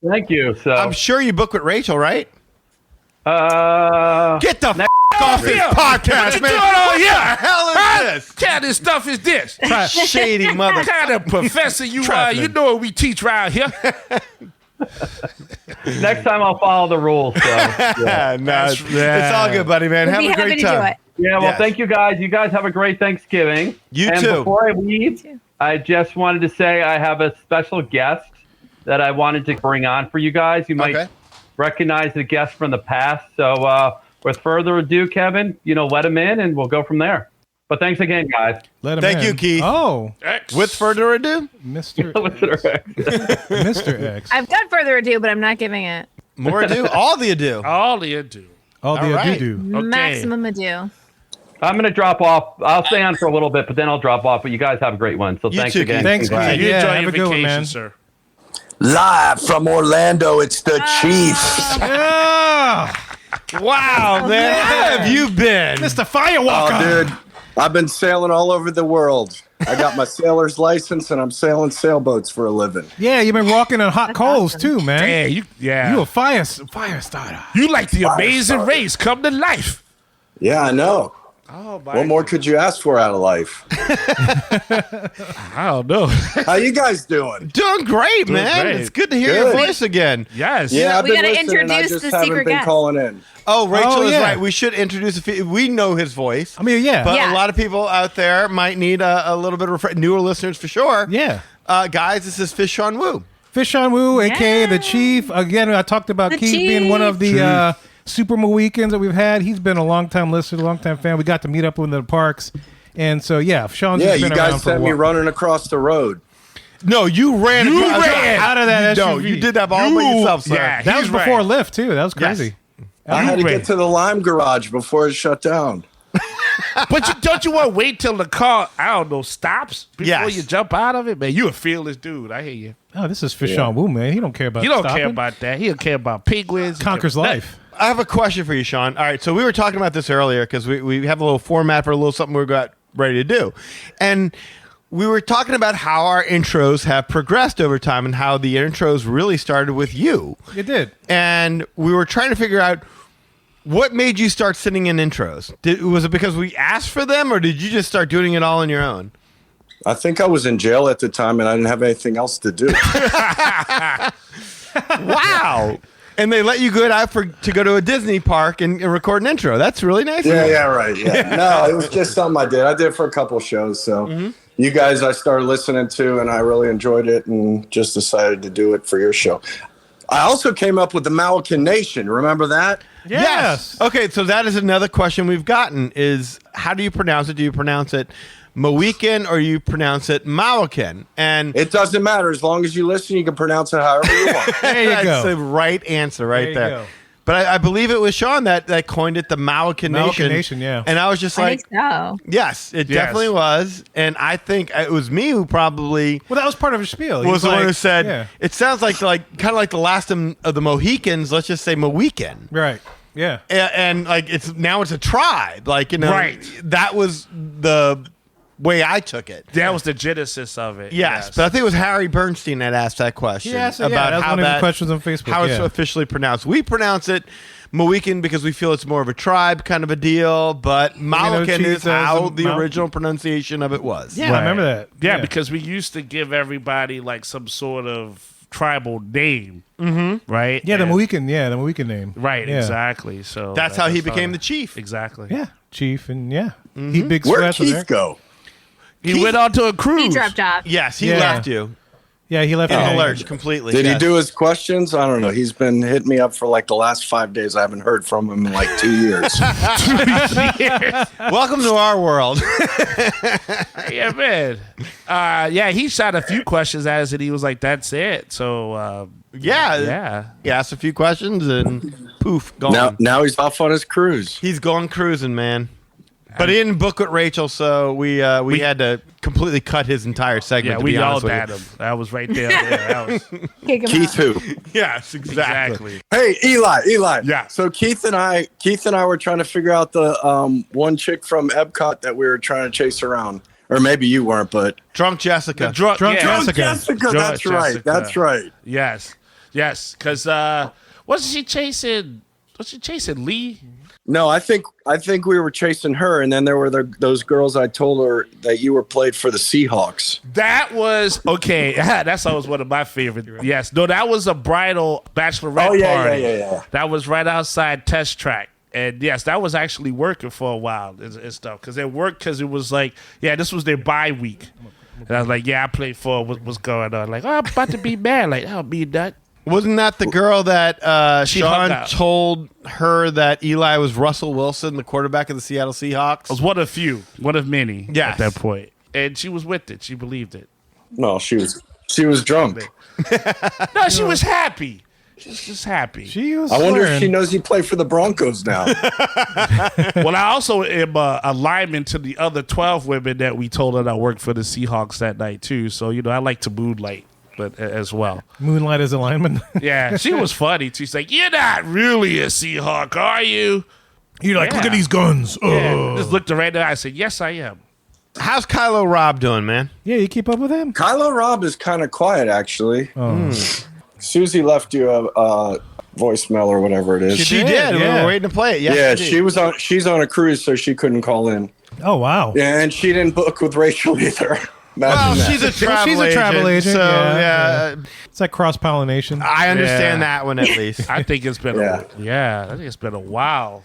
Thank you. So I'm sure you booked with Rachel, right? Get the off this podcast, man. What the hell is this? What kind of stuff is this? Shady mother. What kind of professor you are? You know what we teach around here. Next time I'll follow the rules. So, it's all good, buddy, man. Have a great time. Yeah, well, thank you guys. You guys have a great Thanksgiving. You and too. Before I leave, I just wanted to say I have a special guest that I wanted to bring on for you guys. You might recognize the guest from the past. So with further ado, Kevin, let him in and we'll go from there. But thanks again, guys. Thank you, Keith. Oh. X. With further ado? Mr. Mr. X. I've got further ado, but I'm not giving it. More ado? All the ado. All the ado. All the right. ado. Maximum ado. I'm going to drop off. I'll stay on for a little bit, but then I'll drop off. But you guys have a great one. So You thanks too, again. Thanks, Congrats. Keith. You Yeah, enjoy have your a good one, vacation, man. sir. Live from Orlando, it's the Chief. Wow, man. How have you been? Mr. Firewalker. Oh, dude, I've been sailing all over the world. I got my sailor's license, and I'm sailing sailboats for a living. Yeah, you've been walking on hot coals too, man. Yeah, You a fire starter. You like the Amazing Race come to life. Yeah, I know. Oh, my. What more could you ask for out of life? I don't know. How you guys doing? Doing great, man. great. It's good to hear your voice again. Yes. Yeah, I've We been gotta listening. I introduce just the haven't secret been guest. calling in. Oh, Rachel is yeah. right. We should introduce we know his voice. I mean, yeah. But Yeah. a lot of people out there might need a little bit of newer listeners for sure. Yeah. Guys, this is Fish on Woo. Fish on Woo, a.k.a. the Chief. Again, I talked about The Keith being one of the Chief. Super Mohicans that we've had. He's been a long-time listener, long-time fan. We got to meet up in the parks. And so, Sean's Yeah, just you been around guys for a sent me while. running across the road. No, you ran out of that No, SUV. you did that all by yourself, sir. Yeah, That was he's before right. Lyft, too. That was crazy. I had to get to the lime garage before it shut down. But don't you want to wait till the car, stops before Yes. you jump out of it? Man, you a fearless dude. I hear you. Oh, this is Fish on Woo, man. He don't care about You don't stopping. care about that. He don't care about penguins. He Conquers care about life. I have a question for you, Sean. All right, so we were talking about this earlier because we have a little format for a little something we got ready to do. And we were talking about how our intros have progressed over time and how the intros really started with you. It did. And we were trying to figure out what made you start sending in intros. Was it because we asked for them, or did you just start doing it all on your own? I think I was in jail at the time, and I didn't have anything else to do. Wow. And they let you go out to go to a Disney park and record an intro. That's really nice. Yeah, right. Yeah. No, it was just something I did. I did it for a couple shows. So you guys I started listening to, and I really enjoyed it and just decided to do it for your show. I also came up with the Malacan Nation. Remember that? Yes. Okay, so that is another question we've gotten is how do you pronounce it? Do you pronounce it Mohican or you pronounce it Malacan? And it doesn't matter. As long as you listen, you can pronounce it however you want. There you go. That's the right answer right There you there. go. But I believe it was Sean that coined it the Malacan Nation. Nation, yeah. And I was just I like, think so. yes, it definitely was. And I think it was me who probably Well, that was part of his spiel. He was the one who like- said, yeah. it sounds like kind of like the last of the Mohicans, let's just say Mohican. Right. Yeah. And like it's a tribe. Like, Right. that was the way I took it. That was the genesis of it. Yes, but I think it was Harry Bernstein that asked that question Yes, about that was how one of the questions on Facebook. how it's officially pronounced. We pronounce it Mohican because we feel it's more of a tribe kind of a deal, but Malacan is how the original pronunciation of it was. Yeah, I remember that. Yeah, because we used to give everybody like some sort of tribal name, right? Yeah, the And- Mohican. Yeah, the Mohican name. Right, Yeah. exactly. So That's how he became the chief. Exactly. Yeah, chief, and he big Where'd sweats in there. Keith go? He went on to a cruise. He dropped off. Yes, he Yeah. left you Yeah, he left in the the lurch completely. Did he yes. do his questions? I don't know. He's been hitting me up for like the last 5 days. I haven't heard from him in like 2 years. Welcome to our world. Yeah, man. Yeah, he shot a few questions at us, and he was like, "That's it." So, yeah. He asked a few questions and poof, gone. now he's off on his cruise. He's going cruising, man. But he didn't book with Rachel, so we had to completely cut his entire segment. Yeah, to we be honest yelled with at you. him. That was right there. That was Keith who? Yes, exactly. Hey, Eli. Yeah. So Keith and I were trying to figure out the one chick from Epcot that we were trying to chase around. Or maybe you weren't, but Drunk Jessica. Drunk Jessica. Drunk That's right. Jessica. That's right. Yes. Because wasn't she chasing? Was she chasing Lee? No, I think we were chasing her, and then there were those girls. I told her that you were played for the Seahawks. That was okay. That's always one of my favorite. Yes, no, that was a bridal bachelorette party. Yeah. That was right outside Test Track, and yes, that was actually working for a while and stuff. Because it worked because it was like, this was their bye week, and I was like, I played for what's going on. Like, I'm about to be mad. Like, I'll be that. Wasn't that the girl that She hung Sean out. told her that Eli was Russell Wilson, the quarterback of the Seattle Seahawks? It was one of many Yes. at that point, and she was with it. She believed it. No, she was drunk. No, she was happy. She was just happy. She was. I wonder if swearing. she knows he played for the Broncos now. Well, I also am a lineman to the other 12 women that we told her that worked for the Seahawks that night too. So I like to moonlight, but as well. Moonlight as a lineman. Yeah, she was funny too. She's like, "You're not really a Seahawk, are you?" You're like, Yeah. look at these guns. Yeah. Oh. Just looked her right there. I said, "Yes, I am." How's Kylo Rob doing, man? Yeah, you keep up with him? Kylo Rob is kind of quiet, actually. Oh. Susie left you a voicemail or whatever it is. She did. We were waiting to play it. Yes, yeah, indeed. she's on a cruise, so she couldn't call in. Oh, wow. Yeah, and she didn't book with Rachel either. Well, Imagine that. she's a travel agent. So, yeah. It's like cross-pollination. I understand that one at least. I think it's been I think it's been a while.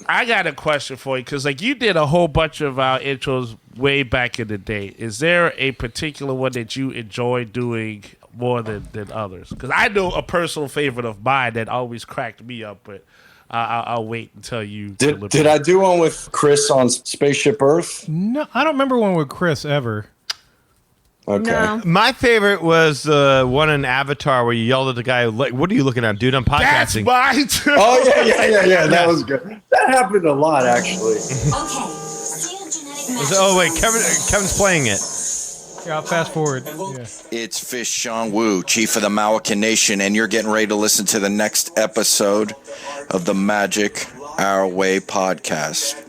I got a question for you because you did a whole bunch of our intros way back in the day. Is there a particular one that you enjoy doing more than others? Because I know a personal favorite of mine that always cracked me up, but I'll wait until you. Did I do one with Chris on Spaceship Earth? No, I don't remember one with Chris ever. Okay. No. My favorite was the one in Avatar where you yelled at the guy, like, "What are you looking at, dude? I'm That's podcasting." mine too. Oh yeah. That was good. That happened a lot, actually. Oh wait, Kevin's playing it. Yeah, I'll fast forward. Yeah. It's Fish Sean Wu, Chief of the Malacan Nation, and you're getting ready to listen to the next episode of the Magic Our Way podcast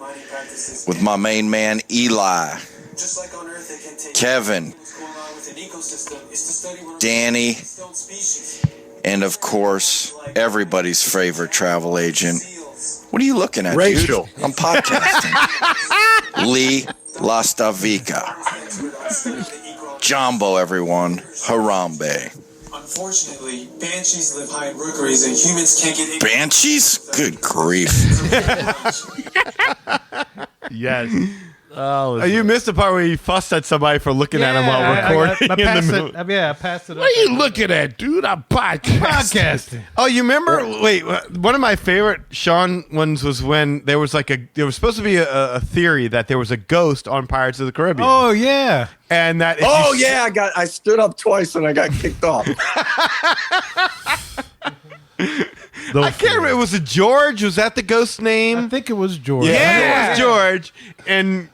with my main man, Eli, Kevin, Danny, and of course, everybody's favorite travel agent. What are you looking at, Rachel? Dude? I'm podcasting. Lee Lastavica. Jumbo, everyone. Harambe. Unfortunately, banshees live high in rookeries and humans can't get in. Banshees? Good grief. Yes. Oh, You missed the part where you fussed at somebody for looking at him while recording. I in the passed middle. it. I passed it. What are you looking at, dude? I'm podcasting. Oh, you remember? Wait, one of my favorite Sean ones was when there was there was supposed to be a theory that there was a ghost on Pirates of the Caribbean. Oh yeah, and that. I stood up twice and I got kicked off. I can't remember. Was it George? Was that the ghost name? I think it was George. Yeah, it was George, and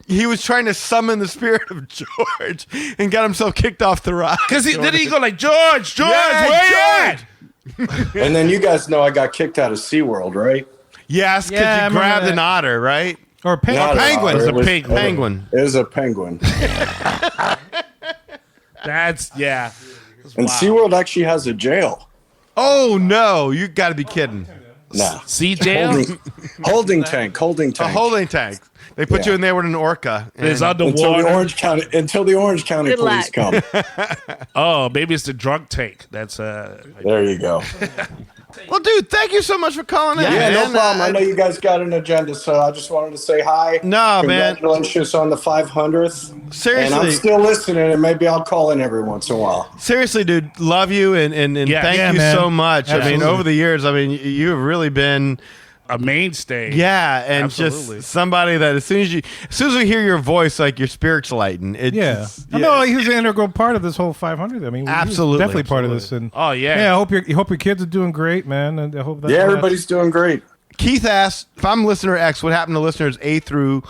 he was trying to summon the spirit of George and got himself kicked off the ride. Because then he go like, George, Yeah, where you at? And then you guys know I got kicked out of SeaWorld, right? Yes, because Yeah, I you remember grabbed that. an otter, right? Or a Not an penguin. otter. It's a It was- pig penguin. It was a penguin. That's yeah. And SeaWorld actually has a jail. Oh no! You got to be kidding. Nah. Sea jail? Holding tank. Holding A tank. holding tank. They put you Yeah. in there with an orca. It's and- Until the Orange County Good police luck. come. Oh, maybe it's the drunk tank. That's There you go. Well, dude, thank you so much for calling in. Yeah, no man. problem. I know you guys got an agenda, so I just wanted to say hi. No, man. Congratulations on the 500th. Seriously. And I'm still listening, and maybe I'll call in every once in a while. Seriously, dude, love you and Yeah. thank Yeah, you man. so much. I Absolutely. mean, over the years, I mean, you have really been a mainstay. Yeah, and Absolutely. just somebody that as soon as we hear your voice, like your spirits lighten. It Yeah. just- I know he was an integral part of this whole 500. I mean, he was Absolutely. definitely part of this. And Oh yeah. yeah, I hope your kids are doing great, man. And I hope that Yeah, everybody's doing great. Keith asked, if I'm listener X, what happened to listeners A through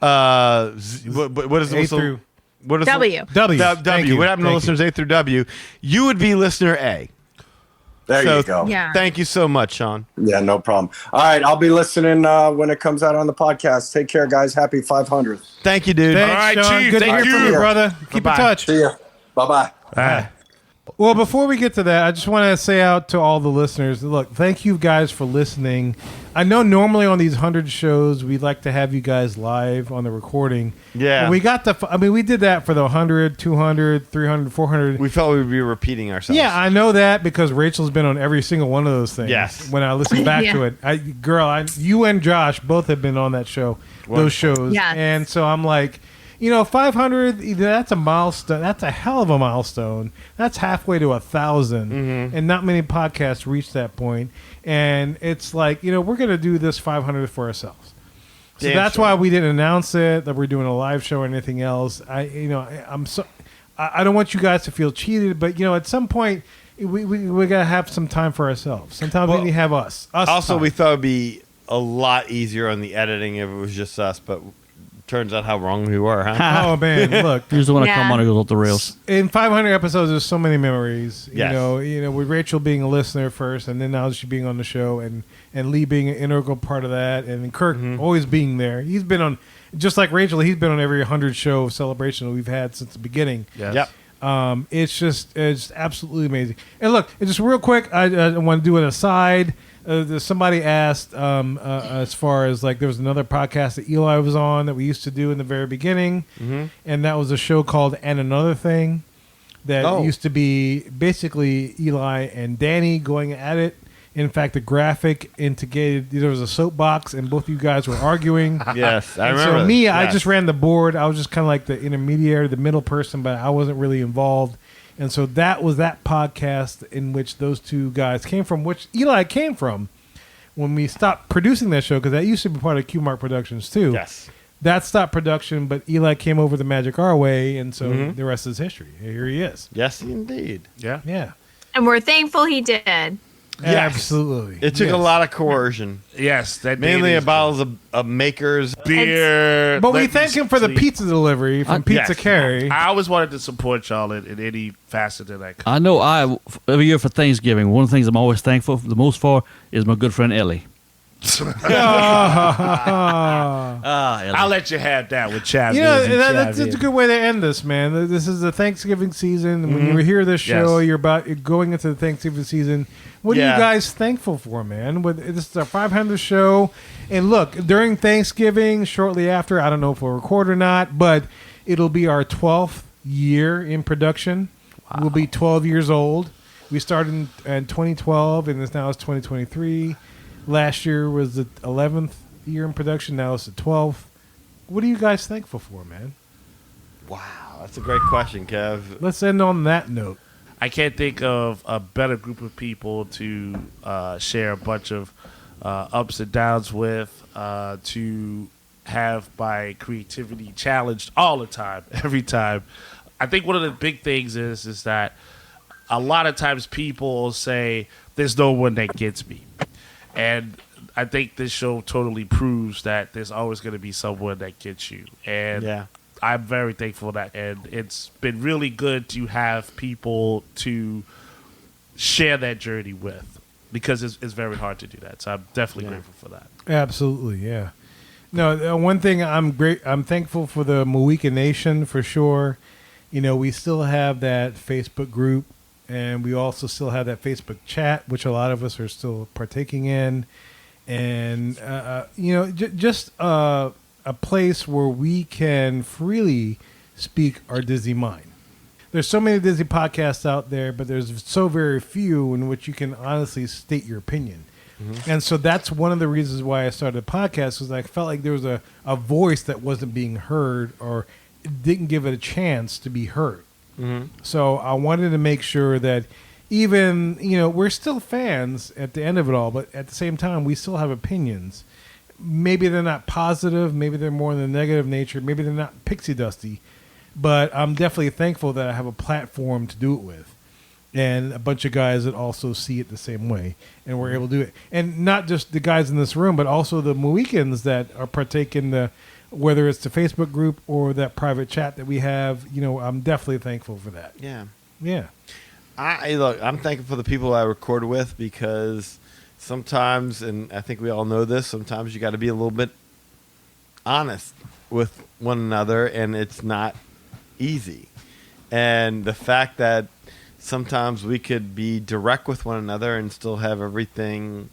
what is A through what is W. W. Thank W. you. What happened to Thank you. listeners A through W? You would be listener A. There So, you go. Yeah. Thank you so much, Sean. Yeah, no problem. All right, I'll be listening when it comes out on the podcast. Take care, guys. Happy 500th. Thank you, dude. Thanks, All right, Sean. Chief, Good to thank hear from you. you, brother. Keep Bye-bye. in touch. See ya. Bye-bye. Well, before we get to that, I just want to say out to all the listeners, look, thank you guys for listening. I know normally on these 100 shows, we like to have you guys live on the recording. Yeah. But we got we did that for the 100, 200, 300, 400. We felt we would be repeating ourselves. Yeah, I know that because Rachel's been on every single one of those things. Yes. When I listen back Yeah. to it, you and Josh both have been on that show, those shows. Yes. And so I'm like, 500, that's a milestone. That's a hell of a milestone. That's halfway to 1,000. Mm-hmm. And not many podcasts reach that point. And it's like, we're going to do this 500 for ourselves. So Damn that's sure. why we didn't announce it, that we're doing a live show or anything else. I don't want you guys to feel cheated, but at some point we gotta have some time for ourselves. Sometimes we need to have us. Also, time. we thought it'd be a lot easier on the editing if it was just us, but turns out how wrong we were, huh? Oh man, look. Here's the one I Yeah. come on and goes off the rails. In 500 episodes, there's so many memories. Yes. With Rachel being a listener first, and then now she being on the show, and Lee being an integral part of that, and Kirk always being there. He's been on, just like Rachel. He's been on every 100 show celebration that we've had since the beginning. Yes. Yep. It's absolutely amazing. And look, just real quick, I want to do an aside. Somebody asked as far as like there was another podcast that Eli was on that we used to do in the very beginning, and that was a show called And Another Thing that used to be basically Eli and Danny going at it. In fact, the graphic indicated there was a soapbox and both of you guys were arguing. Yes, I And remember. So me, I Yes. just ran the board. I was just kind of like the intermediary, the middle person, but I wasn't really involved. And so that was that podcast in which those two guys came from, which Eli came from when we stopped producing that show, because that used to be part of Q-Mark Productions too. Yes. That stopped production, but Eli came over the Magic Our Way, and so the rest is history. Here he is. Yes, indeed. Yeah. Yeah. And we're thankful he did. Yes. Absolutely. It took Yes. a lot of coercion. Yes, that Mainly Danny's bottles of Makers. beer. But we let thank me him for the sleep. pizza delivery from Pizza yes. Carry. I always wanted to support y'all in any facet that I could. I know every year for Thanksgiving, one of the things I'm always thankful the most for is my good friend Ellie. Oh. Ellie. I'll let you have that with Chav. That's a good way to end this, man. This is the Thanksgiving season. When you hear this show, Yes. you're going into the Thanksgiving season. What are Yeah. you guys thankful for, man? This is our 500th show. And look, during Thanksgiving, shortly after, I don't know if we'll record or not, but it'll be our 12th year in production. We'll be 12 years old. We started in 2012, and now it's 2023. Last year was the 11th year in production. Now it's the 12th. What are you guys thankful for, man? Wow, that's a great question, Kev. Let's end on that note. I can't think of a better group of people to share a bunch of ups and downs with, to have my creativity challenged all the time, every time. I think one of the big things is that a lot of times people say, there's no one that gets me. And I think this show totally proves that there's always going to be someone that gets you. And Yeah. I'm very thankful for that. And it's been really good to have people to share that journey with, because it's very hard to do that. So I'm definitely grateful for that. Absolutely, yeah. No, one thing I'm thankful for the Moika Nation for sure. You know, we still have that Facebook group, and we also still have that Facebook chat, which a lot of us are still partaking in, and you know, just a place where we can freely speak our Disney mind. There's so many Disney podcasts out there, but there's so very few in which you can honestly state your opinion. Mm-hmm. And so that's one of the reasons why I started a podcast, was I felt like there was a voice that wasn't being heard, or didn't give it a chance to be heard. Mm-hmm. So I wanted to make sure that even, you know, we're still fans at the end of it all, but at the same time, we still have opinions. Maybe they're not positive, maybe they're more in the negative nature, maybe they're not pixie dusty, but I'm definitely thankful that I have a platform to do it with, and a bunch of guys that also see it the same way, and we're able to do it. And not just the guys in this room, but also the Mohicans that are partaking the, whether it's the Facebook group or that private chat that we have. You know, I'm definitely thankful for that. Yeah. Yeah. I'm thankful for the people I record with, because sometimes, and I think we all know this, sometimes you got to be a little bit honest with one another, and it's not easy. And the fact that sometimes we could be direct with one another and still have everything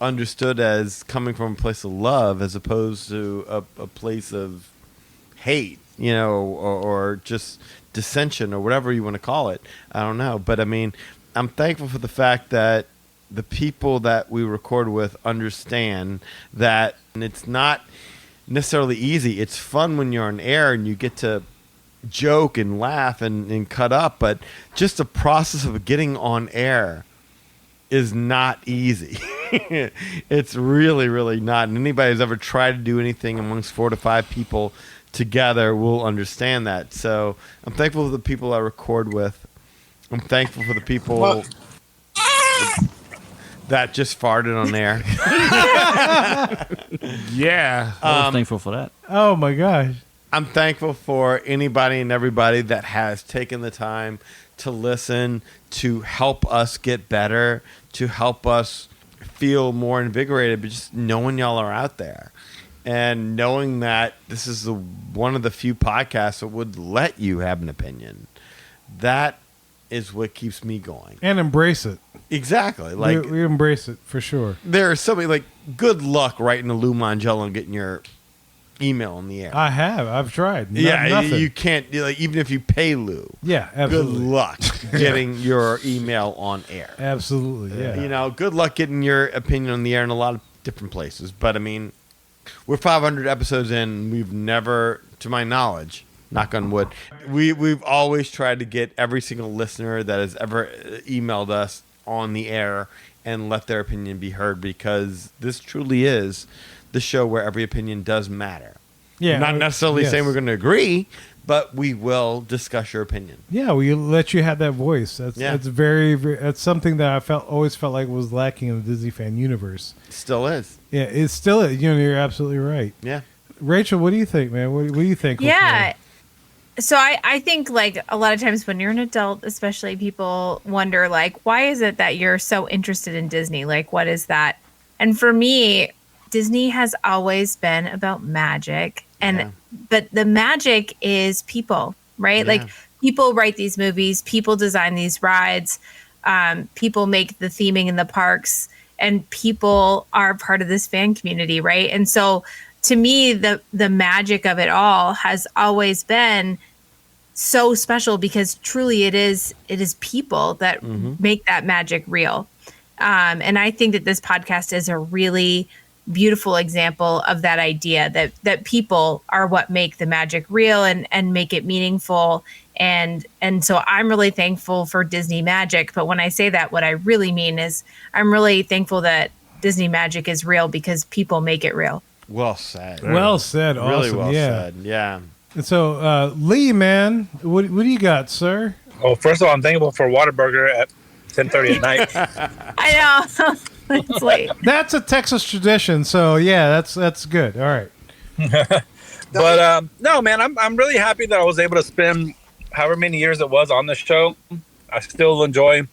understood as coming from a place of love, as opposed to a place of hate, you know, or just dissension, or whatever you want to call it. I don't know. But I mean, I'm thankful for the fact that the people that we record with understand that, and it's not necessarily easy. It's fun when you're on air and you get to joke and laugh and cut up, but just the process of getting on air is not easy. It's really, really not. And anybody who's ever tried to do anything amongst 4 to 5 people together will understand that. So I'm thankful for the people I record with. I'm thankful for the people that just farted on air. Yeah. I was thankful for that. Oh my gosh. I'm thankful for anybody and everybody that has taken the time to listen, to help us get better, to help us feel more invigorated, but just knowing y'all are out there, and knowing that this is one of the few podcasts that would let you have an opinion. That is what keeps me going. And embrace it. Exactly. Like we embrace it for sure. There are so many, like, good luck writing to Lou Mangello and getting your email in the air. I've tried. Nothing. You can't, like, even if you pay Lou. Yeah, absolutely. Good luck getting your email on air. Absolutely, yeah. You know, good luck getting your opinion on the air in a lot of different places. But I mean, we're 500 episodes in. We've never, to my knowledge, knock on wood, we've always tried to get every single listener that has ever emailed us on the air and let their opinion be heard, because this truly is the show where every opinion does matter. Yeah, not necessarily yes. saying we're going to agree, but we will discuss your opinion. Yeah, we let you have that voice. That's very, very. That's something that I always felt like was lacking in the Disney fan universe. Still is. Yeah, it still is. You know, you're absolutely right. Yeah, Rachel, what do you think, man? What do you think? Yeah. So I think, like, a lot of times when you're an adult, especially, people wonder, like, why is it that you're so interested in Disney? Like, what is that? And for me, Disney has always been about magic, but the magic is people, right? Yeah. Like, people write these movies, people design these rides, people make the theming in the parks, and people are part of this fan community, right? And so, to me, the magic of it all has always been so special, because truly it is people that make that magic real. And I think that this podcast is a really beautiful example of that idea, that people are what make the magic real and make it meaningful. And so I'm really thankful for Disney Magic. But when I say that, what I really mean is I'm really thankful that Disney Magic is real because people make it real. Well said. Well said. Awesome. Really well yeah. said. Yeah. And so, Lee, man, what do you got, sir? Well, first of all, I'm thankful for Whataburger at 10:30 at night. I know. It's late. That's a Texas tradition, so yeah, that's good. All right. But no, man, I'm really happy that I was able to spend however many years it was on the show. I still enjoy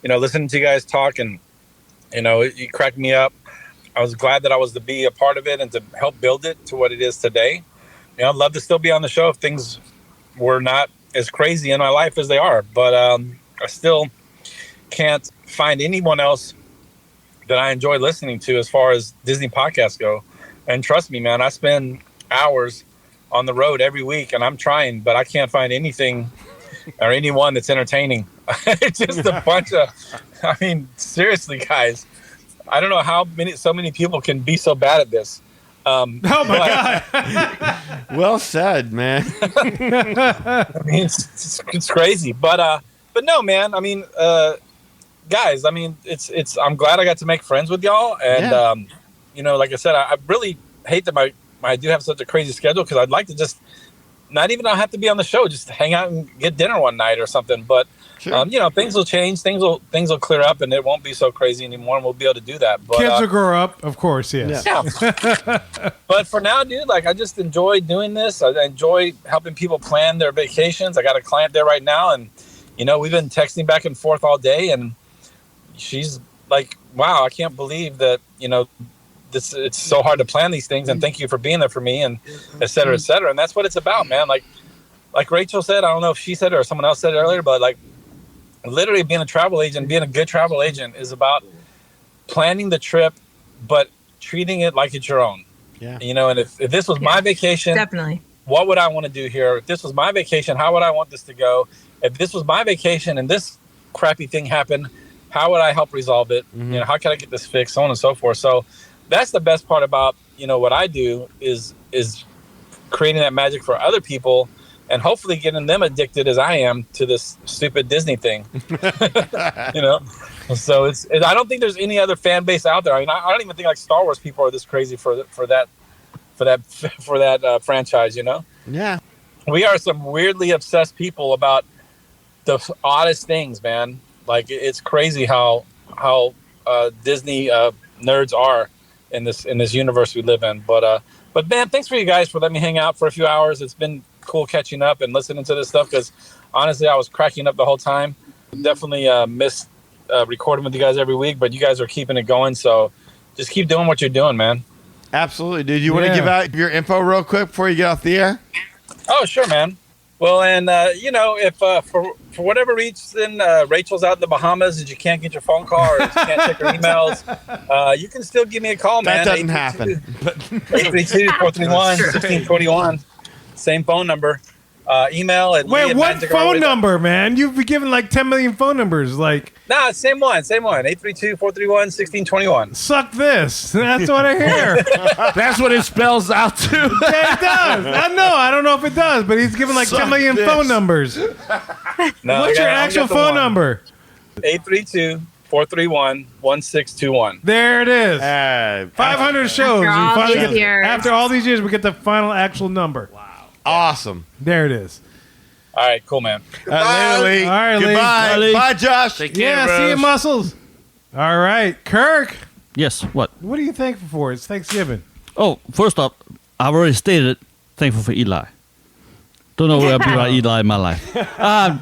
listening to you guys talk, and you cracked me up. I was glad that I was to be a part of it and to help build it to what it is today. I'd love to still be on the show if things were not as crazy in my life as they are, but I still can't find anyone else that I enjoy listening to as far as Disney podcasts go. And trust me, man, I spend hours on the road every week, and I'm trying, but I can't find anything or anyone that's entertaining. It's just a bunch of, seriously, guys, I don't know how so many people can be so bad at this. Oh my God. Well said, man. It's crazy, but no, man. Guys, I'm glad I got to make friends with y'all, and like I said, I really hate that I do have such a crazy schedule, because I'd like to just not have to be on the show, just hang out and get dinner one night or something. But sure. Things will change, things will clear up, and it won't be so crazy anymore, and we'll be able to do that. But, kids will grow up, of course, yes. Yeah. But for now, dude, I just enjoy doing this. I enjoy helping people plan their vacations. I got a client there right now, and we've been texting back and forth all day, and she's like, wow, I can't believe that it's so hard to plan these things, and thank you for being there for me, and et cetera, et cetera. And that's what it's about, man. Like Rachel said, I don't know if she said it or someone else said it earlier, but literally being a travel agent, being a good travel agent is about planning the trip, but treating it like it's your own. Yeah. And if this was my vacation, Definitely. what would I want to do here? If this was my vacation, how would I want this to go? If this was my vacation and this crappy thing happened, how would I help resolve it? Mm-hmm. How can I get this fixed? So on and so forth. So that's the best part about, what I do is creating that magic for other people, and hopefully getting them addicted as I am to this stupid Disney thing. So I don't think there's any other fan base out there. I don't even think Star Wars people are this crazy for that franchise. Yeah. We are some weirdly obsessed people about the oddest things, man. It's crazy how Disney nerds are in this universe we live in. But man, thanks for you guys for letting me hang out for a few hours. It's been cool catching up and listening to this stuff, because honestly, I was cracking up the whole time. Definitely miss recording with you guys every week, but you guys are keeping it going. So just keep doing what you're doing, man. Absolutely, dude. You want to give out your info real quick before you get off the air? Oh, sure, man. Well, and if for whatever reason Rachel's out in the Bahamas and you can't get your phone call or you can't check her emails, you can still give me a call, man. That doesn't happen. 832-431-1621. Same phone number. Email at Wait, what phone number, man? You've been given 10 million phone numbers. Nah, same one. 832-431-1621. Suck this. That's what I hear. That's what it spells out to. Yeah, it does. I know. I don't know if it does, but he's given 10 million phone numbers. No, what's your actual phone number? 832-431-1621. There it is. 500 shows. After all these years, we get the final actual number. Wow. Awesome. There it is. All right, cool, man. Later, Lee. All right, Goodbye. Lee. Bye, Josh. Take care, See you, Rose. muscles. All right, Kirk. Yes, what? What are you thankful for? It's Thanksgiving. Oh, first off, I've already stated it. Thankful for Eli. Don't know where I've been without Eli in my life.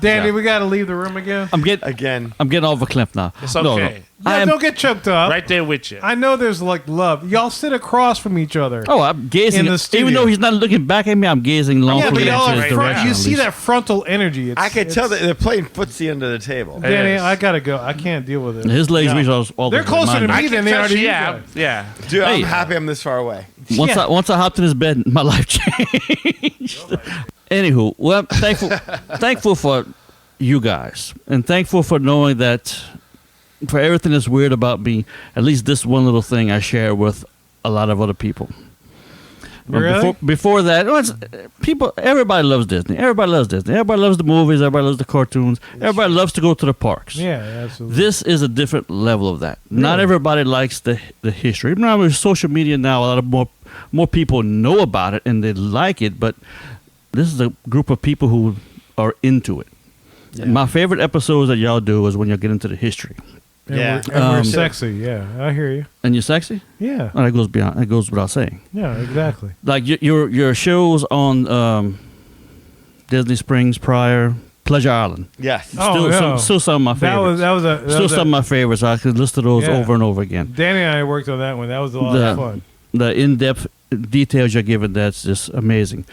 Danny, we got to leave the room again. I'm getting off a cliff now. It's okay. No, don't get choked up. Right there with you. I know there's love. Y'all sit across from each other. Oh, I'm gazing. In the studio. Even though he's not looking back at me, I'm gazing longfully but into his direction. you see that frontal energy. I can tell that they're playing footsie under the table. Danny, I got to go. I can't deal with it. His legs reach all the They're closer to me than they are to you yeah, guys. yeah. Dude, Hey. I'm happy I'm this far away. Once I hopped in his bed, my life changed. Anywho, well, thankful for you guys, and thankful for knowing that for everything that's weird about me, at least this one little thing I share with a lot of other people. But Really? before that, everybody loves Disney. Everybody loves Disney. Everybody loves the movies. Everybody loves the cartoons. Everybody loves to go to the parks. Yeah, absolutely. This is a different level of that. Not everybody likes the history. Even though with social media now, a lot of more people know about it and they like it, but this is a group of people who are into it. Yeah. My favorite episodes that y'all do is when y'all get into the history. And we're sexy. Yeah, I hear you. And you're sexy? Yeah. Oh, that goes without saying. Yeah, exactly. Like your shows on Disney Springs prior, Pleasure Island. Yes. Still some of my favorites. Still some of my favorites. I could list those over and over again. Danny and I worked on that one. That was a lot of fun. The in-depth details you're giving, that's just amazing.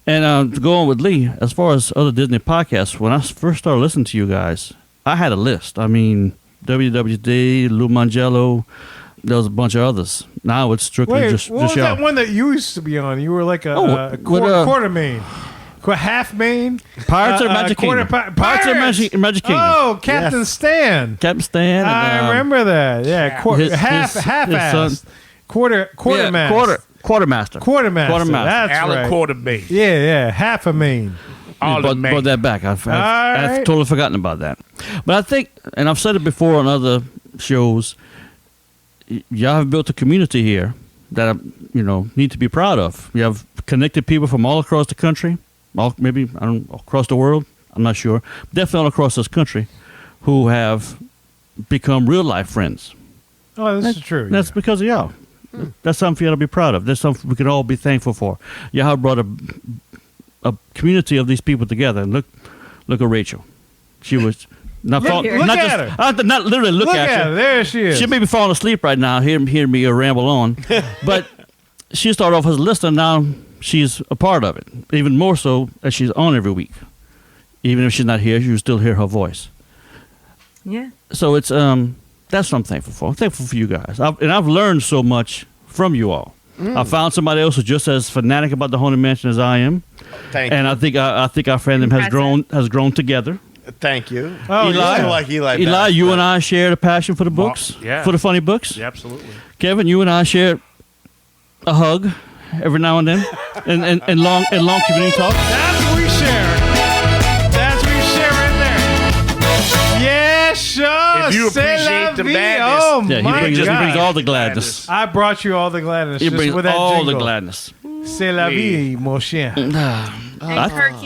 And to go on with Lee, as far as other Disney podcasts, when I first started listening to you guys, I had a list. I mean, WWD, Lou Mangello, there was a bunch of others. Now it's strictly just what was y'all. that one that you used to be on? You were like a quarter main. Half main? Pirates of Magic Kingdom. Pirates of Magic Kingdom. Oh, Captain Stan. Captain Stan. I remember that. Yeah, half-assed. Quartermaster. Quartermaster. That's Alan right. Quartermain. Yeah, half a main. Brought that back. I've totally forgotten about that. But I think, and I've said it before on other shows, y'all have built a community here that need to be proud of. You have connected people from all across the country, across the world. I'm not sure. Definitely all across this country, who have become real life friends. Oh, this is true. That's because of y'all. That's something for y'all to be proud of. That's something we can all be thankful for. Y'all have brought a community of these people together. And look at Rachel. She was not look at her. Not literally look at her. her. There she is. She may be falling asleep right now, hearing me ramble on, but she started off as a listener. Now she's a part of it. Even more so as she's on every week. Even if she's not here, you still hear her voice. Yeah. So it's that's what I'm thankful for. I'm thankful for you guys, I've learned so much from you all. I found somebody else who's just as fanatic about the Haunted Mansion as I am. Thank you. And I think our fandom has grown together. Thank you. Oh, Eli, you and I shared a passion for the books, for the funny books. Yeah, absolutely. Kevin, you and I shared a hug every now and then, and long community talk. That's what we share. That's what we share right there. Yeah, sure. If you appreciate the madness. Oh, Yeah, my he God. brings all the gladness. I brought you all the gladness. He just brings with that all jingle. the gladness. C'est la vie, mon chien. And Kirk,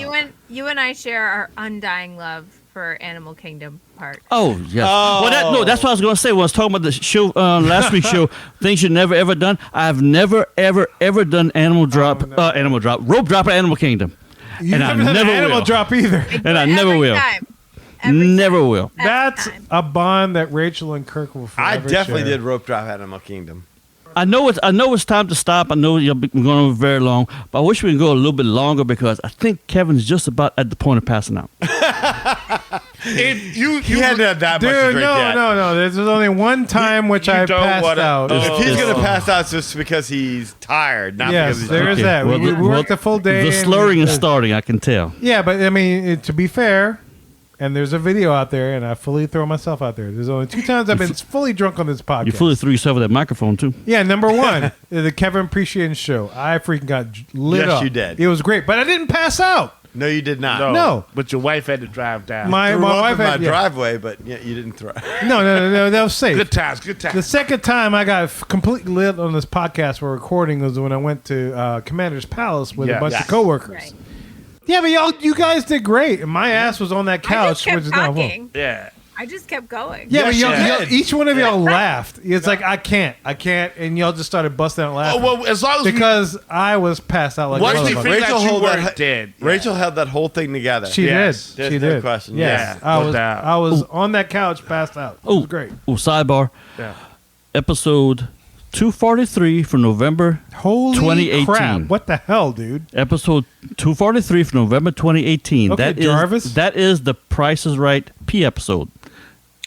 you and I share our undying love for Animal Kingdom Park. Oh yes. Well, that's what I was going to say. When I was talking about the show last week's show, things you've never ever done. I've never ever done rope drop at Animal Kingdom, You and I never done never an animal will. drop either. And I never will. Never will. That's a bond that Rachel and Kirk will forever I definitely share. did rope drop Animal Kingdom. I know it's time to stop. I know we're going on very long, but I wish we could go a little bit longer because I think Kevin's just about at the point of passing out. You hadn't had that much to Dude, drink yet. no. There's only one time which I passed out. If he's going to pass out, it's just because he's tired, not because he's there is that. We worked a full day. The slurring is starting, I can tell. Yeah, but I mean, to be fair, and there's a video out there, and I fully throw myself out there. There's only 2 times I've been fully drunk on this podcast. You fully threw yourself at that microphone, too. Yeah, number 1, the Kevin Appreciation Show. I freaking got lit up. Yes, you did. It was great, but I didn't pass out. No, you did not. No. But your wife had to drive down. My wife had driveway, but you didn't throw. No, that was safe. Good times. The second time I got completely lit on this podcast we're recording was when I went to Commander's Palace with a bunch of coworkers. Right. Yeah, but you guys did great. And my ass was on that couch, I which just is kept not full. talking. Yeah. I just kept going. Yeah, but y'all, each one of y'all laughed. It's like I can't, and y'all just started busting out laughing. Oh, well, as long as because I was passed out like once we a figured out you weren't dead. Rachel held that whole thing together. She did. There's She no did. question. Yes. Yeah. I was on that couch, passed out. It was great. Oh, sidebar. Yeah. Episode 243 for November 2018. Crap. What the hell, dude? Episode 243 for November 2018. Okay, Jarvis. That is the Price is Right P episode.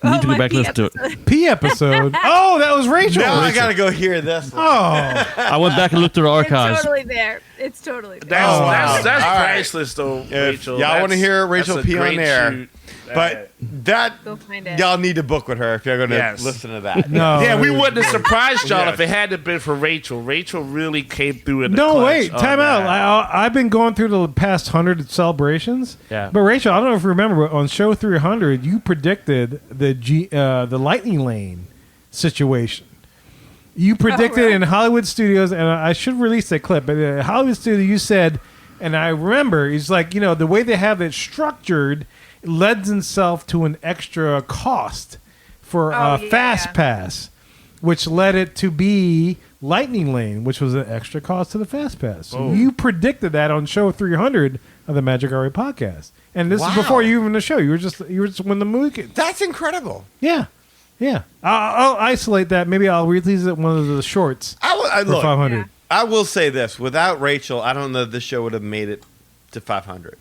You need to go back and listen to it. P episode. Oh, that was Rachel. Now I gotta go hear this one. Oh. I went back and looked through the archives. It's totally there. It's totally there. That's All right. priceless, though, Rachel. Y'all want to hear Rachel that's a P on great there. shoot. But that Go find it. y'all need to book with her if you're going to Yes. listen to that. No. Yeah, we wouldn't have surprised y'all Yes. if it hadn't been for Rachel. Rachel really came through in the No, clutch wait. on Time out. that. I've been going through the past 100 celebrations. Yeah. But Rachel, I don't know if you remember, but on show 300, you predicted the Lightning Lane situation. You predicted really? in Hollywood Studios, and I should release that clip, but in Hollywood Studios, you said, and I remember, it's like, the way they have it structured lends itself to an extra cost for Fast Pass, which led it to be Lightning Lane, which was an extra cost to the Fast Pass. So Oh. you predicted that on show 300 of the Magic Our Way podcast. And this is Wow. before you even the show. You were just when the movie. That's incredible. Yeah. Yeah. I'll isolate that. Maybe I'll release it one of the shorts for Look, 500. I will say this. Without Rachel, I don't know if this show would have made it to 500.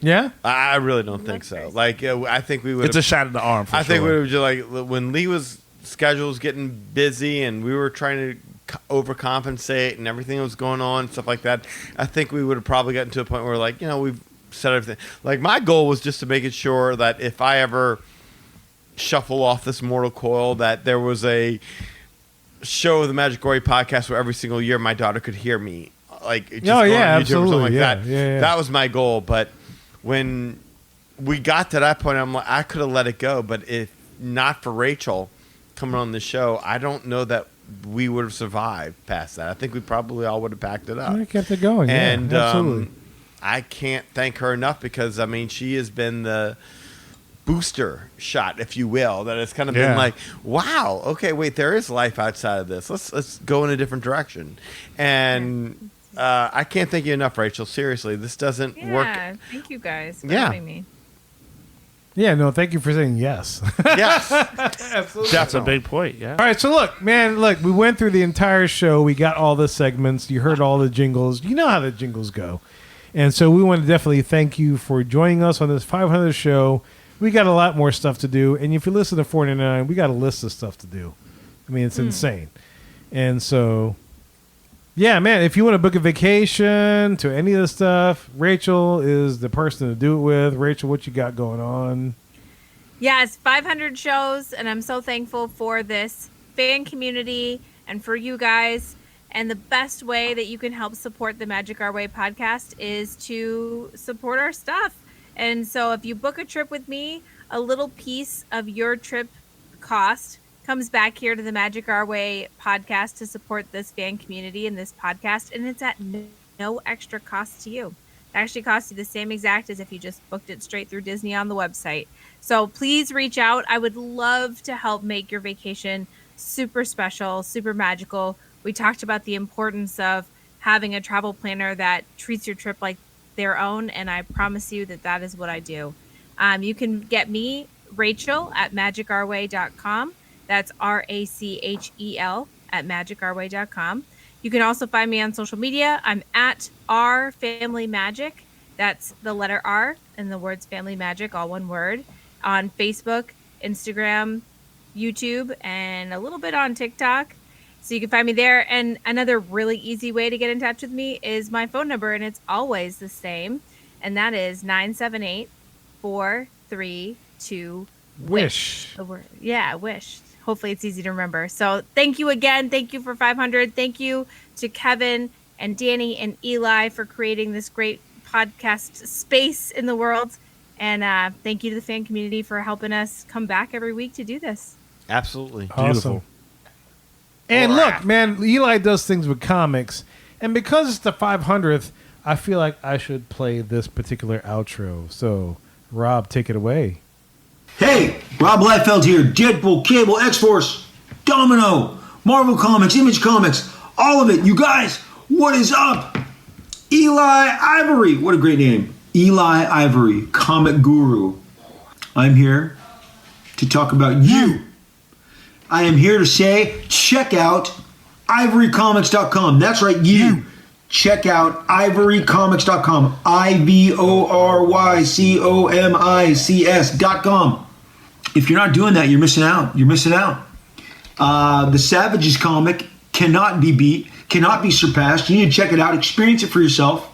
Yeah? I really don't think so. Like, I think we would. It's a shot in the arm. For I think sure. we would have just like when Lee was schedule was getting busy and we were trying to overcompensate and everything that was going on, stuff like that. I think we would have probably gotten to a point where, like, we've said everything. Like, my goal was just to make it sure that if I ever shuffle off this mortal coil, that there was a show of the Magic Our Way podcast where every single year my daughter could hear me, like, just Oh, going yeah, on YouTube or something like absolutely. Yeah, that. yeah. That was my goal. But when we got to that point, I'm like, I could have let it go. But if not for Rachel coming on the show, I don't know that we would have survived past that. I think we probably all would have packed it up. I kept it going. And yeah, absolutely. I can't thank her enough because, I mean, she has been the booster shot, if you will, that it's kind of been like, wow, okay, wait, there is life outside of this. Let's go in a different direction. And I can't thank you enough, Rachel. Seriously, this doesn't work. Yeah, thank you guys for Yeah. having me. Yeah, no, thank you for saying yes. Yes. Absolutely. That's a big point. Yeah. All right, so look, we went through the entire show. We got all the segments. You heard all the jingles. You know how the jingles go. And so we want to definitely thank you for joining us on this 500th show. We got a lot more stuff to do. And if you listen to 499, we got a list of stuff to do. I mean, it's insane. And so, yeah, man, if you want to book a vacation to any of this stuff, Rachel is the person to do it with. Rachel, what you got going on? Yes, 500 shows, and I'm so thankful for this fan community and for you guys. And the best way that you can help support the Magic Our Way podcast is to support our stuff. And so if you book a trip with me, a little piece of your trip cost comes back here to the Magic Our Way podcast to support this fan community and this podcast. And it's at no extra cost to you. It actually costs you the same exact as if you just booked it straight through Disney on the website. So please reach out. I would love to help make your vacation super special, super magical. We talked about the importance of having a travel planner that treats your trip like their own, and I promise you that is what I do. You can get me, Rachel, at magicourway.com. That's RACHEL at magicourway.com. You can also find me on social media. I'm at R Family Magic. That's the letter R and the words Family Magic, all one word, on Facebook, Instagram, YouTube, and a little bit on TikTok. So you can find me there. And another really easy way to get in touch with me is my phone number, and it's always the same. And that is 978-432-WISH. Yeah, WISH. Hopefully it's easy to remember. So thank you again. Thank you for 500. Thank you to Kevin and Danny and Eli for creating this great podcast space in the world. And thank you to the fan community for helping us come back every week to do this. Absolutely. Awesome. Beautiful. And look, man, Eli does things with comics. And because it's the 500th, I feel like I should play this particular outro. So, Rob, take it away. Hey, Rob Liefeld here. Deadpool, Cable, X-Force, Domino, Marvel Comics, Image Comics, all of it. You guys, what is up? Eli Ivory. What a great name. Eli Ivory, comic guru. I'm here to talk about you. I am here to say, check out ivorycomics.com. That's right, you. Check out ivorycomics.com. ivorycomics.com. If you're not doing that, you're missing out. You're missing out. The Savages comic cannot be beat, cannot be surpassed. You need to check it out, experience it for yourself,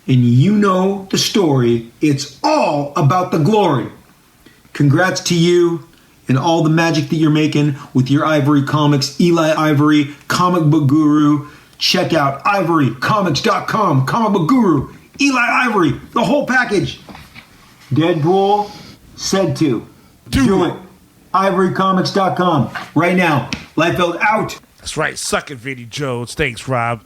and you know the story. It's all about the glory. Congrats to you and all the magic that you're making with your Ivory Comics. Eli Ivory, comic book guru. Check out ivorycomics.com, comic book guru. Eli Ivory, the whole package. Deadpool said to. Do it. ivorycomics.com right now. Liefeld out. That's right. Suck it, Vinny Jones. Thanks, Rob.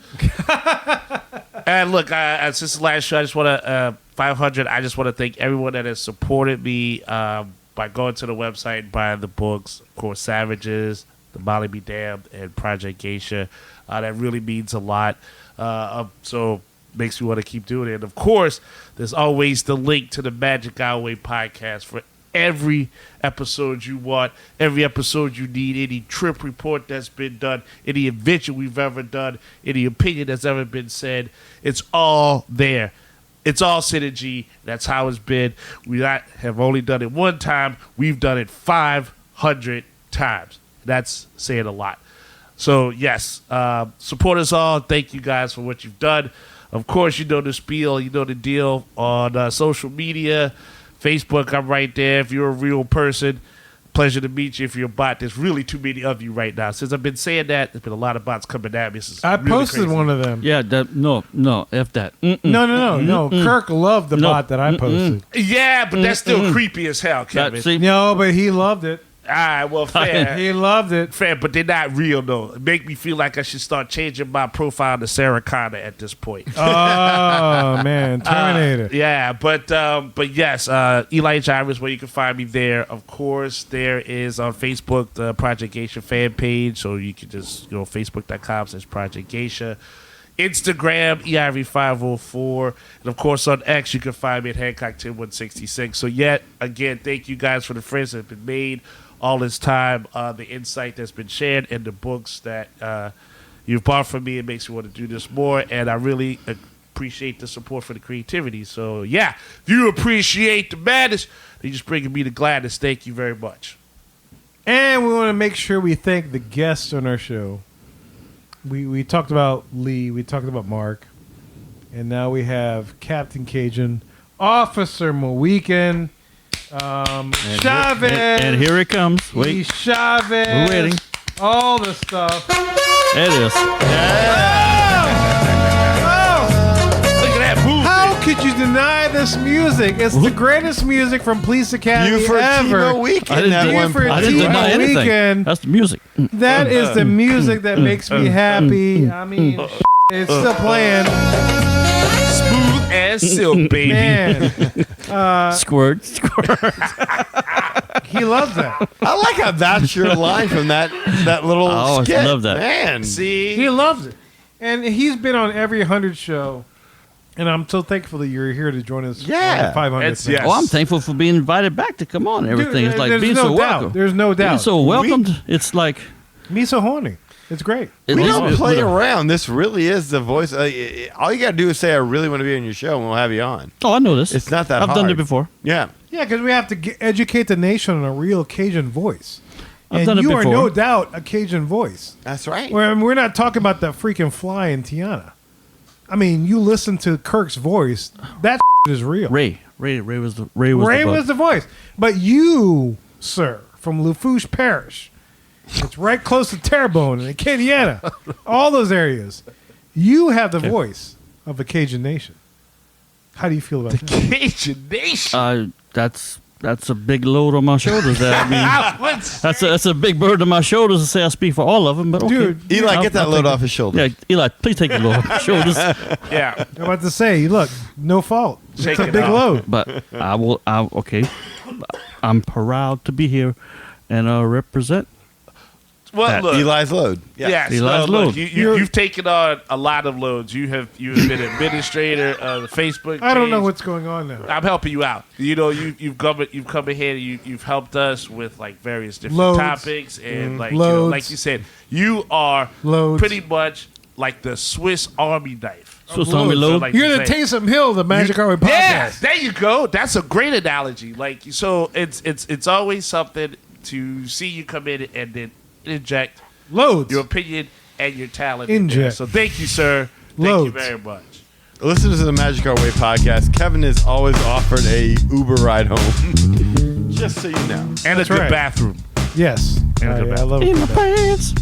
And look, since the last show, I just want to 500. I just want to thank everyone that has supported me by going to the website, buying the books. Of course, Savages, the Molly Be Damned, and Project Geisha. That really means a lot. So makes me want to keep doing it. And of course, there's always the link to the Magic Our Way podcast for every episode you want, every episode you need, any trip report that's been done, any adventure we've ever done, any opinion that's ever been said. It's all there. It's all synergy. That's how it's been. We have only done it one time. We've done it 500 times. That's saying a lot. So, yes, support us all. Thank you guys for what you've done. Of course, you know the spiel. You know the deal on social media. Facebook, I'm right there. If you're a real person, pleasure to meet you. If you're a bot, there's really too many of you right now. Since I've been saying that, there's been a lot of bots coming at me. I posted crazy. one of them. Yeah, no, F that. No. Kirk loved the bot that I posted. Yeah, but that's still creepy as hell, Kevin. No, but he loved it. All right, well, fair. He loved it. Fair, but they're not real, though. It make me feel like I should start changing my profile to Sarah Connor at this point. Oh, man. Terminator. Yeah, but yes, Eli H. Iris, where you can find me there. Of course, there is on Facebook the Project Geisha fan page, so you can just go facebook.com/Project Geisha. Instagram, EIV504. And, of course, on X, you can find me at Hancock10166. So, yet, again, thank you guys for the friends that have been made all this time, the insight that's been shared, and the books that you've bought from me. It makes me want to do this more, and I really appreciate the support for the creativity. So, yeah, if you appreciate the madness, then you're just bringing me the gladness. Thank you very much. And we want to make sure we thank the guests on our show. We talked about Lee, we talked about Mark, and now we have Captain Cajun, Officer Mohican, Chavez. And here it comes. Wait. Lee Chavez. We're waiting. All the stuff. It is. Look at that move. How could you deny this music? It's the greatest music from Police Academy Buford ever. Timo Weekend. I didn't deny anything. Weekend. That's the music. That is the music that makes me happy. I mean, it's still playing. Smooth as silk, baby. Man. Squirt. He loves that. I like how that's your line from that little skit. I love that. Man. See? He loves it. And he's been on every 100 show. And I'm so thankful that you're here to join us. Yeah. On 500. Yes. Oh, I'm thankful for being invited back to come on and everything. Dude, It's like there's being no so doubt. welcome. There's no doubt. Being so welcomed. It's like Me so horny. It's great. We don't play around. This really is the voice. All you got to do is say, I really want to be on your show, and we'll have you on. Oh, I know this. It's not that I've hard. done it before. Yeah. Yeah, because we have to educate the nation on a real Cajun voice. I've And done it you are before. no doubt a Cajun voice. That's right. We're not talking about the freaking fly in Tiana. I mean, you listen to Kirk's voice. That is real. Ray was the voice. But you, sir, from Lafourche Parish, it's right close to Terrebonne and Acadiana, all those areas. You have the voice of the Cajun Nation. How do you feel about that? Cajun Nation. That's a big load on my shoulders. There. I mean, that's a big burden on my shoulders to say I speak for all of them. But okay. Dude, Eli, get that load off his shoulders. Yeah, Eli, please take the load off my shoulders. Yeah. I'm about to say, look, no fault. Shake It's a it big off. load. But okay. I'm proud to be here and represent. Well, look, Eli's load. Yeah. Yes, Eli's look, load. you've taken on a lot of loads. You have been administrator of the Facebook. I don't know page. what's going on now. I'm helping you out. You know, you've come in here. You've helped us with like various different Loads. topics, and like Loads. like you said, you are Loads. pretty much like the Swiss Army knife. Swiss Army load. Like You're you the say. Taysom Hill, the Magic Hour podcast. Yeah, there you go. That's a great analogy. Like so, it's always something to see you come in and then inject Loads. your opinion and your talent. in there. Inject. So thank you, sir. Thank Loads. you very much. Listen to the Magic Our Way podcast. Kevin is always offered a Uber ride home. Just so you know. And That's a good right. bathroom. Yes. And a I good love In it. my pants.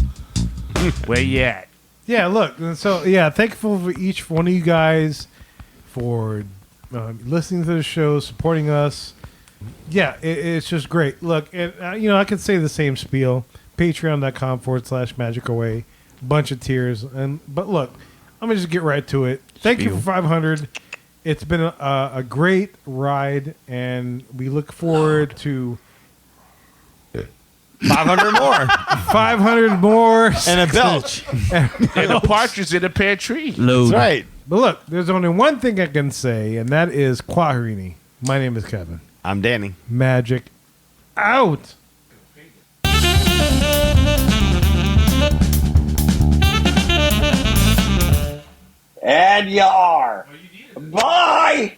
Where you at? Yeah, look. And so, yeah, thankful for each one of you guys for listening to the show, supporting us. Yeah, it's just great. Look, and, I could say the same spiel. Patreon.com/magicaway. Bunch of tiers. But look, I'm going to just get right to it. Thank you for 500. It's been a great ride, and we look forward to 500 more. 500 more. And a belch. And a partridge in a pear tree. That's right. But look, there's only one thing I can say, and that is Quaharini. My name is Kevin. I'm Danny. Magic out. And you are. Bye.